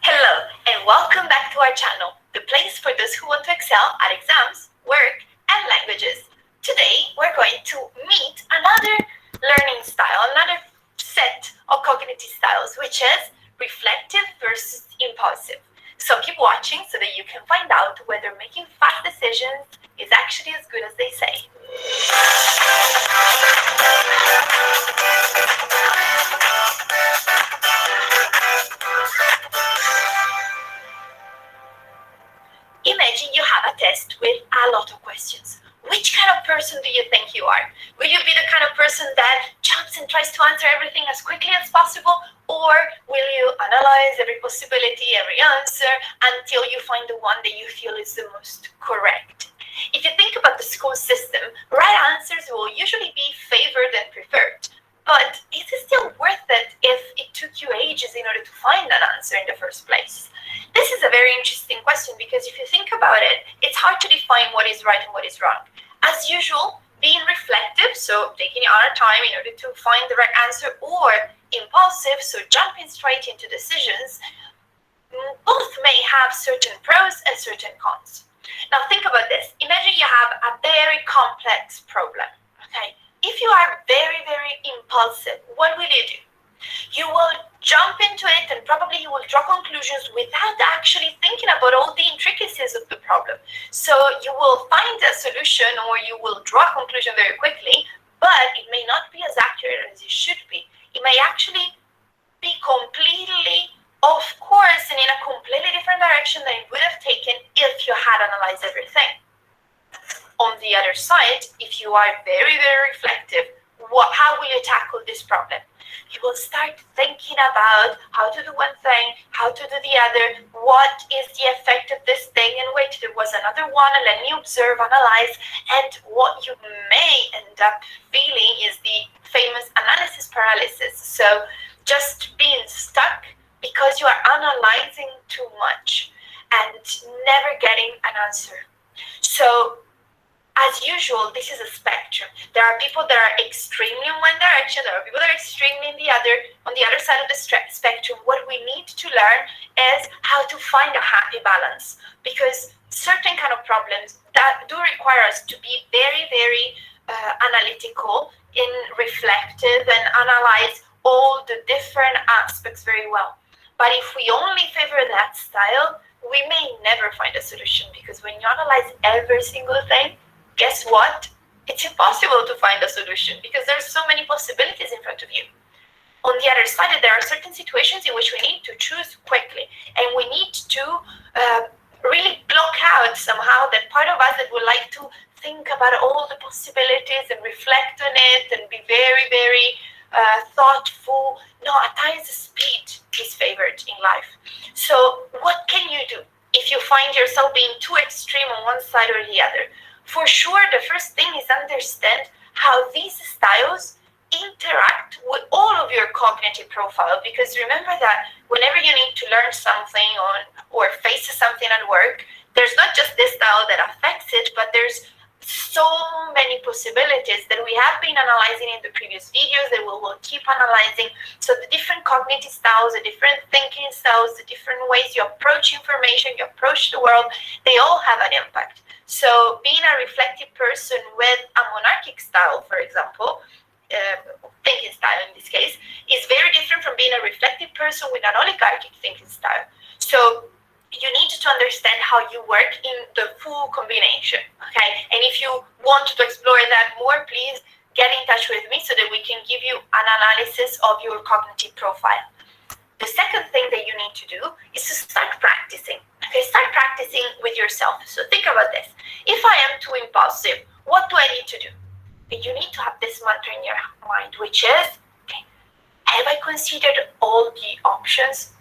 Hello and welcome back to our channel, the place for those who want to excel at exams, work and languages. Today we're going to meet another learning style, another set of cognitive styles, which is reflective versus impulsive. So keep watching so that you can find out whether making fast decisions is actually as good as they say. Imagine you have a test with a lot of questions. Which kind of person do you think you are? Will you be the kind of person that jumps and tries to answer everything as quickly as possible? Or will you analyze every possibility, every answer, until you find the one that you feel is the most correct? If you think about the school system, right answers will usually be favored and preferred. But is it still worth it if it took you ages in order to find that answer in the first place? This is a very interesting question because if you think about it, it's hard to define what is right and what is wrong. As usual, being reflective, so taking your time in order to find the right answer, or impulsive, so jumping straight into decisions, both may have certain pros and certain cons. Now think about this. Imagine you have a very complex problem, okay? If you are very, very impulsive, what will you do? You will jump into it and probably you will draw conclusions without actually thinking about all the intricacies of the problem. So you will find a solution or you will draw a conclusion very quickly, but it may not be as accurate as it should be. It may actually be completely off course and in a completely different direction than it would have taken if you had analyzed everything. On the other side, if you are very, very reflective, how will you tackle this problem? You will start thinking about how to do one thing, how to do the other, what is the effect of this thing, and wait, there was another one, and let me observe, analyze, and what you may end up feeling is the famous analysis paralysis. So just being stuck because you are analyzing too much and never getting an answer. So as usual, this is a spectrum. There are people that are extremely in one direction, there are people that are extremely in the other. On the other side of the spectrum, what we need to learn is how to find a happy balance, because certain kind of problems that do require us to be very, very analytical and reflective and analyze all the different aspects very well. But if we only favor that style, we may never find a solution, because when you analyze every single thing, guess what? It's impossible to find a solution because there's so many possibilities in front of you. On the other side, there are certain situations in which we need to choose quickly, and we need to really block out somehow that part of us that would like to think about all the possibilities and reflect on it and be very, very thoughtful. No, at times speed is favored in life. So what can you do if you find yourself being too extreme on one side or the other? For sure, the first thing is understand how these styles interact with all of your cognitive profile, because remember that whenever you need to learn something or face something at work, there's not just this style that affects it, but there's so many possibilities that we have been analyzing in the previous videos that we will keep analyzing. So the different cognitive styles, the different thinking styles, the different ways you approach information, you approach the world, they all have an impact. So being a reflective person with a monarchic style, for example, thinking style in this case, is very different from being a reflective person with an oligarchic thinking style. So you need to understand how you work in the full combination, okay? And if you want to explore that more, please get in touch with me so that we can give you an analysis of your cognitive profile. The second thing that you need to do is to start practicing. Okay, start practicing with yourself. So think about this. If I am too impulsive, what do I need to do? You need to have this mantra in your mind, which is, okay, have I considered all the options?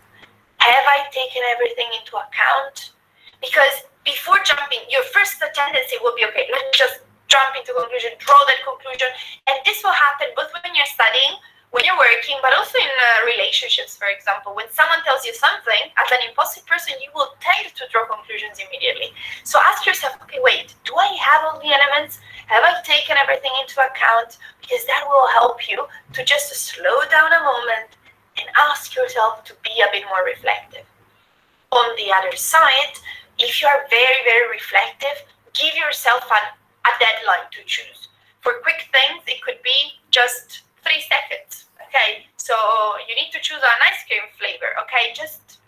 Have I taken everything into account? Because before jumping, your first tendency will be, okay, let's just jump into conclusion, draw that conclusion. And this will happen both when you're studying, when you're working, but also in relationships, for example. When someone tells you something, as an impulsive person, you will tend to draw conclusions immediately. So ask yourself, okay, wait, do I have all the elements? Have I taken everything into account? Because that will help you to just slow down a moment and ask yourself to be a bit more reflective. On the other side, if you are very, very reflective, give yourself a deadline to choose. For quick things, it could be just 3 seconds, okay? So you need to choose an ice cream flavor, okay?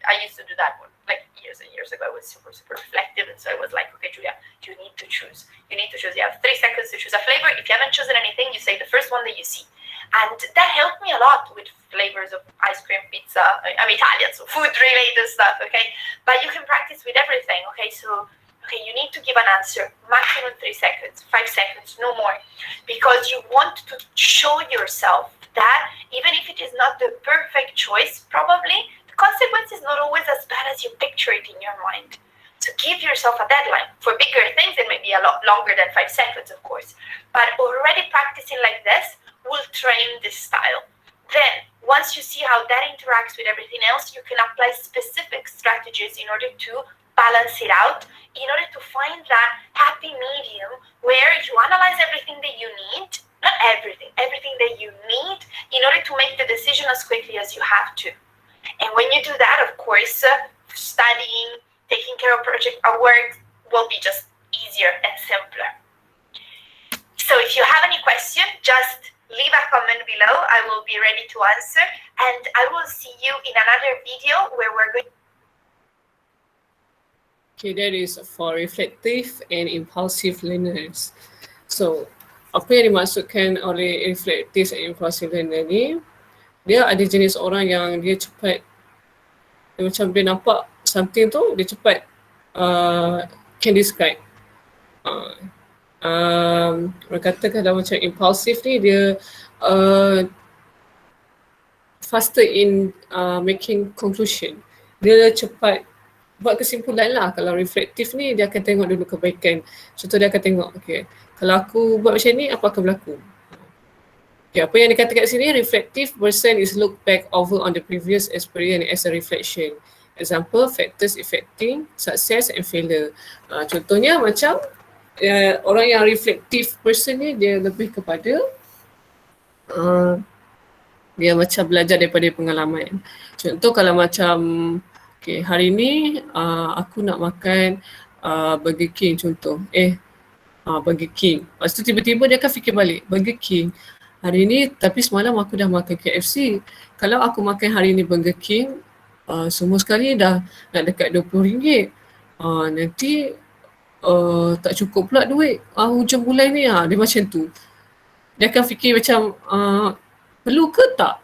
I used to do that one, like years and years ago. I was super, super reflective, and so I was like, okay, Julia, you need to choose. You need to choose. You have 3 seconds to choose a flavor. If you haven't chosen anything, you say the first one that you see. And that helped me a lot with flavors of ice cream, pizza. I'm Italian, so food-related stuff, okay? But you can practice with everything, okay? So, okay, you need to give an answer, maximum 3 seconds, 5 seconds, no more. Because you want to show yourself that even if it is not the perfect choice, probably, the consequence is not always as bad as you picture it in your mind. So give yourself a deadline. For bigger things, it may be a lot longer than 5 seconds, of course. But already practicing like this will train this style. Then, once you see how that interacts with everything else, you can apply specific strategies in order to balance it out, in order to find that happy medium where you analyze everything that you need, not everything that you need, in order to make the decision as quickly as you have to. And when you do that, of course, studying, taking care of project or work will be just easier and simpler. So if you have any question, just leave a comment below. I will be ready to answer, and I will see you in another video where we're going. Okay, that is for reflective and impulsive learners. So, apa yang dimaksudkan oleh reflective and impulsive learner ni, dia ada jenis orang yang dia cepat, dia macam dia nampak something tu, dia cepat can describe. Orang kata kalau macam impulsive ni, dia faster in making conclusion. Dia cepat buat kesimpulan lah. Kalau reflektif ni, dia akan tengok dulu kebaikan. Contoh dia akan tengok, okay, kalau aku buat macam ni, apa akan berlaku? Okay, apa yang dikatakan kat sini, reflective person is look back over on the previous experience as a reflection. Example, factors affecting success and failure. Contohnya macam orang yang reflective person ni, dia lebih kepada dia macam belajar daripada pengalaman. Contoh kalau macam okay, hari ni aku nak makan Burger King contoh. Burger King. Lepas tu tiba-tiba dia akan fikir balik, Burger King. Hari ni tapi semalam aku dah makan KFC. Kalau aku makan hari ni Burger King, semua sekali dah nak dekat RM20. Nanti tak cukup pula duit hujung bulan ni. Dia macam tu. Dia akan fikir macam perlu ke tak?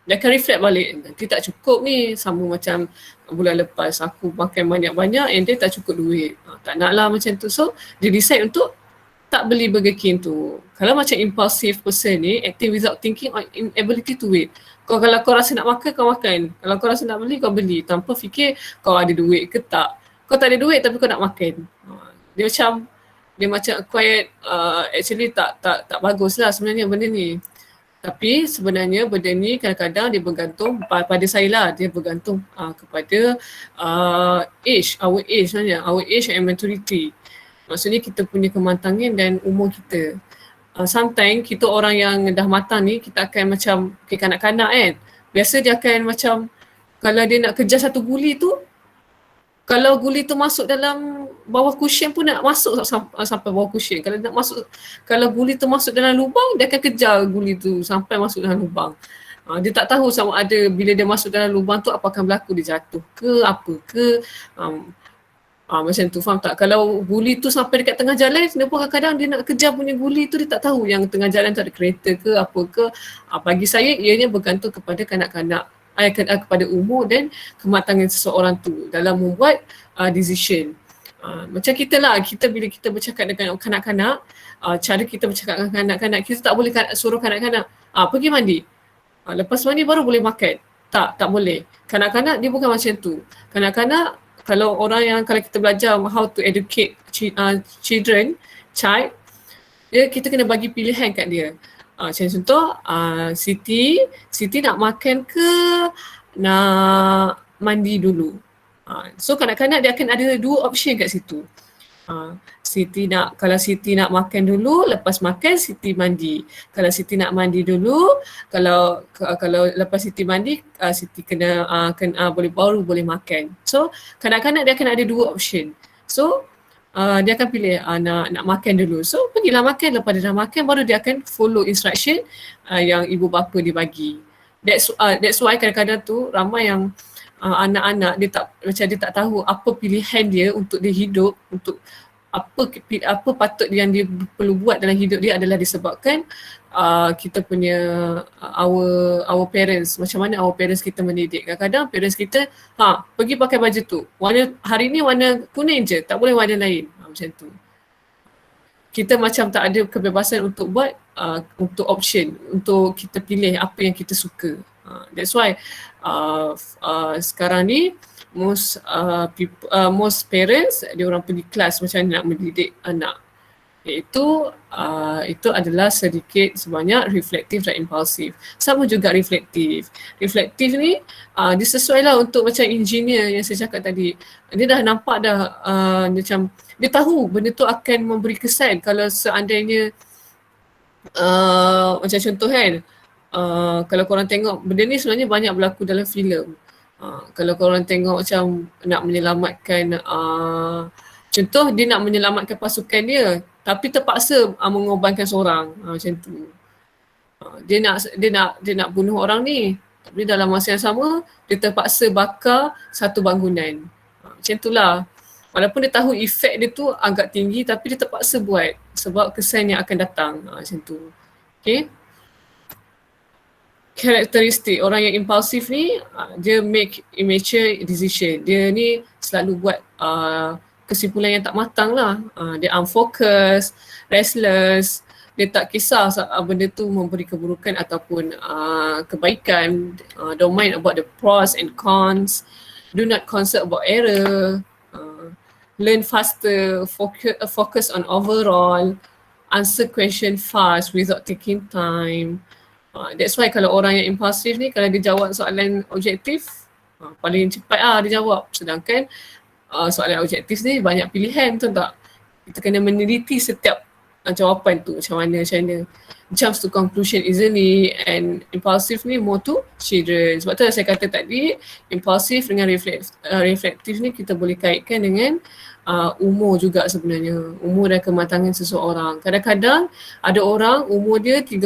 Dia akan reflect balik, nanti tak cukup ni, sama macam bulan lepas aku makan banyak-banyak and dia tak cukup duit. Tak nak lah macam tu. So dia decide untuk tak beli Burger King tu. Kalau macam impulsive person ni, acting without thinking on inability to wait. Kalau kau rasa nak makan, kau makan. Kalau kau rasa nak beli, kau beli. Tanpa fikir kau ada duit ke tak. Kau tak ada duit tapi kau nak makan. Dia macam quiet, actually tak bagus lah sebenarnya benda ni. Tapi sebenarnya benda ni kadang-kadang dia bergantung pada saya lah, dia bergantung kepada age, our age sebenarnya, our age and maturity. Maksudnya kita punya kematangan dan umur kita. Sometimes kita orang yang dah matang ni, kita akan macam kanak-kanak kan. Biasa dia akan macam kalau dia nak kejar satu guli tu, kalau guli tu masuk dalam bawah cushion pun nak masuk sampai bawah cushion. Kalau guli tu masuk dalam lubang, dia akan kejar guli tu sampai masuk dalam lubang. Dia tak tahu sama ada bila dia masuk dalam lubang tu apa akan berlaku, dia jatuh ke apa ke. Macam tu, faham tak? Kalau guli tu sampai dekat tengah jalan, dia pun kadang-kadang dia nak kejar punya guli tu, dia tak tahu yang tengah jalan tu ada kereta ke apa ke. Bagi saya ianya bergantung kepada kanak-kanak, kepada umur dan kematangan seseorang tu dalam membuat decision. Macam kita lah, bila kita bercakap dengan kanak-kanak, cara kita bercakap dengan kanak-kanak, kita tak boleh suruh kanak-kanak pergi mandi, lepas mandi baru boleh makan. Tak boleh. Kanak-kanak dia bukan macam tu. Kanak-kanak, kalau kita belajar how to educate child, kita kena bagi pilihan kat dia. Macam contoh, Siti nak makan ke nak mandi dulu. So kanak-kanak dia akan ada dua option kat situ. Kalau Siti nak makan dulu, lepas makan Siti mandi. Kalau Siti nak mandi dulu, kalau lepas Siti mandi, Siti kena boleh makan. So kanak-kanak dia akan ada dua option. So dia akan pilih nak makan dulu. So pergilah makan, lepas dia dah makan baru dia akan follow instruction yang ibu bapa dia bagi. That's why kadang-kadang tu ramai yang anak-anak dia tak tahu apa pilihan dia untuk dia hidup, untuk apa patut yang dia perlu buat dalam hidup dia adalah disebabkan kita punya our parents, macam mana our parents kita mendidik. Kadang-kadang parents kita pergi pakai baju tu, hari ni warna kuning je, tak boleh warna lain, macam tu. Kita macam tak ada kebebasan untuk buat untuk option, untuk kita pilih apa yang kita suka. That's why sekarang ni most parents dia orang pergi kelas macam mana nak mendidik anak. Itu adalah sedikit sebanyak reflektif dan impulsif. Sama juga reflektif. Reflektif ni dia sesuai lah untuk macam engineer yang saya cakap tadi. Dia dah nampak dah macam dia tahu benda tu akan memberi kesan kalau seandainya macam contoh kan, kalau korang tengok benda ni sebenarnya banyak berlaku dalam filem. Kalau korang tengok macam nak menyelamatkan Contoh dia nak menyelamatkan pasukan dia tapi terpaksa mengorbankan seorang. Macam tu. Dia nak bunuh orang ni tapi dalam masa yang sama dia terpaksa bakar satu bangunan. Macam itulah. Walaupun dia tahu efek dia tu agak tinggi tapi dia terpaksa buat sebab kesan yang akan datang. Macam tu. Okay. Karakteristik orang yang impulsif ni, dia make immature decision. Dia ni selalu buat kesimpulan yang tak matang lah. Dia unfocused, restless, dia tak kisah benda tu memberi keburukan ataupun kebaikan. Don't mind about the pros and cons. Do not concern about error. Learn faster, focus on overall. Answer question fast without taking time. That's why kalau orang yang impulsif ni, kalau dia jawab soalan objektif, paling cepat dia jawab. Sedangkan soalan objektif ni banyak pilihan, betul tak? Kita kena meneliti setiap jawapan tu macam mana. Jumps to conclusion easily, and impulsive ni more to children. Sebab tu saya kata tadi, impulsive dengan reflektif ni kita boleh kaitkan dengan umur juga sebenarnya. Umur dan kematangan seseorang. Kadang-kadang ada orang umur dia 30,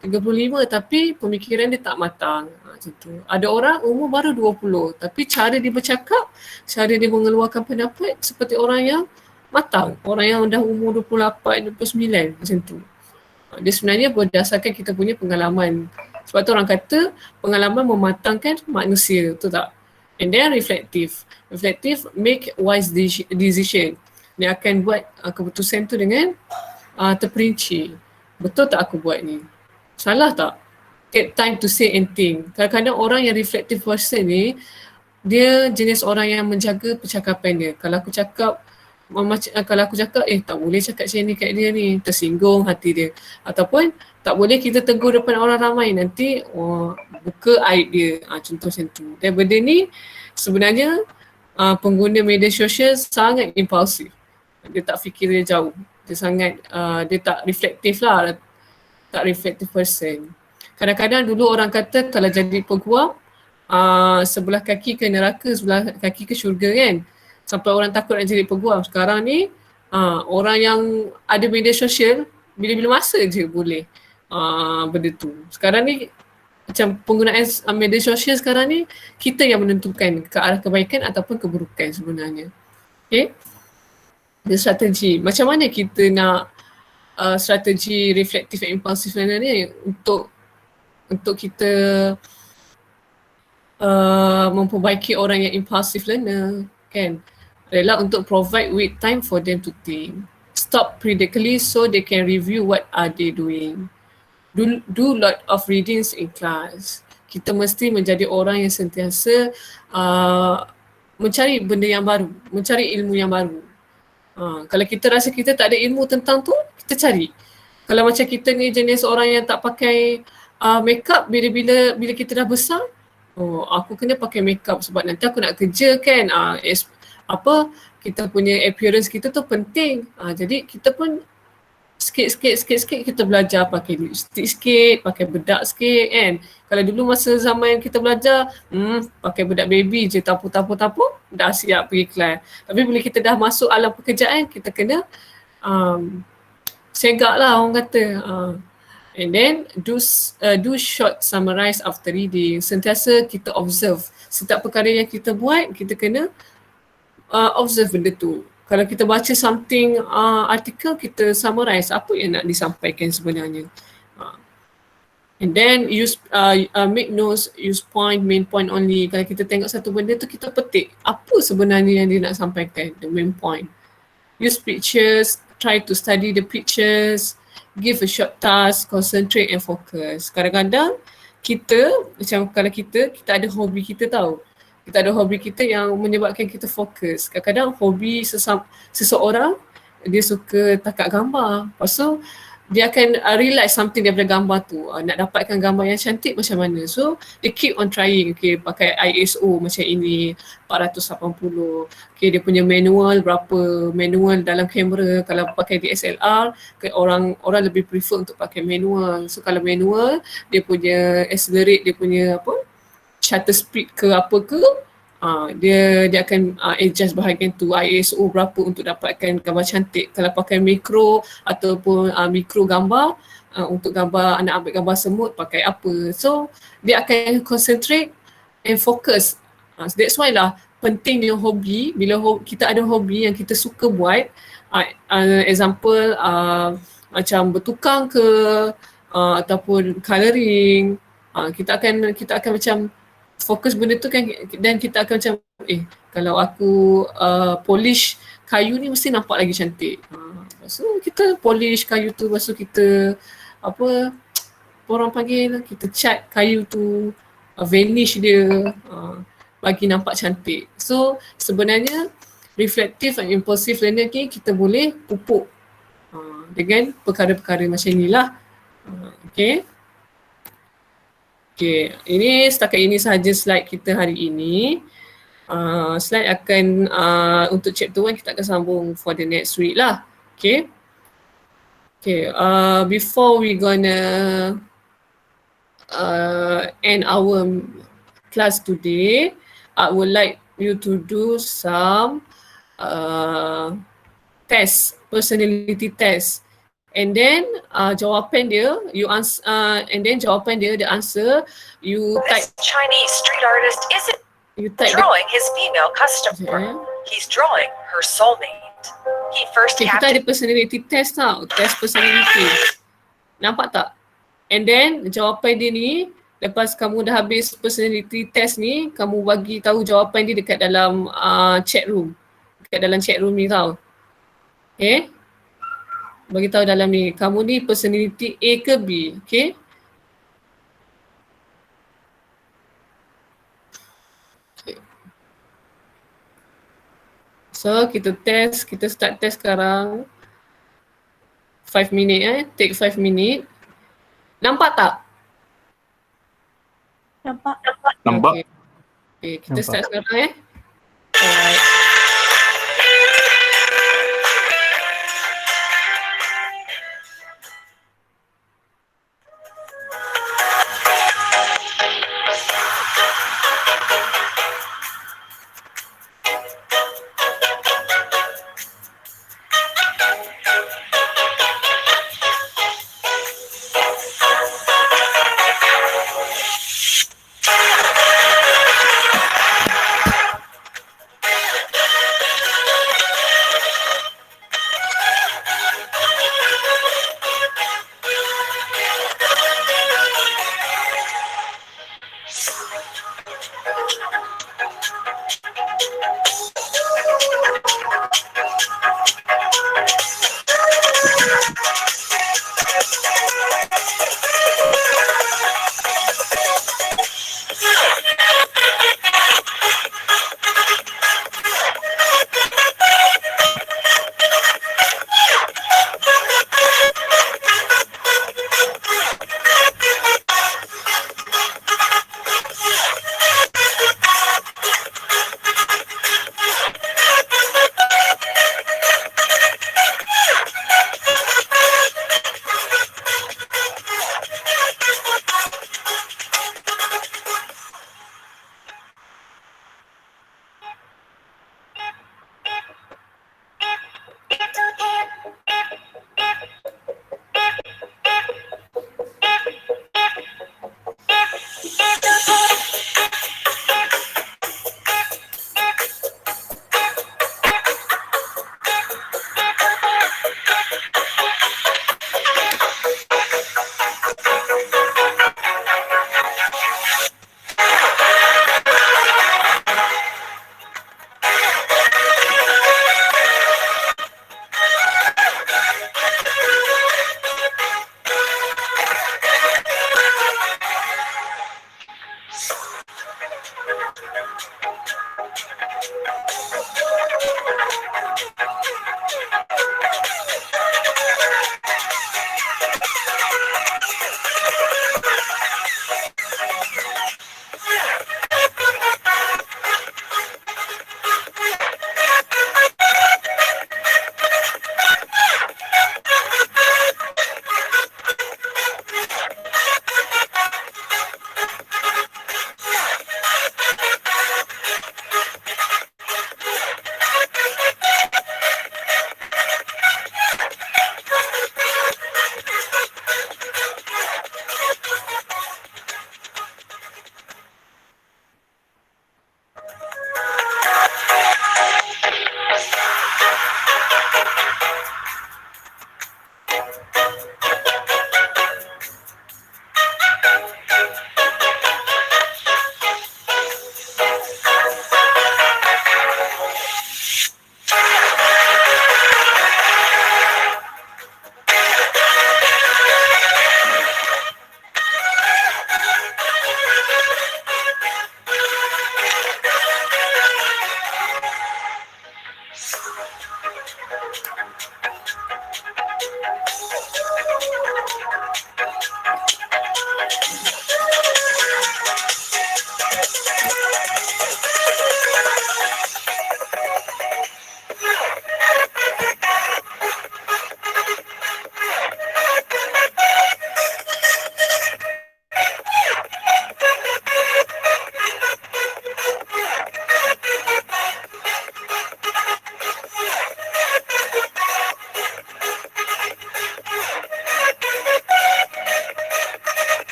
35 tapi pemikiran dia tak matang. Macam tu. Ada orang umur baru 20 tapi cara dia bercakap, cara dia mengeluarkan pendapat seperti orang yang matang. Orang yang dah umur 28, 29 macam tu. Dia sebenarnya berdasarkan kita punya pengalaman. Sebab tu orang kata pengalaman mematangkan manusia, betul tak? And then reflective. Reflective make wise decision. Dia akan buat keputusan tu dengan terperinci. Betul tak aku buat ni? Salah tak? Take time to say and think. Kadang-kadang orang yang reflective person ni, dia jenis orang yang menjaga percakapan dia. Kalau aku cakap tak boleh cakap macam ni kat dia ni, tersinggung hati dia. Ataupun tak boleh kita tegur depan orang ramai, nanti buka aib dia. Contoh macam tu. Dan benda ni sebenarnya pengguna media sosial sangat impulsif. Dia tak fikir dia jauh. Dia tak reflektif lah. Tak reflective person. Kadang-kadang dulu orang kata kalau jadi peguam, sebelah kaki ke neraka, sebelah kaki ke syurga kan. Sampai orang takut nak jadi peguam. Sekarang ni orang yang ada media sosial, bila-bila masa je boleh benda tu. Sekarang ni macam penggunaan media sosial sekarang ni, kita yang menentukan ke arah kebaikan ataupun keburukan sebenarnya. Okay. Dia strategi. Macam mana kita nak strategi reflektif dan impulsif learner ni untuk kita memperbaiki orang yang impulsive learner kan. Rela untuk provide with time for them to think. Stop periodically so they can review what are they doing. Do lot of readings in class. Kita mesti menjadi orang yang sentiasa mencari benda yang baru, mencari ilmu yang baru. Kalau kita rasa kita tak ada ilmu tentang tu, kita cari. Kalau macam kita ni jenis orang yang tak pakai makeup, bila kita dah besar, aku kena pakai makeup sebab nanti aku nak kerja kan. Kita punya appearance kita tu penting. Jadi kita pun sikit-sikit kita belajar pakai lipstick sikit, pakai bedak sikit kan. Kalau dulu masa zaman kita belajar, pakai bedak baby je, tapu, dah siap pergi kelas. Tapi bila kita dah masuk alam pekerjaan, kita kena segak lah orang kata. And then do short summarize after reading. Sentiasa kita observe. Setiap perkara yang kita buat, kita kena observe benda tu. Kalau kita baca something artikel, kita summarize apa yang nak disampaikan sebenarnya. And then make notes, use point, main point only. Kalau kita tengok satu benda tu, kita petik apa sebenarnya yang dia nak sampaikan, the main point. Use pictures, try to study the pictures, give a short task, concentrate and focus. Kadang-kadang kita, macam kalau kita ada hobi kita tahu. Kita ada hobi kita yang menyebabkan kita fokus. Kadang-kadang hobi seseorang, dia suka takak gambar. Lepas tu dia akan realize something daripada gambar tu. Nak dapatkan gambar yang cantik macam mana. So dia keep on trying. Okay, pakai ISO macam ini 480. Okay, dia punya manual berapa, manual dalam kamera. Kalau pakai DSLR, orang lebih prefer untuk pakai manual. So kalau manual, dia punya accelerate, dia punya shutter speed ke apa ke, dia akan adjust bahagian tu ISO berapa untuk dapatkan gambar cantik. Kalau pakai mikro ataupun mikro gambar, untuk gambar nak ambil gambar semut pakai apa. So dia akan concentrate and focus. That's why lah pentingnya hobi. Bila kita ada hobi yang kita suka buat, example macam bertukang ke ataupun colouring, kita akan macam fokus benda tu kan, dan kita akan macam kalau aku polish kayu ni mesti nampak lagi cantik. Lepas tu kita polish kayu tu, lepas tu kita orang panggil, kita cat kayu tu, varnish dia, bagi nampak cantik. So sebenarnya reflective and impulsive learning ni kita boleh pupuk dengan perkara-perkara macam inilah. Okay, ini setakat ini sahaja slide kita hari ini. Slide akan untuk chapter 1 kita akan sambung for the next week lah. Okay, before we gonna end our class today, I would like you to do some test, personality test. And then jawapan dia, you answer, and then jawapan dia, the answer, you type. This Chinese street artist isn't drawing his female customer. He's drawing her soulmate. He first kita ada personality test tau, test personality. Nampak tak? And then jawapan dia ni, lepas kamu dah habis personality test ni, kamu bagi tahu jawapan dia dekat dalam chat room. Dekat dalam chat room ni tau. Okay? Bagi tahu dalam ni, kamu ni personality A ke B, okay? So kita start test sekarang. 5 minit take 5 minit. Nampak tak? Nampak. Okay, kita start sekarang Alright.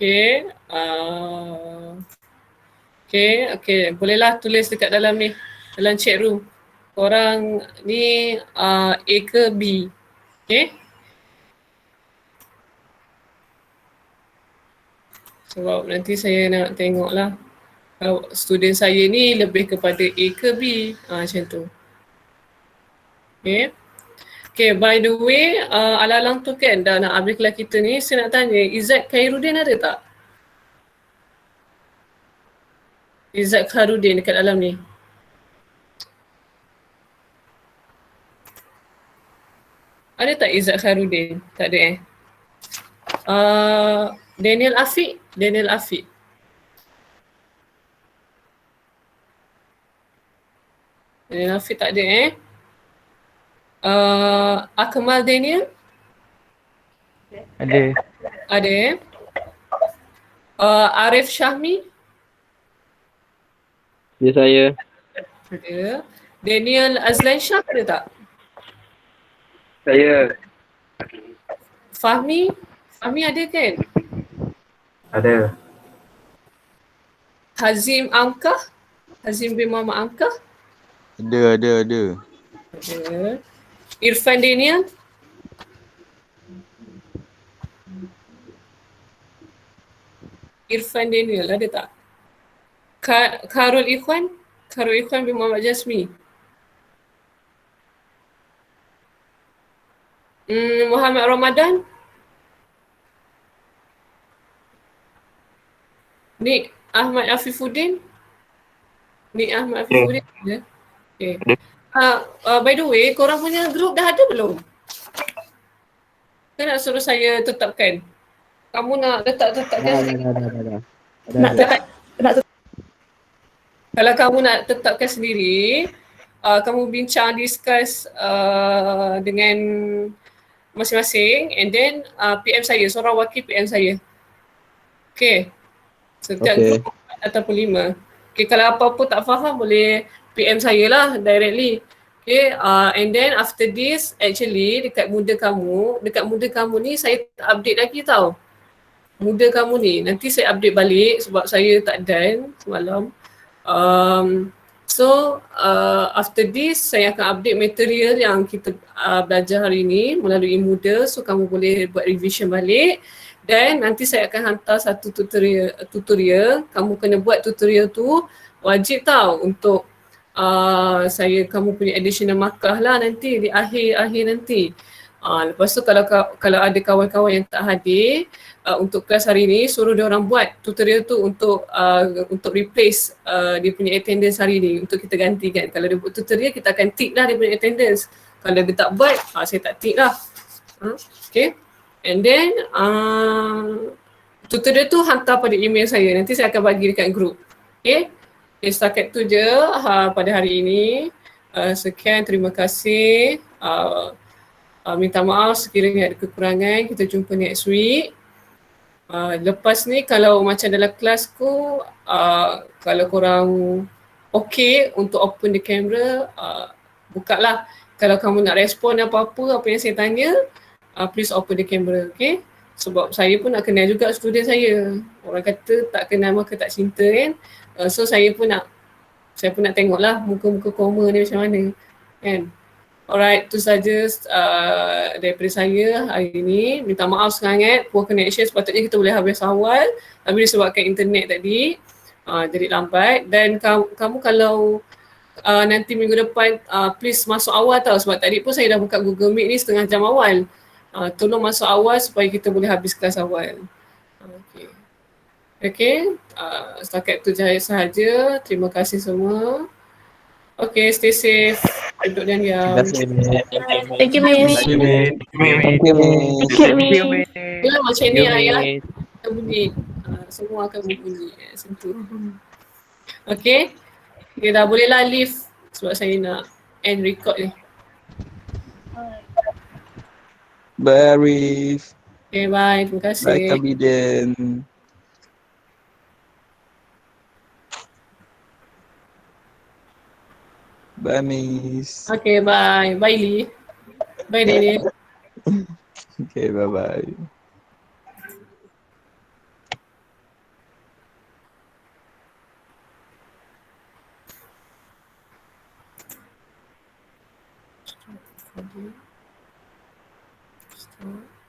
Okay. Okay. Bolehlah tulis dekat dalam ni, dalam chat room. Korang ni A ke B? Okay. Sebab nanti saya nak tengok lah. Kalau student saya ni lebih kepada A ke B. Macam tu. Okay. Okay, by the way, Alang tu kan dah nak habis kelas kita ni. Saya nak tanya, Izzat Khairuddin ada tak? Izzat Khairuddin dekat dalam ni. Ada tak Izzat Khairuddin? Tak ada Daniel Afiq? Daniel Afiq. Daniel Afiq tak ada Akmal Daniel? Ada. Ada Arif Syahmi? Ya, saya. Ada. Daniel Azlan Shah ada tak? Saya. Fahmi? Fahmi ada kan? Ada. Hazim Amkah? Hazim bin Muhammad Amkah? Ada. Ada. Irfan Daniel? Irfan Daniel ada tak? Kharul Ikhwan? Kharul Ikhwan bin Muhammad Jasmi? Muhammad Ramadan? Nik Ahmad Afifuddin? Nik Ahmad Afifuddin ada? Okay. By the way, korang punya group dah ada belum? Kan nak suruh saya tetapkan? Kamu nak tetapkan? Kalau kamu nak tetapkan sendiri, kamu bincang, discuss dengan masing-masing and then PM saya, seorang wakil PM saya. Okay. Setiap group ataupun 5. Okay, kalau apa-apa tak faham boleh PM saya lah directly. Okay, and then after this actually dekat muda kamu ni saya tak update lagi tau. Muda kamu ni, nanti saya update balik sebab saya tak done semalam. After this saya akan update material yang kita belajar hari ni melalui muda, so kamu boleh buat revision balik dan nanti saya akan hantar satu tutorial. Kamu kena buat tutorial tu, wajib tau untuk kamu punya additional markah lah nanti di akhir nanti. Lepas tu kalau ada kawan-kawan yang tak hadir untuk kelas hari ni, suruh dia orang buat tutorial tu untuk replace dia punya attendance hari ni, untuk kita gantikan. Kalau dia buat tutorial, kita akan tick lah dia punya attendance. Kalau dia tak buat, saya tak tick lah. Okay. And then tutorial tu hantar pada email saya. Nanti saya akan bagi dekat group. Okay. Setakat tu je pada hari ini. Sekian, terima kasih. Minta maaf sekiranya ada kekurangan. Kita jumpa next week. Lepas ni kalau macam dalam kelasku, kalau korang okay untuk open the camera, bukalah. Kalau kamu nak respon apa-apa yang saya tanya, please open the camera, okay? Sebab saya pun nak kenal juga student saya. Orang kata tak kenal maka tak cinta kan. So saya pun nak tengoklah muka-muka koma ni macam mana kan. Alright, itu saja daripada saya hari ini. Minta maaf sangat, poor connection, sepatutnya kita boleh habis awal tapi disebabkan internet tadi jadi lambat. Dan kamu kalau nanti minggu depan please masuk awal tau, sebab tadi pun saya dah buka Google Meet ni setengah jam awal. Tolong masuk awal supaya kita boleh habis kelas awal. Okay, setakat tu sahaja. Terima kasih semua. Okay, stay safe. Duduk dan diam. Thank you, Miss. Ya, macam ni ayat akan bunyi. Semua akan berbunyi. Macam tu. Okay. Okay, dah bolehlah leave sebab saya nak end record ni. Bye Arif. Okay, bye. Terima kasih. Bye Kabiden. Bye Miss. Okay, bye. Bye Lee. Bye Daniel. Okay, bye-bye. Stop.